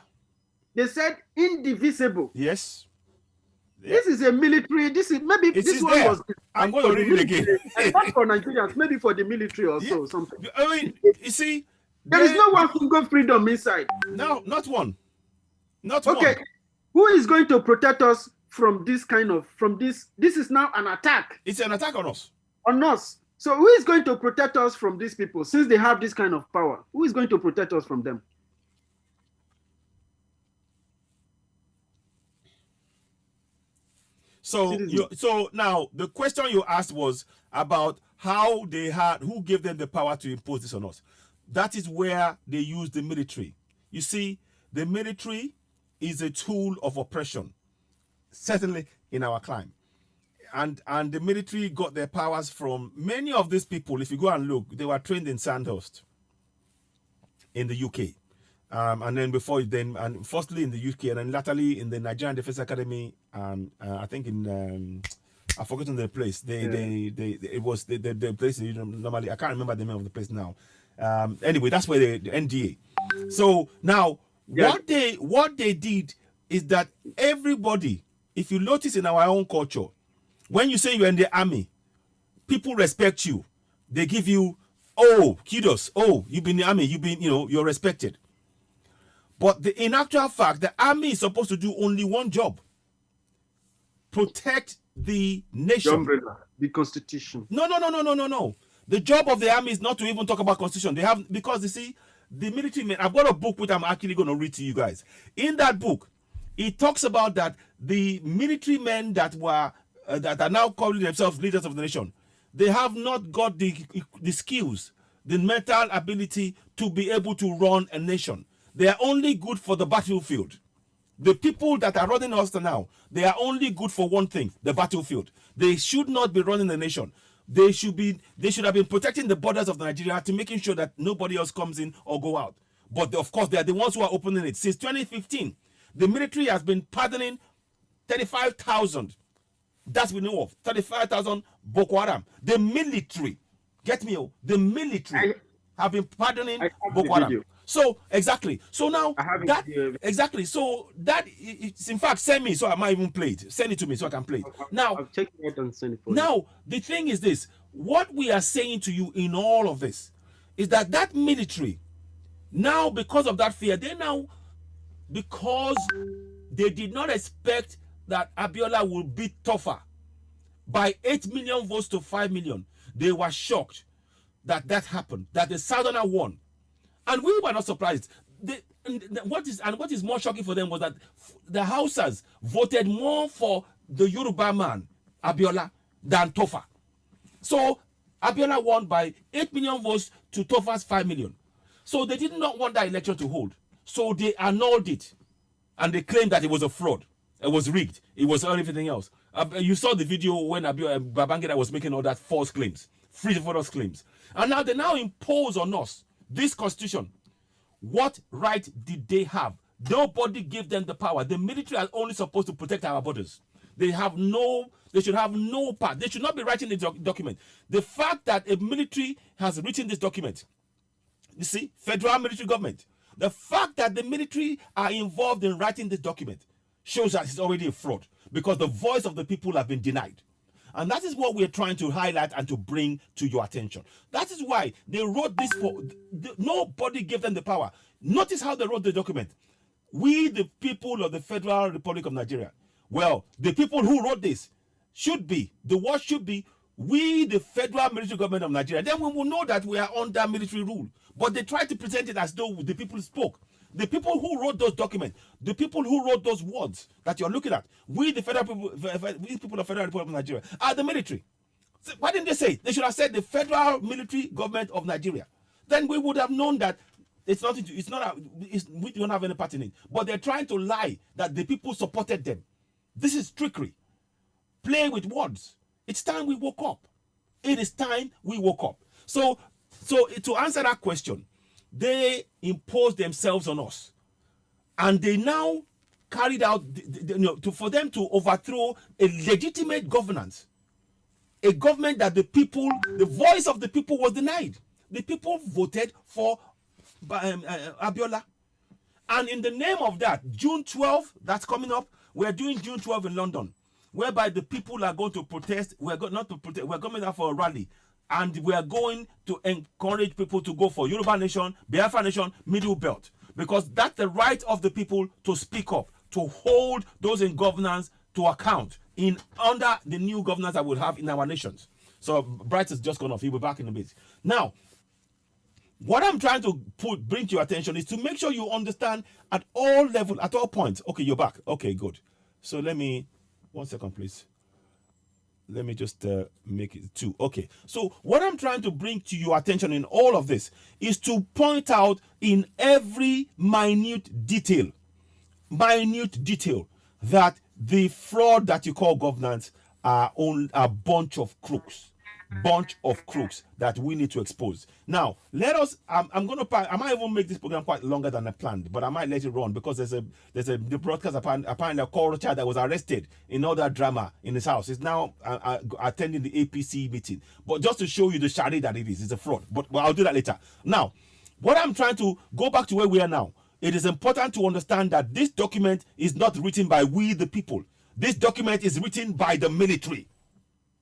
They said indivisible. Yes. Yeah. This is a military. This is maybe it this is one there. was. I'm going to read it again. Not for Nigerians, maybe for the military or so something. I mean, you see, there is no one single freedom inside. No, not one. Not one. Okay, who is going to protect us from this kind of This is now an attack. It's an attack on us. On us. So who is going to protect us from these people since they have this kind of power? Who is going to protect us from them? So now the question you asked was about how who gave them the power to impose this on us. That is where they use the military. You see, the military is a tool of oppression, certainly in our climate. And the military got their powers from many of these people. If you go and look, they were trained in Sandhurst in the UK. And then and firstly in the UK, and then latterly in the Nigerian Defense Academy, and I think in I've forgotten the place. It was the place normally. I can't remember the name of the place now. Anyway, that's where the NDA. So now what they did is that everybody, if you notice in our own culture, when you say you're in the army, people respect you. They give you, kudos. Oh, you've been in the army. You've been, you're respected. But in actual fact, the army is supposed to do only one job: protect the nation. The umbrella, the constitution. No. The job of the army is not to even talk about constitution. They have, because you see, the military men. I've got a book which I'm actually going to read to you guys. In that book, it talks about that the military men that were that are now calling themselves leaders of the nation, they have not got the skills, the mental ability to be able to run a nation. They are only good for the battlefield. The people that are running us now, they are only good for one thing: the battlefield. They should not be running the nation. They should have been protecting the borders of Nigeria, to making sure that nobody else comes in or go out. But of course, they are the ones who are opening it. Since 2015, the military has been pardoning 35,000. That's we know of 35,000 Boko Haram. The military, get me? The military have been pardoning Boko Haram. So exactly. So now that exactly. So that it's in fact, send me so I might even play it. Send it to me so I can play it. Now I'll take it and send it for you. Now the thing is this: what we are saying to you in all of this is that military now, because of that fear, because they did not expect that Abiola will be tougher by 8 million votes to 5 million. They were shocked that happened, that the Southerner won. And we were not surprised. what is more shocking for them was that the Hausas voted more for the Yoruba man Abiola than Tofa. So Abiola won by 8 million votes to Tofa's 5 million. So they did not want that election to hold. So they annulled it, and they claimed that it was a fraud. It was rigged. It was everything else. You saw the video when Babangida was making all that false claims, false claims. And now they impose on us this constitution. What right did they have? Nobody gave them the power. The military are only supposed to protect our borders. They should have no part. They should not be writing the document. The fact that a military has written this document, you see, federal military government, the fact that the military are involved in writing this document shows that it's already a fraud, because the voice of the people have been denied. And that is what we're trying to highlight and to bring to your attention. That is why they wrote this nobody gave them the power. Notice how they wrote the document. We, the people of the Federal Republic of Nigeria. Well, the people who wrote this the word should be, we, the Federal Military Government of Nigeria. Then we will know that we are under military rule. But they tried to present it as though the people spoke. The people who wrote those documents, the people who wrote those words that you're looking at, we, the we people of Federal Republic of Nigeria, are the military. So why didn't they say? They should have said the Federal Military Government of Nigeria. Then we would have known that we don't have any part in it. But they're trying to lie that the people supported them. This is trickery. Play with words. It's time we woke up. It is time we woke up. So to answer that question, they imposed themselves on us, and they now carried out for them to overthrow a legitimate governance, a government that the voice of the people was denied. The people voted for Abiola, and in the name of that, June 12th, that's coming up, we're doing June 12th in London, whereby the people are going to protest. We're going out for a rally. And we are going to encourage people to go for Yoruba Nation, Biafra Nation, Middle Belt. Because that's the right of the people to speak up, to hold those in governance to account under the new governance that we'll have in our nations. So Bright has just gone off. He'll be back in a bit. Now, what I'm trying to bring to your attention is to make sure you understand at all levels, at all points. Okay, you're back. Okay, good. So let me, 1 second, please. Let me just make it 2. Okay. So what I'm trying to bring to your attention in all of this is to point out in every minute detail that the fraud that you call governance are a bunch of crooks that we need to expose. Now, let us, I might even make this program quite longer than I planned, but I might let it run because there's a broadcast apparently a culture that was arrested in all that drama in his house. He's now attending the APC meeting. But just to show you the charade that it is, it's a fraud. But I'll do that later. Now, what I'm trying to go back to where we are now, it is important to understand that this document is not written by we the people. This document is written by the military.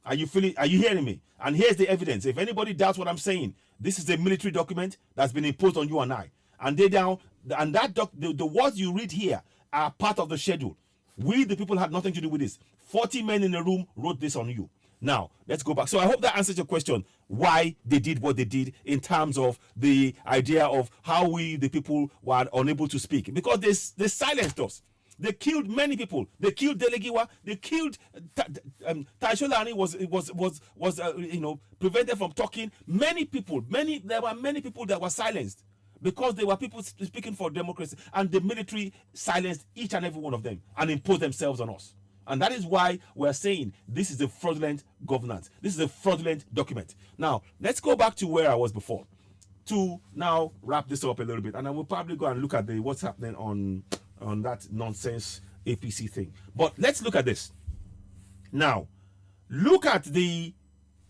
Are you hearing me? And here's the evidence. If anybody doubts what I'm saying, this is a military document that's been imposed on you and I. And the words you read here are part of the schedule. We, the people, had nothing to do with this. 40 men in a room wrote this on you. Now, let's go back. So I hope that answers your question, why they did what they did in terms of the idea of how we, the people, were unable to speak. Because they silenced us. They killed many people. They killed Delegiwa. They killed Taisholani was prevented from talking. There were many people that were silenced because they were people speaking for democracy, and the military silenced each and every one of them and imposed themselves on us. And that is why we're saying this is a fraudulent governance. This is a fraudulent document. Now, let's go back to where I was before to now wrap this up a little bit, and I will probably go and look at what's happening on that nonsense APC thing. But let's look at this. Now, look at the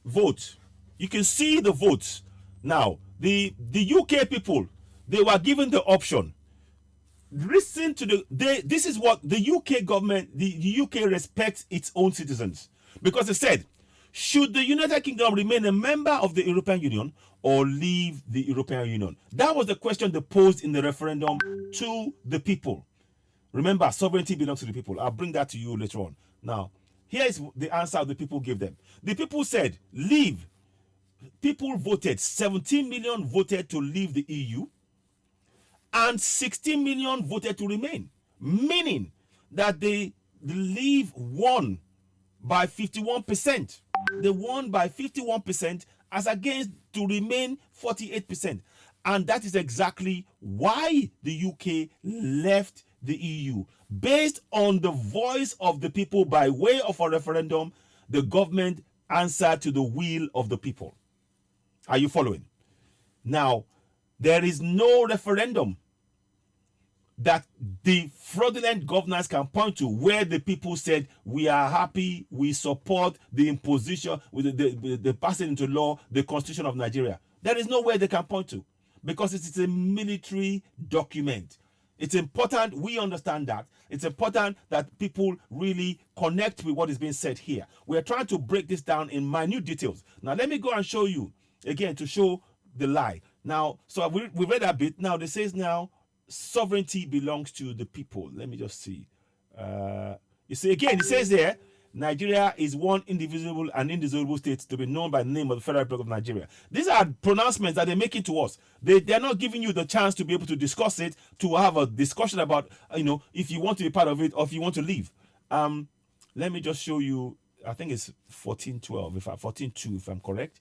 vote. You can see the votes. Now, the UK people, they were given the option. Listen to this is what the UK government, the UK respects its own citizens. Because it said, should the United Kingdom remain a member of the European Union or leave the European Union? That was the question they posed in the referendum to the people. Remember, sovereignty belongs to the people. I'll bring that to you later on. Now, here is the answer the people gave them. The people said, leave. People voted. 17 million voted to leave the EU. and 16 million voted to remain, meaning that the Leave won by 51%. They won by 51% as against to remain 48%. And that is exactly why the UK left the EU. Based on the voice of the people by way of a referendum, the government answered to the will of the people. Are you following? Now, there is no referendum that the fraudulent governors can point to where the people said, we are happy, we support the imposition, with the passing into law, the constitution of Nigeria. There is nowhere they can point to because it is a military document. It's important we understand that. It's important that people really connect with what is being said here. We are trying to break this down in minute details. Now, let me go and show you, again, to show the lie. Now, so we read that bit. Now, this says now, sovereignty belongs to the people. Let me just see. You see, again, it says there, Nigeria is one indivisible and indissoluble state to be known by the name of the Federal Republic of Nigeria. These are pronouncements that they make it to us. They're not giving you the chance to be able to discuss it, to have a discussion about, if you want to be part of it or if you want to leave. Let me just show you. I think it's 1412, 14.2, if I'm correct.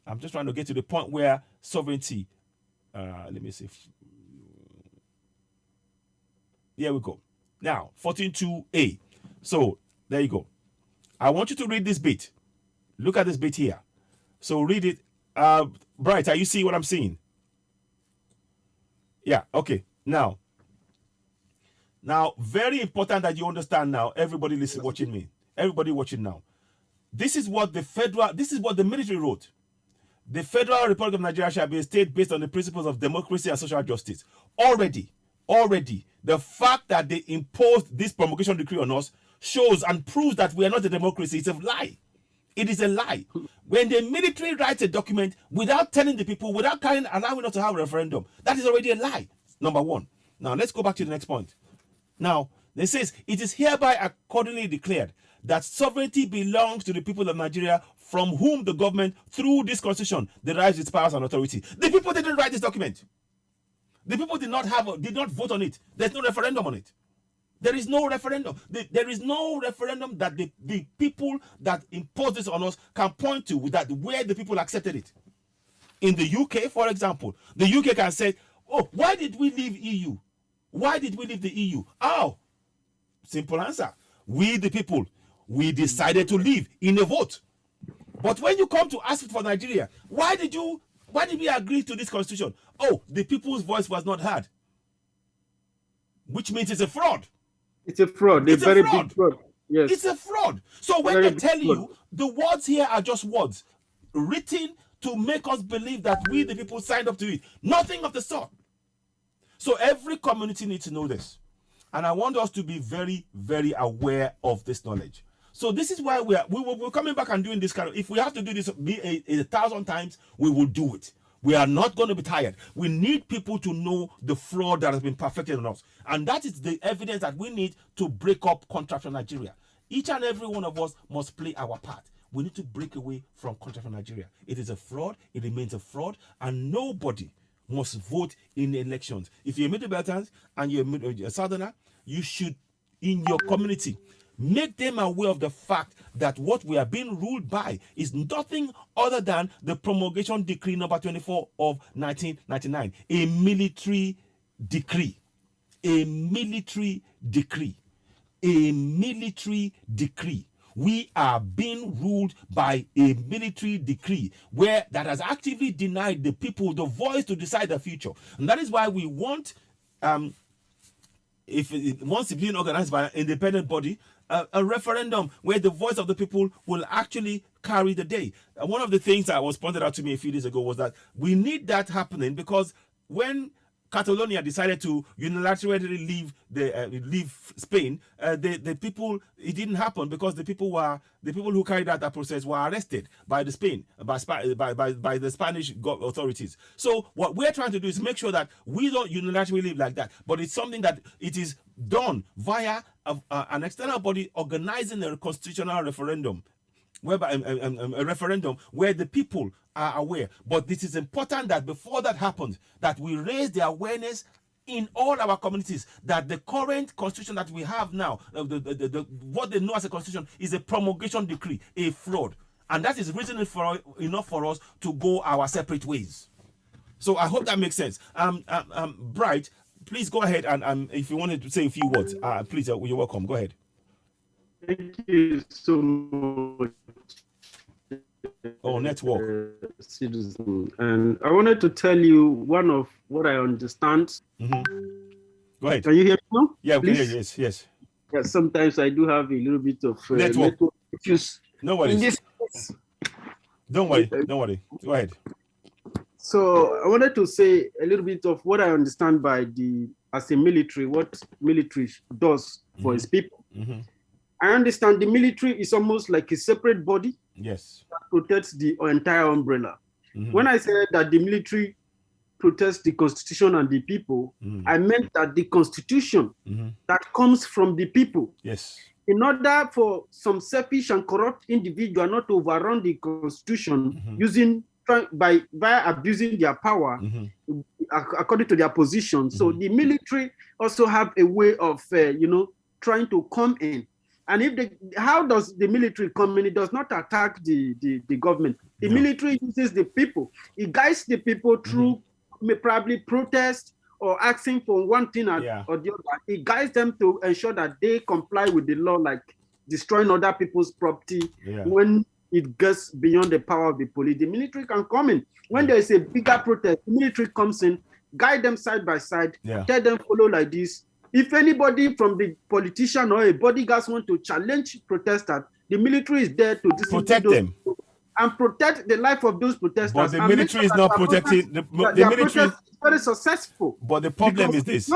I'm just trying to get to the point where sovereignty. Let me see. Here we go. Now, 14.2a. So, there you go. I want you to read this bit. Look at this bit here. So, read it. Bright, are you seeing what I'm seeing? Yeah, okay. Now, very important that you understand now. Everybody listen, watching me. Everybody watching now. This is what the military wrote. The Federal Republic of Nigeria shall be a state based on the principles of democracy and social justice. Already, the fact that they imposed this promulgation decree on us shows and proves that we are not a democracy. It's a lie. It is a lie. When the military writes a document without telling the people, without allowing us to have a referendum, that is already a lie. Number one. Now, let's go back to the next point. Now, it says, it is hereby accordingly declared that sovereignty belongs to the people of Nigeria, from whom the government, through this constitution, derives its powers and authority. The people didn't write this document. The people did not vote on it. There's no referendum on it. There is no referendum. There is no referendum that the people that imposed this on us can point to where the people accepted it. In the UK, for example, the UK can say, oh, why did we leave EU? Why did we leave the EU? Oh, simple answer. We, the people, we decided to leave in a vote. But when you come to ask for Nigeria, why did we agree to this constitution? Oh, the people's voice was not heard. Which means it's a fraud. It's a fraud. It's a very big fraud. Yes. It's a fraud. So when they tell you, the words here are just words written to make us believe that we, the people, signed up to it. Nothing of the sort. So every community needs to know this. And I want us to be very, very aware of this knowledge. So this is why we're coming back and doing this kind of, if we have to do this 1,000 times, we will do it. We are not going to be tired. We need people to know the fraud that has been perfected on us. And that is the evidence that we need to break up contract from Nigeria. Each and every one of us must play our part. We need to break away from contract from Nigeria. It is a fraud. It remains a fraud. And nobody must vote in elections. If you're a Middle Beltans and you're a Southerner, you should, in your community, make them aware of the fact that what we are being ruled by is nothing other than the promulgation decree number 24 of 1999, a military decree. A military decree. A military decree. We are being ruled by a military decree that has actively denied the people the voice to decide the future. And that is why we want, once it's being organized by an independent body, a referendum where the voice of the people will actually carry the day. One of the things that was pointed out to me a few days ago was that we need that happening because when Catalonia decided to unilaterally leave Spain, the people, it didn't happen because the people who carried out that process were arrested by the Spanish authorities. So what we're trying to do is make sure that we don't unilaterally live like that, but it's something that it is done via an external body organizing a constitutional referendum whereby a referendum where the people are aware. But this is important that before that happens, that we raise the awareness in all our communities that the current constitution that we have now, what they know as a constitution, is a promulgation decree, a fraud. And that is reason enough for us to go our separate ways. So I hope that makes sense. Bright, please go ahead and if you wanted to say a few words, please, you're welcome. Go ahead. Thank you so much. Oh, network. Citizen. And I wanted to tell you one of what I understand. Go ahead. Can you hear me now? Yeah, we can hear Please? you. Yes, yes. Yeah, sometimes I do have a little bit of Network issues. No In worries. this Don't worry. Don't worry. Go ahead. So I wanted to say a little bit of what I understand by as a military, what military does for its people. I understand the military is almost like a separate body Yes. that protects the entire umbrella. When I said that the military protects the constitution and the people, I meant that the constitution that comes from the people. Yes. In order for some selfish and corrupt individual not to overrun the constitution by abusing their power according to their position. So the military also have a way of trying to come in. And how does the military come in? It does not attack the government. The military uses the people. It guides the people through probably protest or asking for one thing or the other. It guides them to ensure that they comply with the law, like destroying other people's property. When it gets beyond the power of the police, the military can come in. When there is a bigger protest, the military comes in, guide them side by side, tell them follow like this. If anybody from the politician or a bodyguard want to challenge protesters, the military is there to protect them and protect the life of those protesters. But the military is not protecting. The military is very successful. But the problem is this: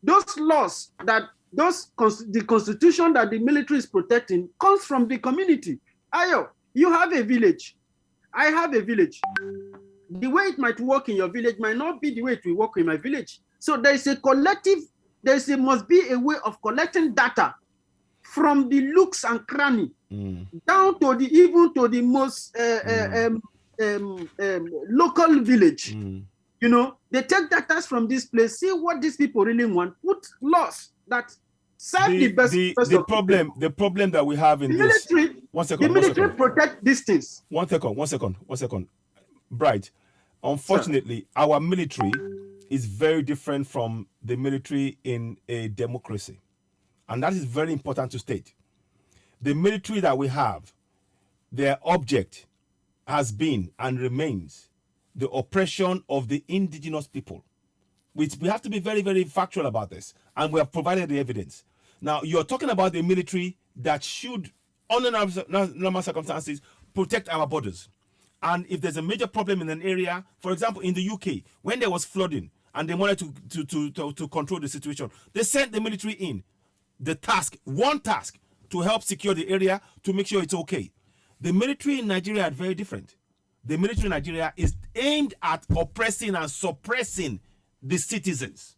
those laws that the constitution that the military is protecting comes from the community. Ayo, you have a village. I have a village. The way it might work in your village might not be the way it will work in my village. So there is a collective. Must be a way of collecting data from the looks and cranny down to even to the most local village. They take data from this place, see what these people really want, put laws that serve the best. The problem that we have in this military. The military protect these things. One second. Bright. Unfortunately, our military is very different from the military in a democracy. And that is very important to state. The military that we have, their object has been and remains the oppression of the indigenous people. We have to be very, very factual about this. And we have provided the evidence. Now, you're talking about the military that should, under normal circumstances, protect our borders. And if there's a major problem in an area, for example, in the UK, when there was flooding, and they wanted to control the situation, they sent the military in. One task to help secure the area, to make sure it's okay. The military in Nigeria are very different. The military in Nigeria is aimed at oppressing and suppressing the citizens.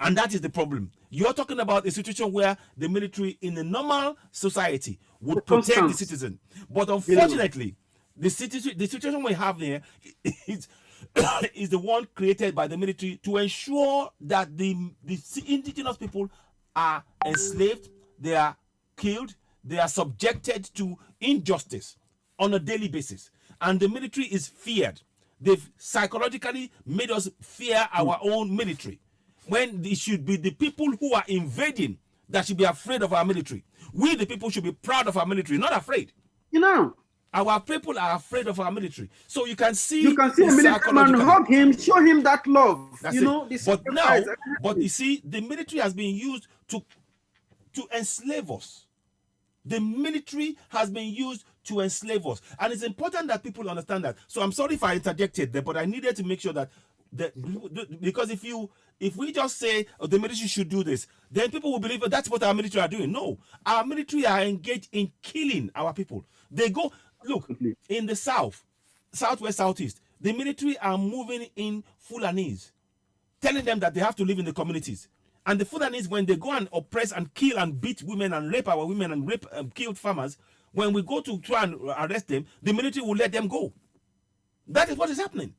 And that is the problem. You're talking about a situation where the military in a normal society would protect the citizen. But unfortunately, the situation we have there is the one created by the military to ensure that the indigenous people are enslaved, they are killed, they are subjected to injustice on a daily basis. And the military is feared. They've psychologically made us fear our own military, when it should be the people who are invading that should be afraid of our military. We, the people, should be proud of our military, not afraid. Our people are afraid of our military. So you can see a military man hug him, show him that love. But you see, the military has been used to enslave us. The military has been used to enslave us. And it's important that people understand that. So I'm sorry if I interjected there, but I needed to make sure that because if we just say the military should do this, then people will believe that that's what our military are doing. No, our military are engaged in killing our people. They go. Look, in the southwest, southeast, the military are moving in Fulanis, telling them that they have to live in the communities. And the Fulanis, when they go and oppress and kill and beat women and rape our women and rape killed farmers, When we go to try and arrest them, the military will let them go. That is what is happening.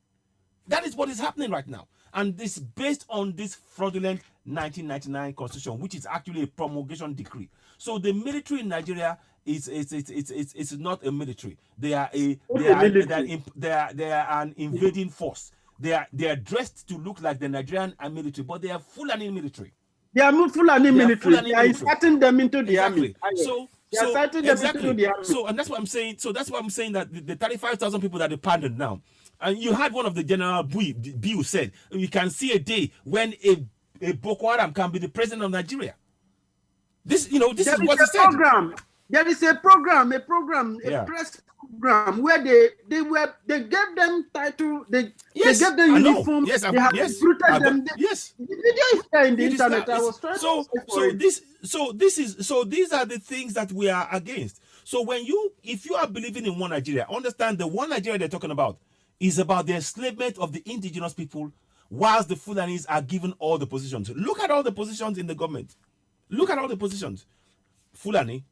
That is what is happening right now. And this based on this fraudulent 1999 constitution, which is actually a promulgation decree. So the military in Nigeria is not a military. They are an invading force. They are dressed to look like the Nigerian military, but they are Fulani military. They are Fulani military. They are inserting them into the army. So and that's what I'm saying. So that's why I'm saying that the 35,000 people that they pardoned now. And you had one of the General Biu said, you can see a day when a Boko Haram can be the president of Nigeria. This is what he said. There is a program, a press program where they gave them title, they gave them uniform, they have recruited them. Yes. The video is there in the internet. I was trying these are the things that we are against. So if you are believing in one Nigeria, understand the one Nigeria they're talking about is about the enslavement of the indigenous people, whilst the Fulanis are given all the positions. Look at all the positions in the government. Look at all the positions. Fulani,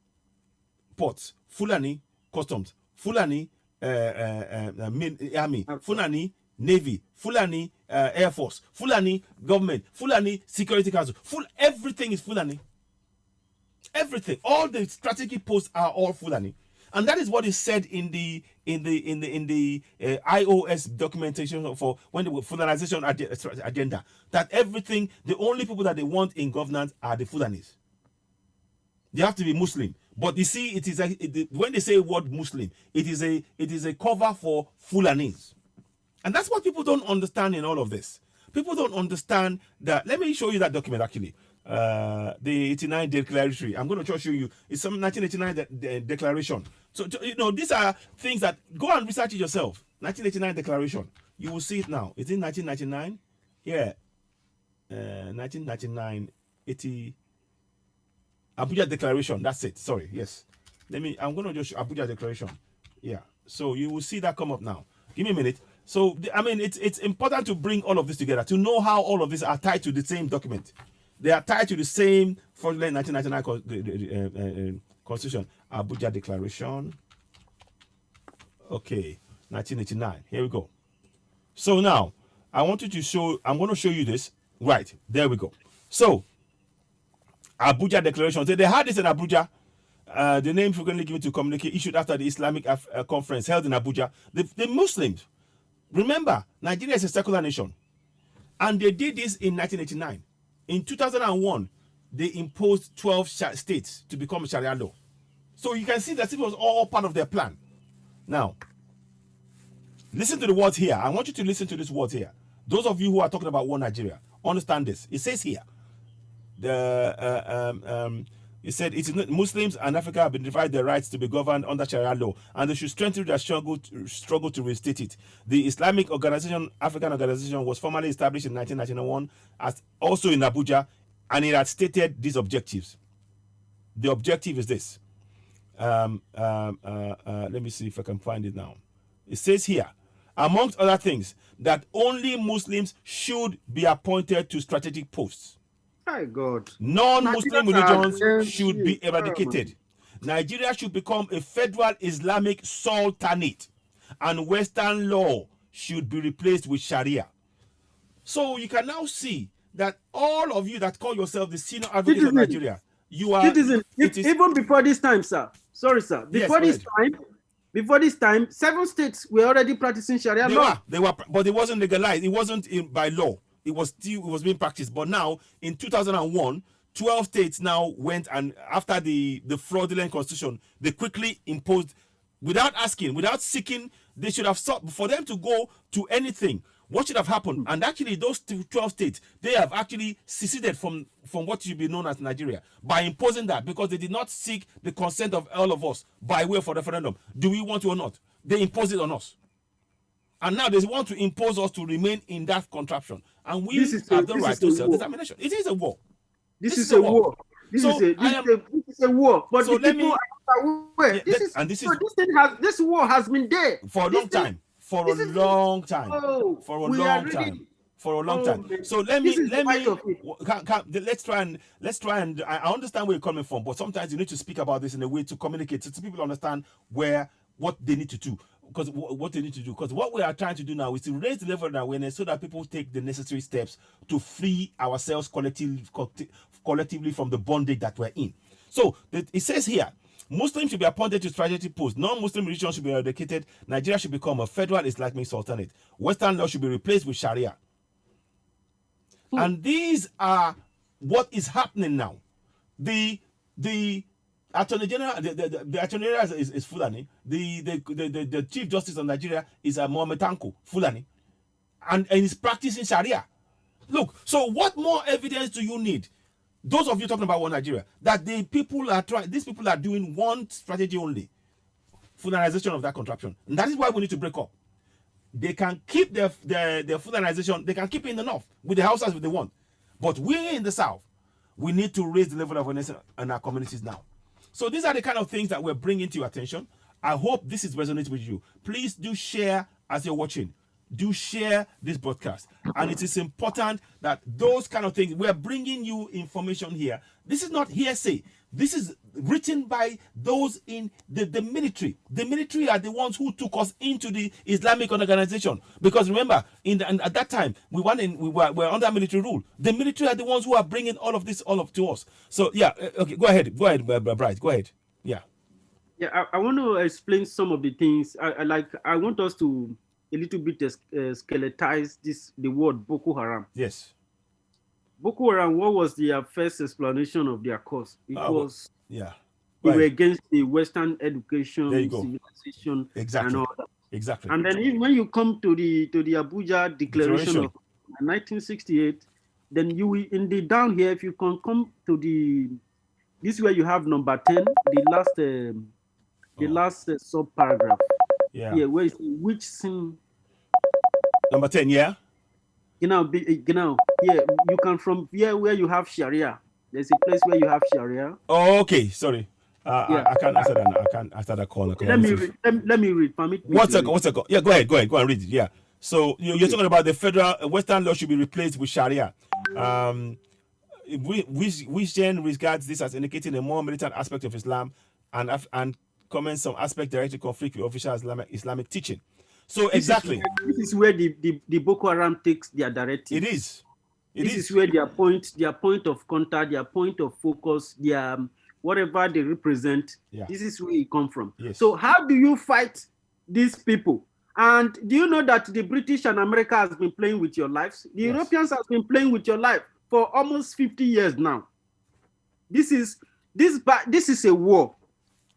ports. Fulani, customs. Fulani, army. Fulani, navy. Fulani, air force. Fulani, government. Fulani, security council. Everything is Fulani. Everything. All the strategic posts are all Fulani. And that is what is said in the IOS documentation for when the Fulanization agenda, that everything, the only people that they want in governance are the Fulanis. They have to be Muslim. But you see, it is when they say word Muslim, it is a cover for Fulanis. And that's what people don't understand in all of this. People don't understand that. Let me show you that document actually. The 89 declaration. I'm going to show you. It's some 1989 declaration. So these are things that go and research it yourself. 1989 declaration. You will see it now. It's in 1999. Yeah. 1999 80 Abuja declaration. That's it. Sorry. Yes. I'm going to just show Abuja declaration. Yeah. So you will see that come up now. Give me a minute. So it's important to bring all of this together to know how all of these are tied to the same document. They are tied to the same fraudulent 1999 Constitution. Abuja Declaration. Okay, 1989. Here we go. So now, I'm going to show you this. Right, there we go. So, Abuja Declaration. So they had this in Abuja. The name frequently given to communicate issued after the Islamic conference held in Abuja. The Muslims, remember, Nigeria is a secular nation. And they did this in 1989. In 2001, they imposed 12 states to become Sharia law. So you can see that it was all part of their plan. Now, listen to the words here. I want you to listen to these words here. Those of you who are talking about one Nigeria, understand this. It says here, it said Muslims and Africa have been deprived their rights to be governed under Sharia law, and they should strengthen their struggle to reinstate it. The Islamic Organization, African Organization, was formally established in 1991, as also in Abuja, and it had stated these objectives. The objective is this. Let me see if I can find it now. It says here, amongst other things, that only Muslims should be appointed to strategic posts. My God. Non-Muslim religions should be eradicated. Nigeria should become a federal Islamic sultanate, and Western law should be replaced with Sharia. So you can now see that all of you that call yourself the senior advocates of Nigeria, you are citizen. Even before this time, sir. Sorry, sir. Before this time, 7 states were already practicing Sharia law. They were, but it wasn't legalized. It wasn't by law. It was being practiced. But now, in 2001, 12 states now went, and after the fraudulent constitution, they quickly imposed, without asking, without seeking. They should have sought for them to go to anything. What should have happened? And actually, those 12 states, they have actually seceded from what should be known as Nigeria by imposing that, because they did not seek the consent of all of us by way of a referendum. Do we want to or not? They imposed it on us. And now they want to impose us to remain in that contraption. And we have the right to self-determination. It is a war. This is a war. This is a war. But so the people are aware. This war has been there for a long time. For a long time. for a long time. man. So let's try and I understand where you're coming from, but sometimes you need to speak about this in a way to communicate so people understand what they need to do. Because what they need to do, because what we are trying to do now is to raise the level of awareness so that people take the necessary steps to free ourselves collectively from the bondage that we're in. So it says here, Muslims should be appointed to strategic posts. Non-Muslim religions should be eradicated. Nigeria should become a federal Islamic sultanate. Western law should be replaced with Sharia. And these are what is happening now. The Attorney General, the Attorney General is Fulani. The Chief Justice of Nigeria is Mohamed Tanko Fulani, and he's practicing Sharia. Look, so what more evidence do you need? Those of you talking about one Nigeria, that these people are doing one strategy only, Fulanization of that contraption, and that is why we need to break up. They can keep their Fulanization, they can keep it in the north with the houses if they want, but we in the south, we need to raise the level of awareness in our communities now. So these are the kind of things that we're bringing to your attention. I hope this is resonating with you. Please do share as you're watching. Do share this broadcast. And it is important that those kind of things, we're bringing you information here. This is not hearsay. This is written by those in the military. The military are the ones who took us into the Islamic organization. Because remember, at that time, we were under military rule. The military are the ones who are bringing all of this to us. So yeah, okay, go ahead, Bright, go ahead. Yeah. Yeah, I want to explain some of the things. I want us to a little bit skeletize the word Boko Haram. Yes. Boko Haram, what was their first explanation of their cause? It was they were against the Western education, civilization, exactly. and all that. Exactly. And then when you come to the Abuja Declaration of 1968, then you will, in the down here, if you can come to this is where you have number 10, the last sub paragraph. Yeah. Yeah, where is which sin? Number 10, yeah. Yeah, you can from here where you have Sharia. There's a place where you have Sharia. Oh, okay. Sorry. I can't answer that now. I can't answer that call. Let me read. Permit me. One second. Yeah, go ahead and read it. Yeah. So you're talking about the federal Western law should be replaced with Sharia. Which then regards this as indicating a more militant aspect of Islam and comments some aspect directly conflict with official Islamic teaching. So exactly. This is where the Boko Haram takes their directive. It is. This is where their point of contact, their point of focus, their whatever they represent. Yeah. This is where it comes from. Yes. So how do you fight these people? And do you know that the British and America has been playing with your lives? The Europeans have been playing with your life for almost 50 years now. This is a war.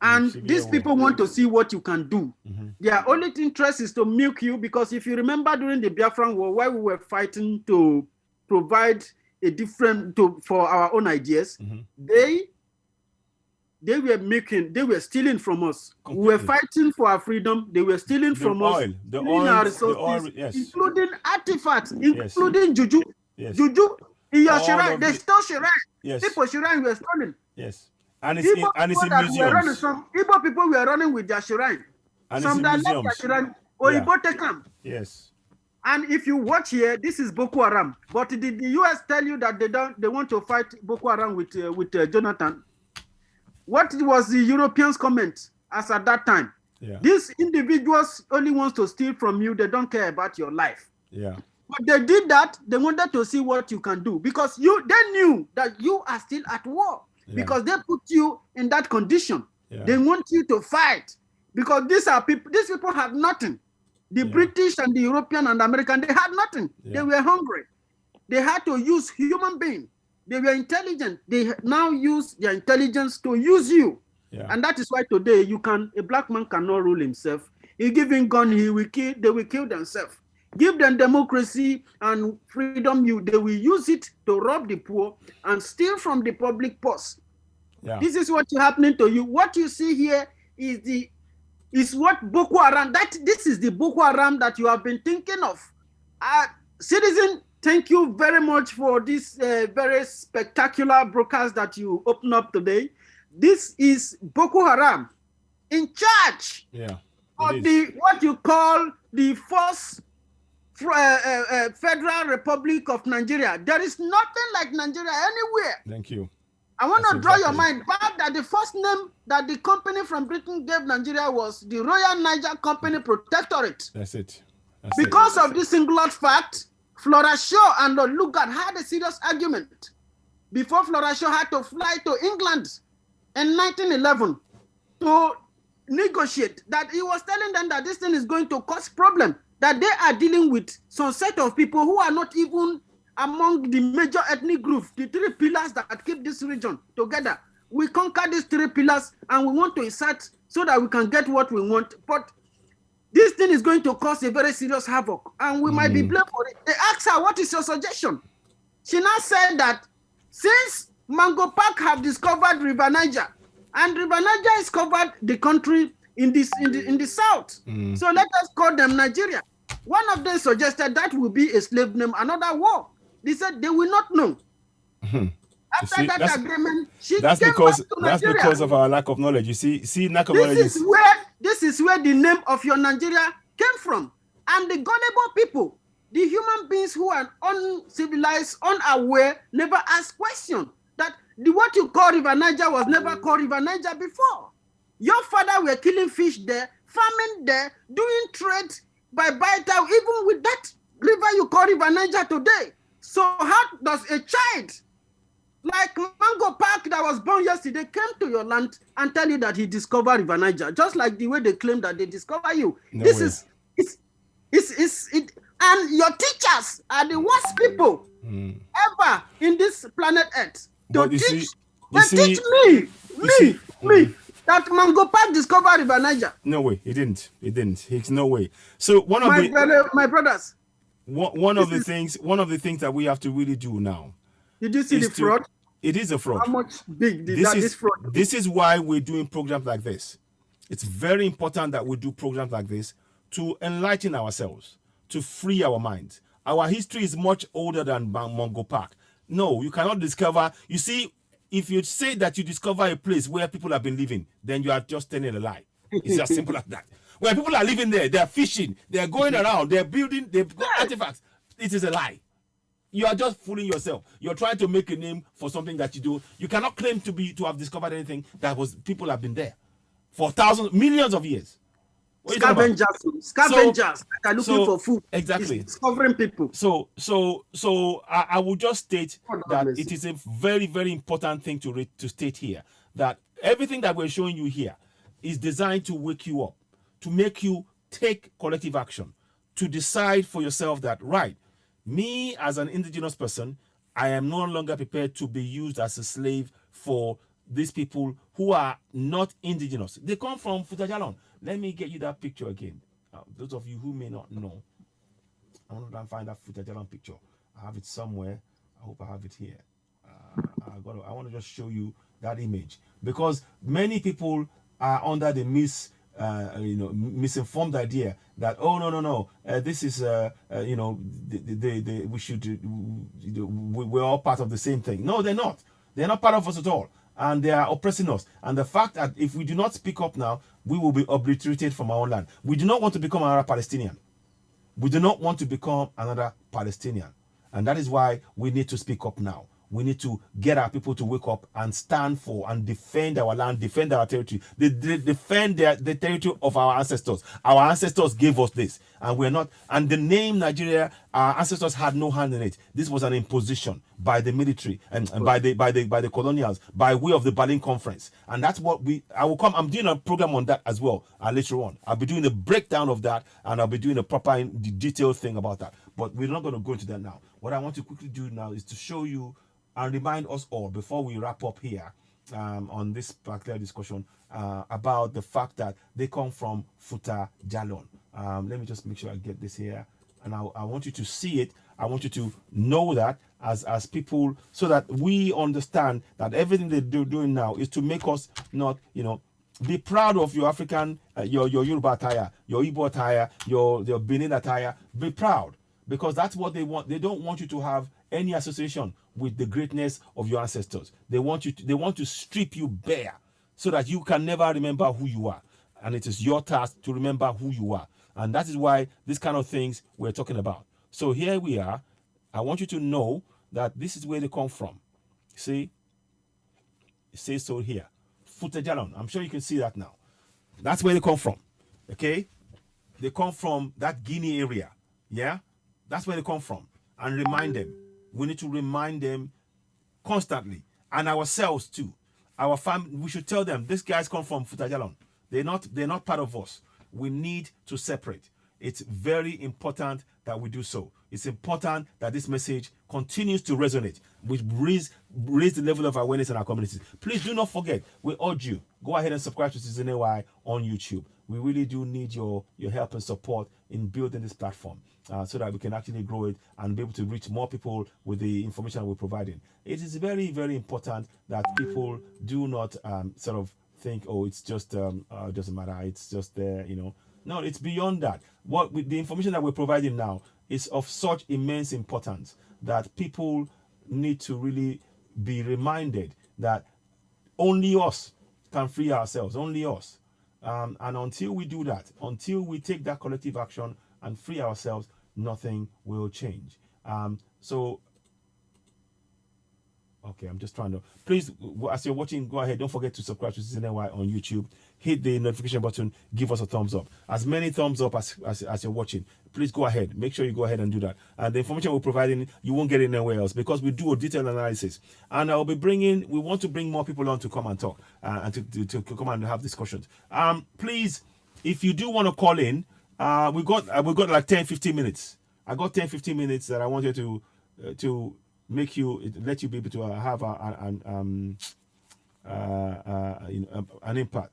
And these people want to see what you can do. Mm-hmm. Their only interest is to milk you, because if you remember during the Biafran War, while we were fighting to provide for our own ideas, mm-hmm. they were stealing from us. Completely. We were fighting for our freedom. They were stealing from us, our resources, including artifacts, including juju. Yes. Juju in your shrine. They stole shrine. Yes. People shrine were stolen. Yes. And it's in museums. Some Igbo people were running with their shrine. And some that left their shrine. Or Igbo take them. Yes. And if you watch here, this is Boko Haram. But did the US tell you that they want to fight Boko Haram with Jonathan? What was the Europeans' comment as at that time? Yeah. These individuals only wants to steal from you. They don't care about your life. Yeah. But they did that. They wanted to see what you can do, because they knew that you are still at war. Yeah. Because they put you in that condition. Yeah. They want you to fight, because these people have nothing. The British and the European and the American, they had nothing. Yeah. They were hungry. They had to use human beings. They were intelligent. They now use their intelligence to use you. Yeah. And that is why today a black man cannot rule himself. You give him gun, they will kill themselves. Give them democracy and freedom, they will use it to rob the poor and steal from the public purse. Yeah. This is what is happening to you. What you see here is what Boko Haram, this is the Boko Haram that you have been thinking of. Citizen, thank you very much for this very spectacular broadcast that you opened up today. This is Boko Haram in charge of what you call the force Federal Republic of Nigeria. There is nothing like Nigeria anywhere. Thank you. I want to draw your exactly. mind back that the first name that the company from Britain gave Nigeria was the Royal Niger Company Protectorate. That's it. Because of this singular fact, Flora Shaw and Lord Lugard had a serious argument before Flora Shaw had to fly to England in 1911 to negotiate. That he was telling them that this thing is going to cause problem, that they are dealing with some set of people who are not even among the major ethnic groups, the three pillars that keep this region together. We conquer these three pillars and we want to insert so that we can get what we want. But this thing is going to cause a very serious havoc and we might be blamed for it. They asked her, what is your suggestion? She now said that since Mango Park have discovered River Niger, and River Niger has covered the country in the south, so let us call them Nigeria. One of them suggested that will be a slave name, another war. They said they will not know. After that agreement, that's because of our lack of knowledge. You see, lack of knowledge. This is where the name of your Nigeria came from. And the gullible people, the human beings who are uncivilized, unaware, never ask questions. That what you call River Niger was never called River Niger before. Your father were killing fish there, farming there, doing trade by vital, even with that river you call River Niger today. So how does a child like Mango Park that was born yesterday came to your land and tell you that he discovered River Niger, just like the way they claim that they discover you? And your teachers are the worst people ever in this planet Earth. To teach me that Mango Park discovered River Niger. No way, he didn't. It's no way. So my brothers. One of the things that we have to really do now. Did you see the fraud? It is a fraud. How much big this fraud? This is why we're doing programs like this. It's very important that we do programs like this to enlighten ourselves, to free our minds. Our history is much older than Mango Park. No, you cannot discover. You see, if you say that you discover a place where people have been living, then you are just telling a lie. It's as simple as that. Where people are living there, they're fishing, they're going around, they're building, they've got artifacts. It is a lie. You are just fooling yourself. You're trying to make a name for something that you do. You cannot claim to have discovered anything that people have been there for millions of years. Scavengers that are looking for food. Exactly. It's discovering people. So I will just state that it is a very, very important thing to state here, that everything that we're showing you here is designed to wake you up, to make you take collective action, to decide for yourself that, right, me as an indigenous person, I am no longer prepared to be used as a slave for these people who are not indigenous. They come from Futajalon. Let me get you that picture again. Those of you who may not know, I want to find that Futajalon picture. I have it somewhere. I hope I have it here. I want to just show you that image, because many people are under the misinformed idea that, oh, no, this is we should, we're all part of the same thing. No, they're not. They're not part of us at all, and they are oppressing us. And the fact that if we do not speak up now, we will be obliterated from our own land. We do not want to become another Palestinian. We do not want to become another Palestinian, and that is why we need to speak up now. We need to get our people to wake up and stand for and defend our land, defend our territory, defend the territory of our ancestors. Our ancestors gave us this, and we're not. And the name Nigeria, our ancestors had no hand in it. This was an imposition by the military and by the colonials, by way of the Berlin Conference. And that's what I'm doing a program on that as well later on. I'll be doing a breakdown of that, and I'll be doing a proper detailed thing about that. But we're not going to go into that now. What I want to quickly do now is to show you and remind us all, before we wrap up here on this particular discussion, about the fact that they come from Futa Jalon. Let me just make sure I get this here, and I want you to see it. I want you to know that as people, so that we understand that everything they're doing now is to make us not, be proud of your African, your Yoruba attire, your Igbo attire, your Benin attire. Be proud, because that's what they want. They don't want you to have any association with the greatness of your ancestors. They want to strip you bare so that you can never remember who you are. And it is your task to remember who you are. And that is why this kind of things we're talking about. So here we are. I want you to know that this is where they come from. See, it says so here. Futajalon. I'm sure you can see that now. That's where they come from. Okay? They come from that Guinea area. Yeah? That's where they come from. And remind them. We need to remind them constantly. And ourselves too. Our family, we should tell them, these guys come from Futajalon. They're not part of us. We need to separate. It's very important that we do so. It's important that this message continues to resonate, which raise the level of awareness in our communities. Please do not forget, we urge you, go ahead and subscribe to Citizen AY on YouTube. We really do need your help and support in building this platform so that we can actually grow it and be able to reach more people with the information we're providing. It is very, very important that people do not sort of think, oh, it's just it doesn't matter, it's just there, you know. No, it's beyond that. The information that we're providing now is of such immense importance that people need to really be reminded that only us can free ourselves, only us. And until we do that, until we take that collective action and free ourselves, nothing will change. Okay, I'm just trying to. Please, as you're watching, go ahead. Don't forget to subscribe to Citizen AY on YouTube. Hit the notification button. Give us a thumbs up. As many thumbs up as you're watching. Please go ahead. Make sure you go ahead and do that. And the information we're providing, you won't get it anywhere else because we do a detailed analysis. And we want to bring more people on to come and talk and to come and have discussions. Please, if you do want to call in, we got like 10-15 minutes. I got 10-15 minutes that I wanted to let you be able to have an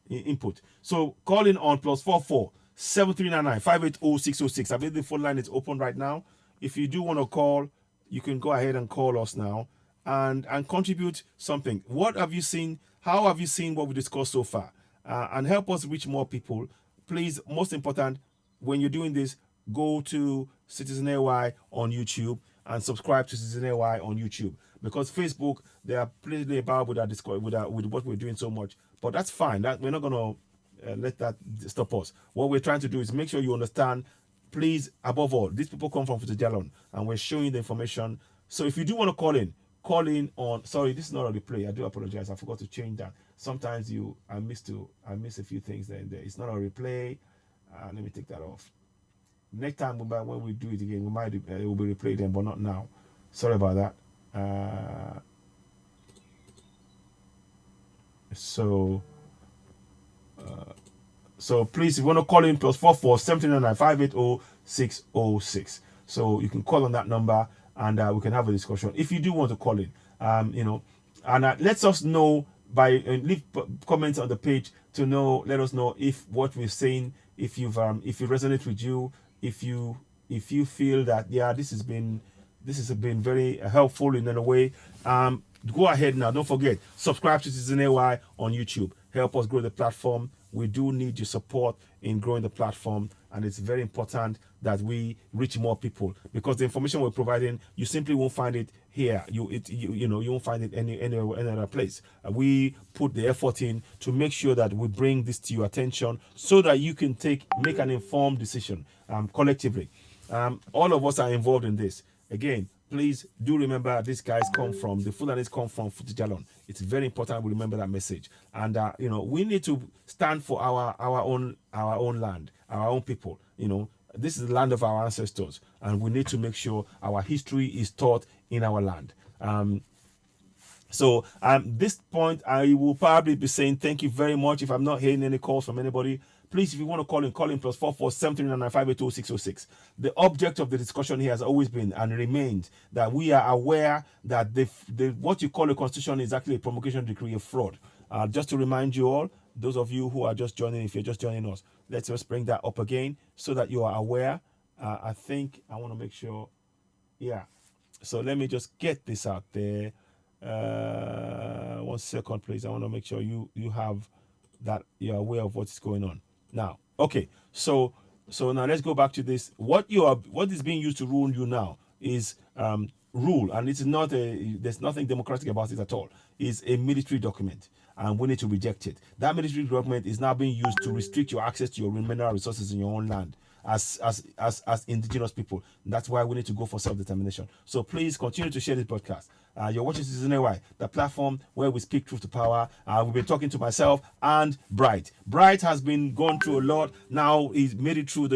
input. So call in on +44 7399 580 606. I believe the phone line is open right now. If you do want to call, you can go ahead and call us now and contribute something. What have you seen? How have you seen what we discussed so far? And help us reach more people. Please, most important, when you're doing this, go to Citizen AY on YouTube and subscribe to Citizen AY on YouTube, because Facebook, they are completely about with what we're doing so much. But that's fine. That we're not gonna let that stop us. What we're trying to do is make sure you understand. Please, above all, these people come from Futajalon, and we're showing you the information. So if you do want to call in on. Sorry, this is not a replay. I do apologize. I forgot to change that. Sometimes I miss a few things there and there. It's not a replay. Let me take that off. Next time when we do it again, it will be replayed then, but not now. Sorry about that. So please, if you want to call in, +44 799 580 606. So you can call on that number and we can have a discussion. If you do want to call in, and let us know by leave comments on the page to know. Let us know if what we're saying, if it resonates with you. If you feel that this has been very helpful in a way, go ahead now. Don't forget, subscribe to Citizen AY on YouTube. Help us grow the platform. We do need your support in growing the platform, and it's very important that we reach more people, because the information we're providing, you simply won't find it here. You won't find it any other place. We put the effort in to make sure that we bring this to your attention so that you can make an informed decision collectively. All of us are involved in this. Again, please do remember, these guys the Fulanis come from Futajalon. It's very important we remember that message. And we need to stand for our own land, our own people. This is the land of our ancestors, and we need to make sure our history is taught in our land. This point, I will probably be saying thank you very much. If I'm not hearing any calls from anybody, please, if you want to call in +44 739 580 606. The object of the discussion here has always been and remains that we are aware that what you call a constitution is actually a promulgation decree, a fraud. Just to remind you all, those of you who are just joining, if you're just joining us, let's just bring that up again so that you are aware. I think I want to make sure. Yeah. So let me just get this out there. 1 second, please. I want to make sure you have that, you're aware of what's going on. Now, okay, so now let's go back to this. What is being used to rule you now is rule, and it's not there's nothing democratic about it at all. It's a military document, and we need to reject it. That military document is now being used to restrict your access to your mineral resources in your own land. as indigenous people. That's why we need to go for self-determination. So please continue to share this podcast. You're watching Citizen AY, the platform where we speak truth to power. We've been talking to myself and Bright. Bright has been going through a lot. Now he's made it through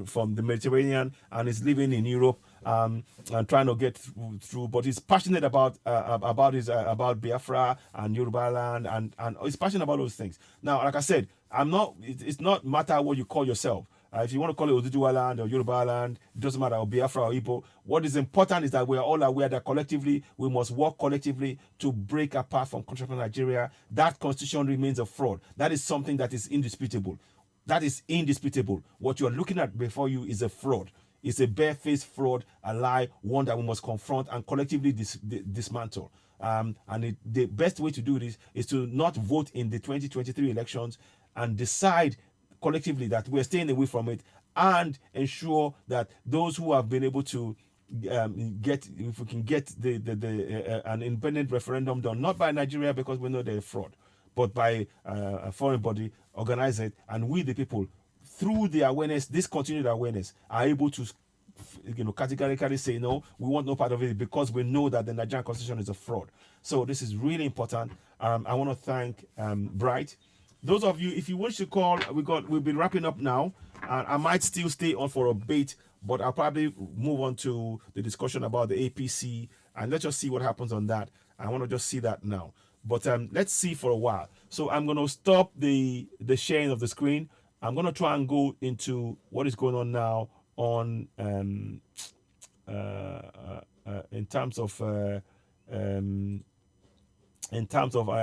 from the Mediterranean and is living in Europe. And trying to get through, but he's passionate about Biafra and Yoruba land, and he's passionate about those things. Now, like I said, it's not matter what you call yourself. If you want to call it Oduduwa land or Yoruba land, it doesn't matter, or Biafra or Igbo. What is important is that we are all aware that collectively, we must work collectively to break apart from continental Nigeria. That constitution remains a fraud. That is something that is indisputable. That is indisputable. What you are looking at before you is a fraud. It's a barefaced fraud, a lie, one that we must confront and collectively dismantle. The best way to do this is to not vote in the 2023 elections and decide collectively that we're staying away from it, and ensure that those who have been able to if we can get an independent referendum done, not by Nigeria because we know they're fraud, but by a foreign body, organize it, and we the people, through the awareness, this continued awareness, are able to categorically say no, we want no part of it, because we know that the Nigerian constitution is a fraud. So this is really important. I want to thank Bright. Those of you, if you wish to call, we'll be wrapping up now. I might still stay on for a bit, but I'll probably move on to the discussion about the APC, and let's just see what happens on that. I want to just see that now. But let's see for a while. So I'm going to stop the sharing of the screen. I'm going to try and go into what is going on now on in terms of I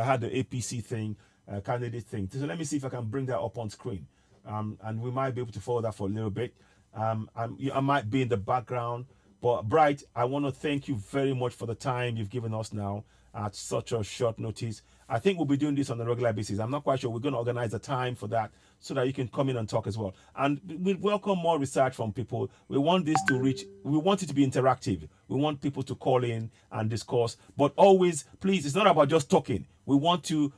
had the APC thing, candidate thing. So let me see if I can bring that up on screen, and we might be able to follow that for a little bit. I might be in the background, but Bright, I want to thank you very much for the time you've given us now at such a short notice. I think we'll be doing this on a regular basis. I'm not quite sure. We're going to organize a time for that so that you can come in and talk as well. And we welcome more research from people. We want this to reach, we want it to be interactive. We want people to call in and discuss. But always, please, it's not about just talking. We want to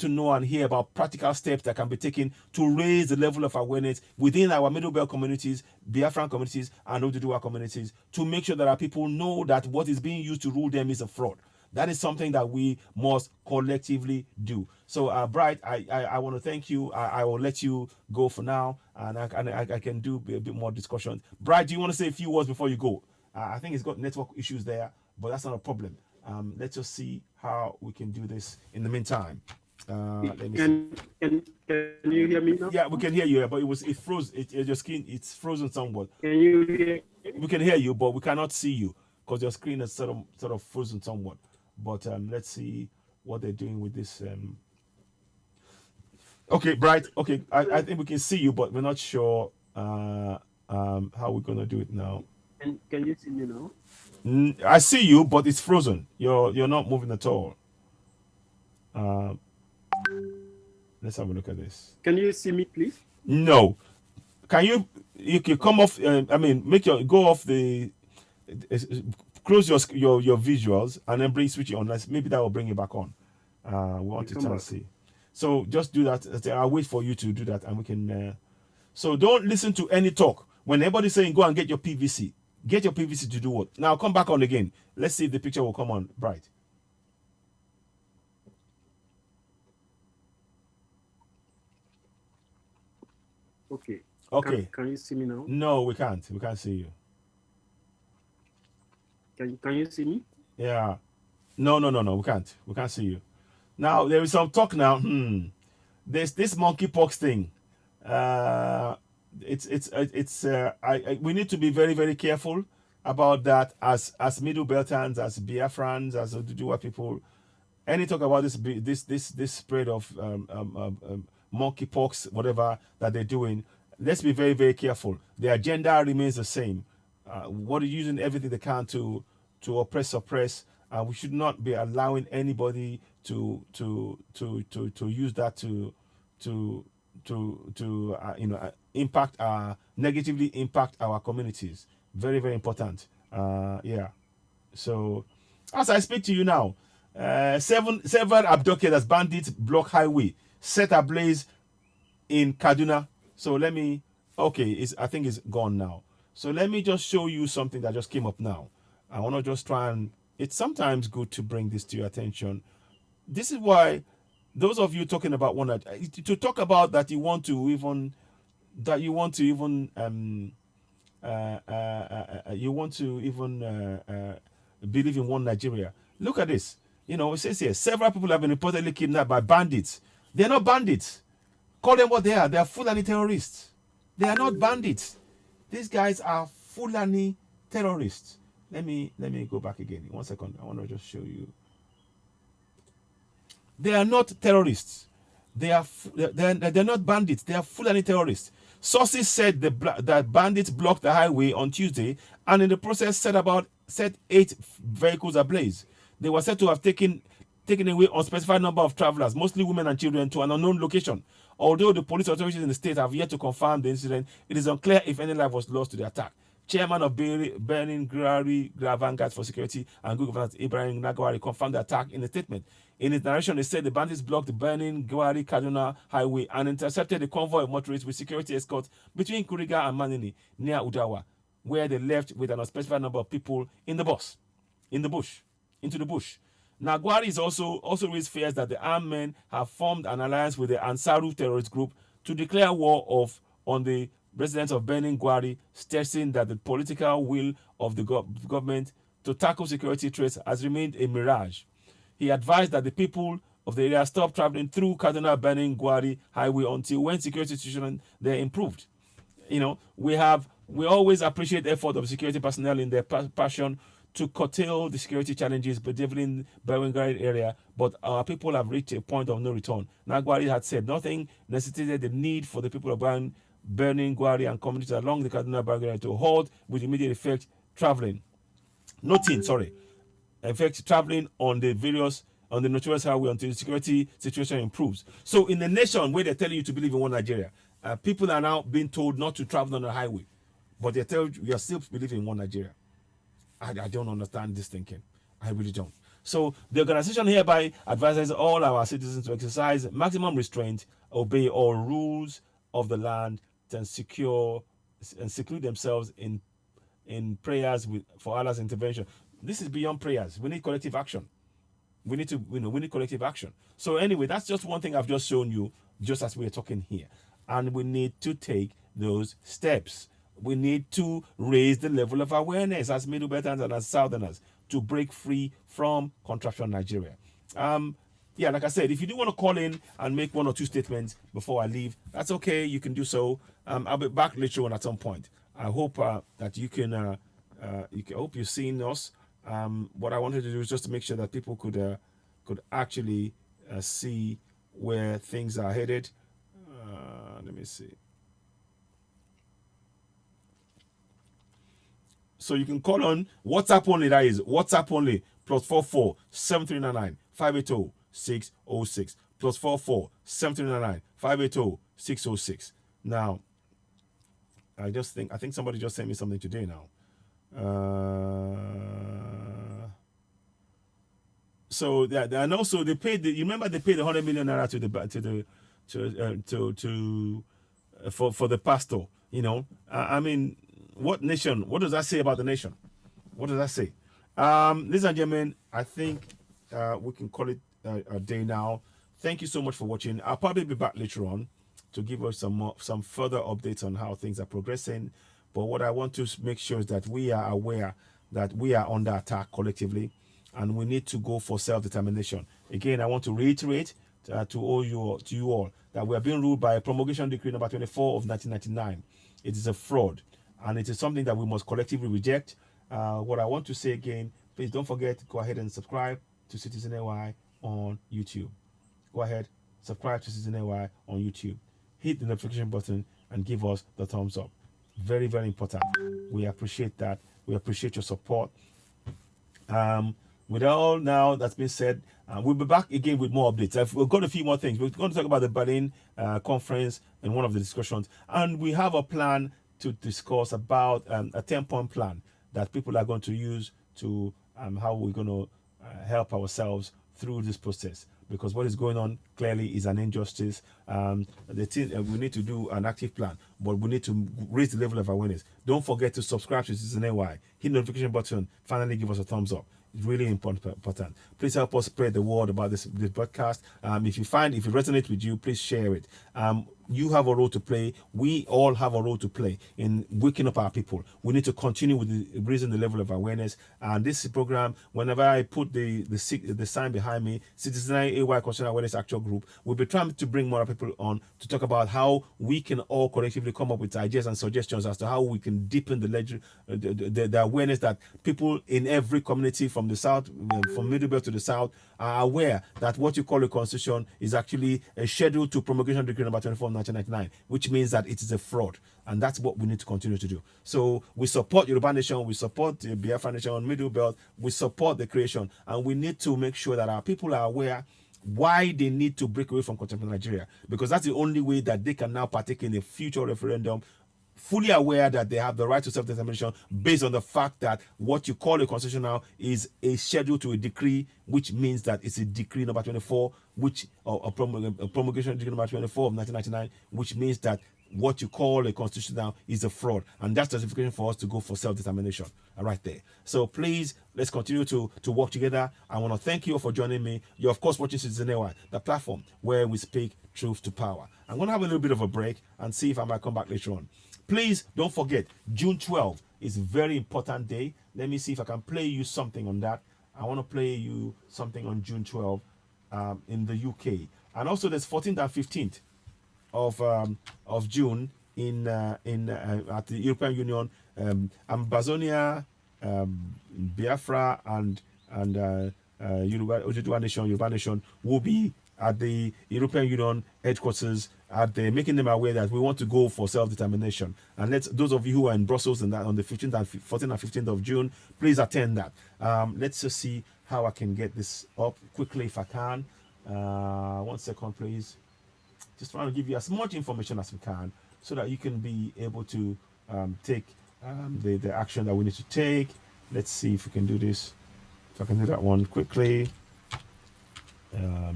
know and hear about practical steps that can be taken to raise the level of awareness within our Middle Belt communities, Biafran communities, and Oduduwa communities, to make sure that our people know that what is being used to rule them is a fraud. That is something that we must collectively do. So, Bright, I want to thank you. I will let you go for now, and I can do a bit more discussion. Bright, do you want to say a few words before you go? I think it's got network issues there, but that's not a problem. Let's just see how we can do this in the meantime. Let me see. Can you hear me now? Yeah, we can hear you, but it froze. Your screen, it's frozen somewhat. Can you hear? We can hear you, but we cannot see you because your screen is sort of frozen somewhat. But let's see what they're doing with this. Okay, Bright. Okay, I think we can see you, but we're not sure how we're gonna do it now. Can you see me now? I see you, but it's frozen. You're not moving at all. Let's have a look at this. Can you see me, please? No. Can you can come off? Go off the. Close your visuals and then switch it on. Maybe that will bring it back on. We want to try and see. So just do that. I'll wait for you to do that, and we can. So don't listen to any talk. When everybody's saying go and get your PVC, get your PVC to do what? Now come back on again. Let's see if the picture will come on. Bright. Okay. Okay. Can you see me now? No, we can't. We can't see you. Can you see me? Yeah. No. We can't. We can't see you. Now there is some talk now. There's this monkeypox thing. We need to be very, very careful about that as Middle Beltans, as Biafrans, as Oduduwa people. Any talk about this spread of monkeypox, whatever that they're doing, let's be very, very careful. The agenda remains the same. What are using everything they can to suppress. We should not be allowing anybody to use that to negatively impact our communities. Very, very important. Yeah. So as I speak to you now, several abducted as bandits block highway, set ablaze in Kaduna. So let me Okay, I think it's gone now. So let me just show you something that just came up now. I want to just try and, it's sometimes good to bring this to your attention. This is why those of you talking about to talk about that you want to even believe in one Nigeria. Look at this. It says here several people have been reportedly kidnapped by bandits. They're not bandits. Call them what they are. They are Fulani terrorists. They are not bandits. These guys are Fulani terrorists. Let me go back again. 1 second. I want to just show you. They are not terrorists. They're not bandits. They are Fulani terrorists. Sources said that bandits blocked the highway on Tuesday and in the process set 8 vehicles ablaze. They were said to have taken away an unspecified number of travelers, mostly women and children, to an unknown location. Although the police authorities in the state have yet to confirm the incident, it is unclear if any life was lost to the attack. Chairman of Benin Gwari Vanguard for Security and Good Governance, Ibrahim Nagwari, confirmed the attack in a statement. In his narration, he said the bandits blocked the Benin Gwari Kaduna highway and intercepted the convoy of motorists with security escorts between Kuriga and Manini near Udawa, where they left with an unspecified number of people into the bush. Nagwari is also raised fears that the armed men have formed an alliance with the Ansaru terrorist group to declare war on the residents of Benin Gwari, stressing that the political will of the government to tackle security threats has remained a mirage. He advised that the people of the area stop traveling through Kaduna Benin Gwari highway until when security situation there improved. We always appreciate the effort of security personnel in their passion to curtail the security challenges bedeviling Benin Gwari area, but our people have reached a point of no return. Nagwari had said nothing necessitated the need for the people of Benin Gwari and communities along the Kaduna Benin area to halt with immediate effect traveling on the notorious highway until the security situation improves. So in the nation where they're telling you to believe in one Nigeria, people are now being told not to travel on the highway, but they tell you are still believing in one Nigeria. I don't understand this thinking. I really don't. So the organization hereby advises all our citizens to exercise maximum restraint, obey all rules of the land, and seclude themselves in prayers for Allah's intervention. This is beyond prayers. We need collective action. We need collective action. So anyway, that's just one thing I've just shown you, just as we're talking here. And we need to take those steps. We need to raise the level of awareness as Middle Belters and as Southerners to break free from contraption Nigeria. Like I said, if you do want to call in and make 1 or 2 statements before I leave, that's okay. You can do so. I'll be back later on at some point. I hope that you can. Hope you've seen us. What I wanted to do is just to make sure that people could actually see where things are headed. Let me see. So you can call on WhatsApp only. That is WhatsApp only. +44 7399 580 606. +44 7399 580 606. Now, I think somebody just sent me something today now. So that, and also they paid. You remember they paid 100 million naira for the pastor. I mean, what nation? What does that say about the nation? What does that say? Ladies and gentlemen, I think we can call it a day now. Thank you so much for watching. I'll probably be back later on to give us some further updates on how things are progressing. But what I want to make sure is that we are aware that we are under attack collectively, and we need to go for self-determination. Again, I want to reiterate to you all that we are being ruled by a promulgation decree number 24 of 1999. It is a fraud, and it is something that we must collectively reject. What I want to say again, please don't forget to go ahead and subscribe to Citizen AY on YouTube. Go ahead, subscribe to Citizen AY on YouTube. Hit the notification button and give us the thumbs up. Very, very important. We appreciate that. We appreciate your support. With all now that's been said, we'll be back again with more updates. We've got a few more things. We're going to talk about the Berlin conference in one of the discussions. And we have a plan to discuss about a 10-point plan that people are going to use to how we're going to help ourselves through this process. because what is going on clearly is an injustice. The thing we need to do an active plan, but we need to raise the level of awareness. Don't forget to subscribe to Citizen AY, hit the notification button, finally give us a thumbs up. It's really important. Please help us spread the word about this podcast. If it resonates with you, please share it. You have a role to play. We all have a role to play in waking up our people. We need to continue with raising the level of awareness. And this program, whenever I put the sign behind me, Citizen AY Constitutional Awareness Action Group, we'll be trying to bring more people on to talk about how we can all collectively come up with ideas and suggestions as to how we can deepen the awareness that people in every community from the south, from Middle Belt to the south, are aware that what you call a constitution is actually a schedule to promulgation decree number 24 of 1999, which means that it is a fraud. And that's what we need to continue to do. So we support Yoruba Nation, we support the Biafra Nation, Middle Belt, we support the creation, and we need to make sure that our people are aware why they need to break away from contemporary Nigeria, because that's the only way that they can now partake in a future referendum, fully aware that they have the right to self-determination based on the fact that what you call a constitution now is a schedule to a decree, which means that it's a decree number 24, which a promulgation decree number 24 of 1999, which means that what you call a constitution now is a fraud, and that's justification for us to go for self-determination right there. So please, let's continue to work together. I want to thank you for joining me. You're of course watching Citizen AY, the platform where we speak truth to power. I'm going to have a little bit of a break and see if I might come back later on. Please don't forget, June 12th is a very important day. Let me see if I can play you something on that. I want to play you something on June 12th in the UK. And also there's 14th and 15th of June in at the European Union. Amazonia, Biafra, and Yoruba Nation will be at the European Union headquarters, making them aware that we want to go for self-determination. And those of you who are in Brussels and on the 14th and 15th of June, please attend that. Let's just see how I can get this up quickly if I can. 1 second, please. Just trying to give you as much information as we can so that you can be able to take the action that we need to take. Let's see if we can do this. If I can do that one quickly.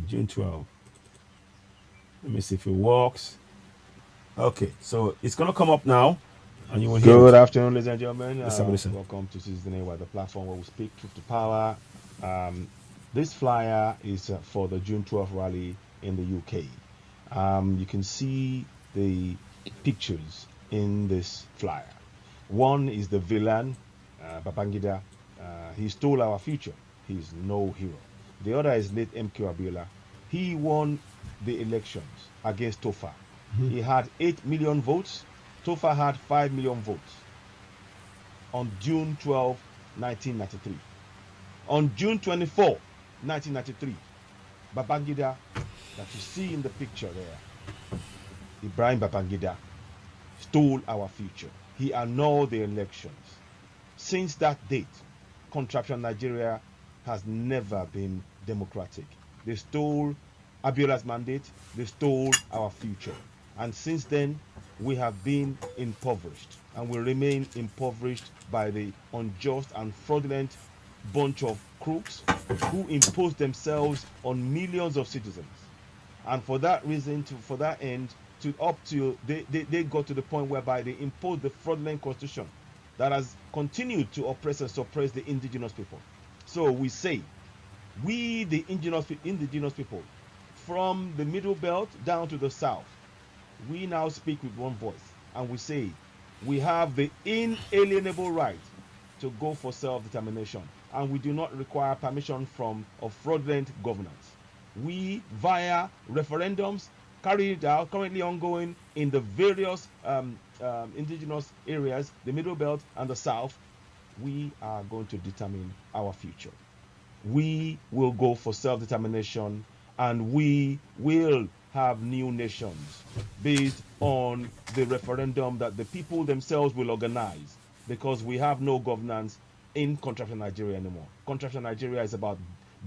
June 12. Let me see if it works. Okay, so it's going to come up now. And you will hear Good afternoon, ladies and gentlemen. Welcome to Citizen AY, the platform where we speak truth to power. This flyer is for the June 12th rally in the UK. You can see the pictures in this flyer. One is the villain, Babangida. He stole our future. He's no hero. The other is late MK Abiola. He won the elections against Tofa. He had 8 million votes. Tofa had 5 million votes on June 12, 1993. On June 24, 1993, Babangida, that you see in the picture there, Ibrahim Babangida, stole our future. He annulled the elections. Since that date, contraption Nigeria has never been democratic. They stole Abiola's mandate. They stole our future. And since then, we have been impoverished and will remain impoverished by the unjust and fraudulent bunch of crooks who impose themselves on millions of citizens. And for that reason, for that end, they got to the point whereby they imposed the fraudulent constitution that has continued to oppress and suppress the indigenous people. So we say, we the indigenous people, from the Middle Belt down to the south, we now speak with one voice, and we say we have the inalienable right to go for self-determination, and we do not require permission from a fraudulent governance. We, via referendums carried out, currently ongoing in the various indigenous areas, the Middle Belt and the South, we are going to determine our future. We will go for self-determination, and we will have new nations based on the referendum that the people themselves will organize, because we have no governance in contraption Nigeria anymore. Contraption Nigeria is about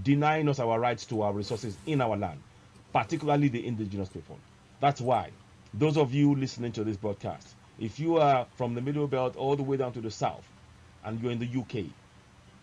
denying us our rights to our resources in our land, particularly the indigenous people. That's why those of you listening to this broadcast, if you are from the Middle Belt all the way down to the South and you're in the UK,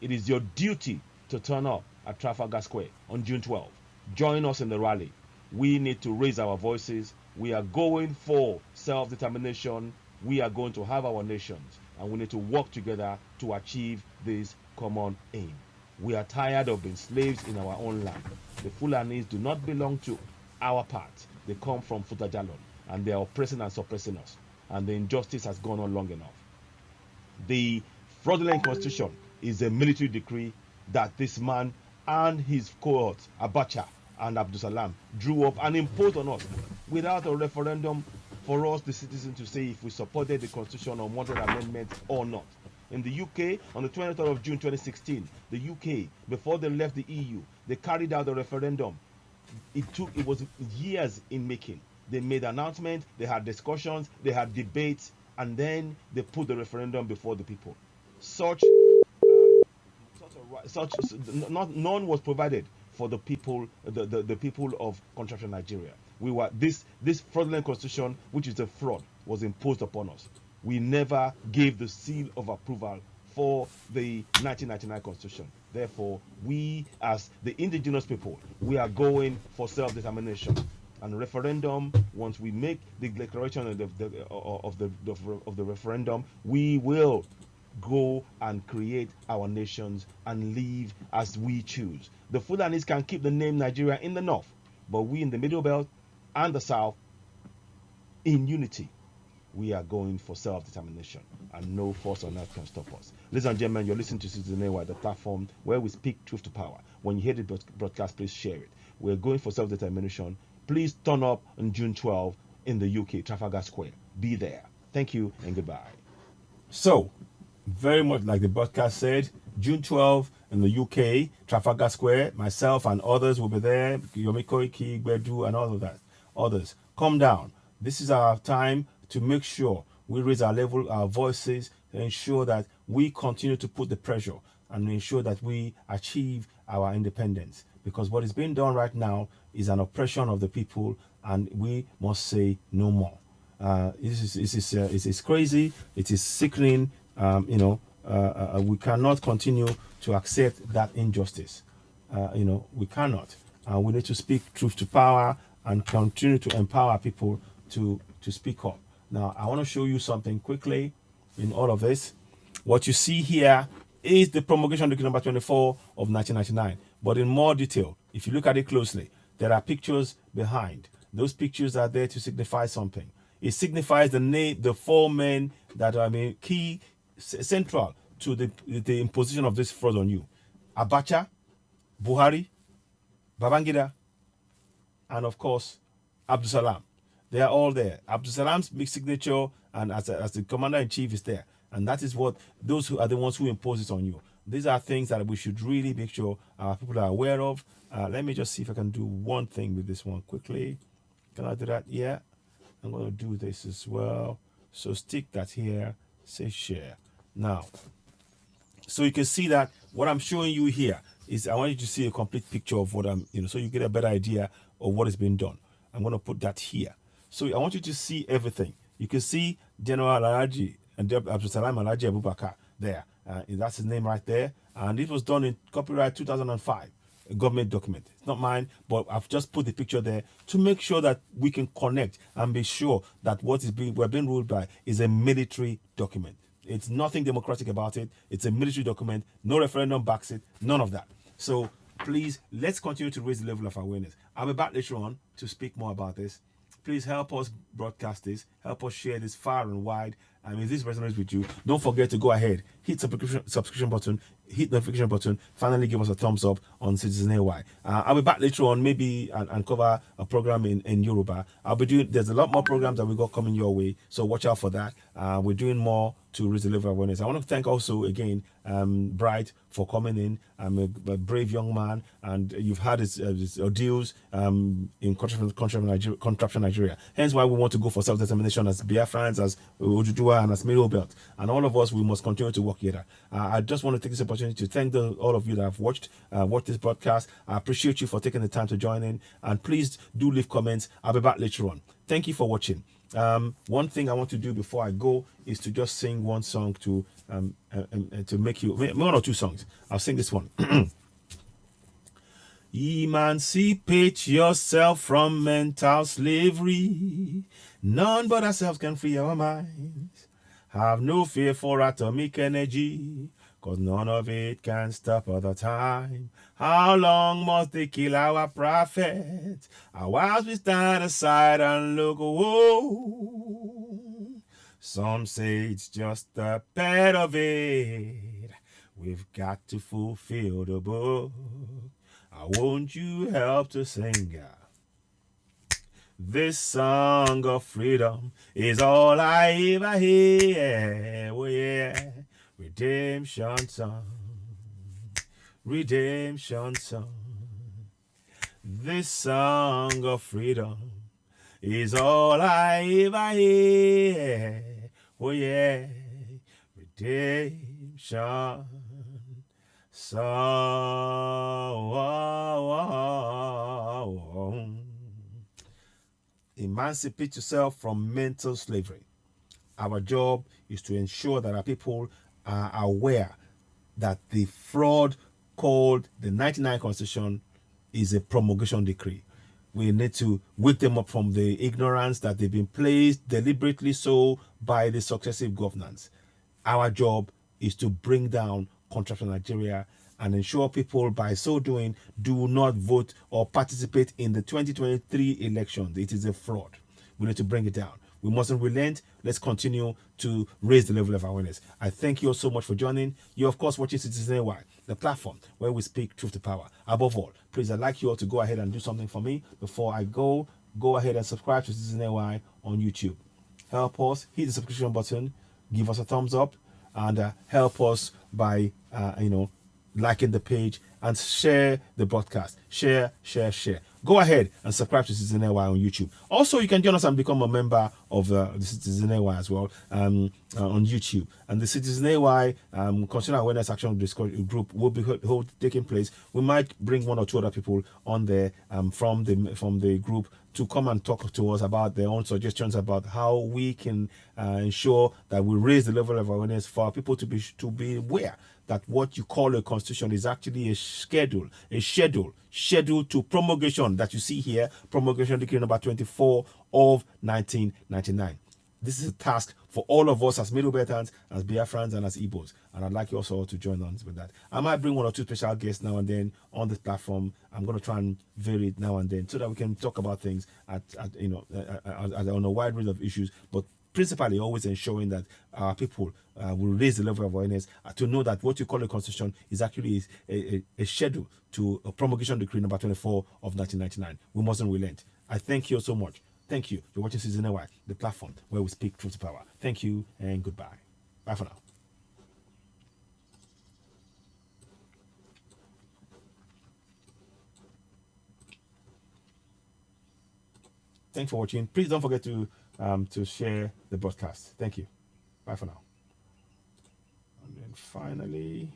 it is your duty to turn up at Trafalgar Square on June 12th. Join us in the rally. We need to raise our voices. We are going for self-determination. We are going to have our nations, and we need to work together to achieve this common aim. We are tired of being slaves in our own land. The Fulanis do not belong to our part. They come from Futajalon, and they are oppressing and suppressing us. And the injustice has gone on long enough. The fraudulent constitution is a military decree that this man and his cohorts, Abacha and Abdul Salam, drew up and imposed on us without a referendum for us, the citizens, to say if we supported the constitution or wanted amendment or not. In the UK, on the 23rd of June 2016, the UK, before they left the EU, they carried out a referendum. It was years in making. They made announcements, they had discussions, they had debates, and then they put the referendum before the people. None was provided for the people, the people of contractual Nigeria. This fraudulent constitution, which is a fraud, was imposed upon us. We never gave the seal of approval for the 1999 constitution. Therefore, we as the indigenous people, we are going for self-determination. And referendum, once we make the declaration of the referendum, we will go and create our nations and live as we choose. The Fulanis can keep the name Nigeria in the north, but we in the middle belt and the south, in unity, we are going for self-determination, and no force on earth can stop us. Ladies and gentlemen, you're listening to Citizen AY, the platform where we speak truth to power. When you hear the broadcast, please share it. We're going for self-determination. Please turn up on June 12 in the UK, Trafalgar Square. Be there. Thank you and goodbye. So, very much like the broadcast said, June 12 in the UK, Trafalgar Square, myself and others will be there. Yomiko Iki, Gbedu, and all of that. Others, come down. This is our time to make sure we raise our level, our voices, to ensure that we continue to put the pressure and ensure that we achieve our independence. Because what is being done right now is an oppression of the people, and we must say no more. It is crazy. It is sickening. We cannot continue to accept that injustice. We cannot. We need to speak truth to power and continue to empower people to speak up. Now, I want to show you something quickly in all of this. What you see here is the promulgation decree number 24 of 1999. But in more detail, if you look at it closely, there are pictures behind. Those pictures are there to signify something. It signifies the name, the four men that are key, central to the imposition of this fraud on you. Abacha, Buhari, Babangida, and of course, Abdul Salam. They are all there. Abdul Salam's big signature, and as the commander-in-chief is there. And that is what, those who are the ones who impose it on you. These are things that we should really make sure our people are aware of. Let me just see if I can do one thing with this one quickly. Can I do that? Yeah. I'm going to do this as well. So stick that here. Say share. Now, so you can see that what I'm showing you here is I want you to see a complete picture of what I'm, so you get a better idea of what is being done. I'm going to put that here. So I want you to see everything. You can see General Alhaji and Abdul Salam Alhaji Abubakar there. That's his name right there. And it was done in copyright 2005, a government document. It's not mine, but I've just put the picture there to make sure that we can connect and be sure that what is we're being ruled by is a military document. It's nothing democratic about it. It's a military document. No referendum backs it. None of that. So please, let's continue to raise the level of awareness. I'll be back later on to speak more about this. Please help us broadcast this. Help us share this far and wide. If this resonates with you, don't forget to go ahead, hit subscription button, hit notification button, finally give us a thumbs up on Citizen AY. I'll be back later on, maybe and cover a program in Yoruba. There's a lot more programs that we got coming your way, so watch out for that. We're doing more to raise the level of awareness. I want to thank also again Bright for coming in. I'm a brave young man, and you've had his ordeals in contraption Nigeria. Hence why we want to go for self-determination as Biafrans, as Ojujua, and as Middle Belt. And all of us, we must continue to work together. I just want to take this opportunity to thank all of you that have watched this broadcast. I appreciate you for taking the time to join in. And please do leave comments. I'll be back later on. Thank you for watching. One thing I want to do before I go is to just sing one song to make you, one or two songs. I'll sing this one. Emancipate yourself from mental slavery. None but ourselves can free our minds. Have no fear for atomic energy, 'cause none of it can stop at the time. How long must they kill our prophets? Whilst we stand aside and look, whoa. Some say it's just a part of it. We've got to fulfill the book. Won't you help to sing? This song of freedom is all I ever hear. Oh yeah, redemption song, redemption song. This song of freedom is all I ever hear. Oh yeah, redemption song. Emancipate yourself from mental slavery. Our job is to ensure that our people are aware that the fraud called the 99 Constitution is a promulgation decree. We need to wake them up from the ignorance that they've been placed deliberately so by the successive governance. Our job is to bring down contract in Nigeria and ensure people by so doing do not vote or participate in the 2023 elections. It is a fraud. We need to bring it down. We mustn't relent. Let's continue to raise the level of awareness. I thank you all so much for joining. You're, of course, watching Citizen AY, the platform where we speak truth to power. Above all, please, I'd like you all to go ahead and do something for me before I go. Go ahead and subscribe to Citizen AY on YouTube. Help us, hit the subscription button, give us a thumbs up, and help us by, liking the page and share the broadcast. Share. Go ahead and subscribe to Citizen AY on YouTube. Also, you can join us and become a member of the Citizen AY as well on YouTube. And the Citizen AY Consumer Awareness Action Group will be taking place. We might bring one or two other people on there from the group to come and talk to us about their own suggestions about how we can ensure that we raise the level of awareness for our people to be aware that what you call a constitution is actually a schedule to promulgation that you see here, promulgation decree number 24 of 1999. This is a task for all of us as Middle-Beltans, as Biafrans, and as Igbos. And I'd like you also to join us with that. I might bring one or two special guests now and then on this platform. I'm going to try and vary it now and then so that we can talk about things on a wide range of issues, but principally always ensuring that our people will raise the level of awareness to know that what you call a constitution is actually a schedule to a promulgation decree number 24 of 1999. We mustn't relent. I thank you so much. Thank you. You're watching Citizen AY, the platform where we speak truth to power. Thank you and goodbye. Bye for now. Thanks for watching. Please don't forget to share the broadcast. Thank you. Bye for now. And then finally.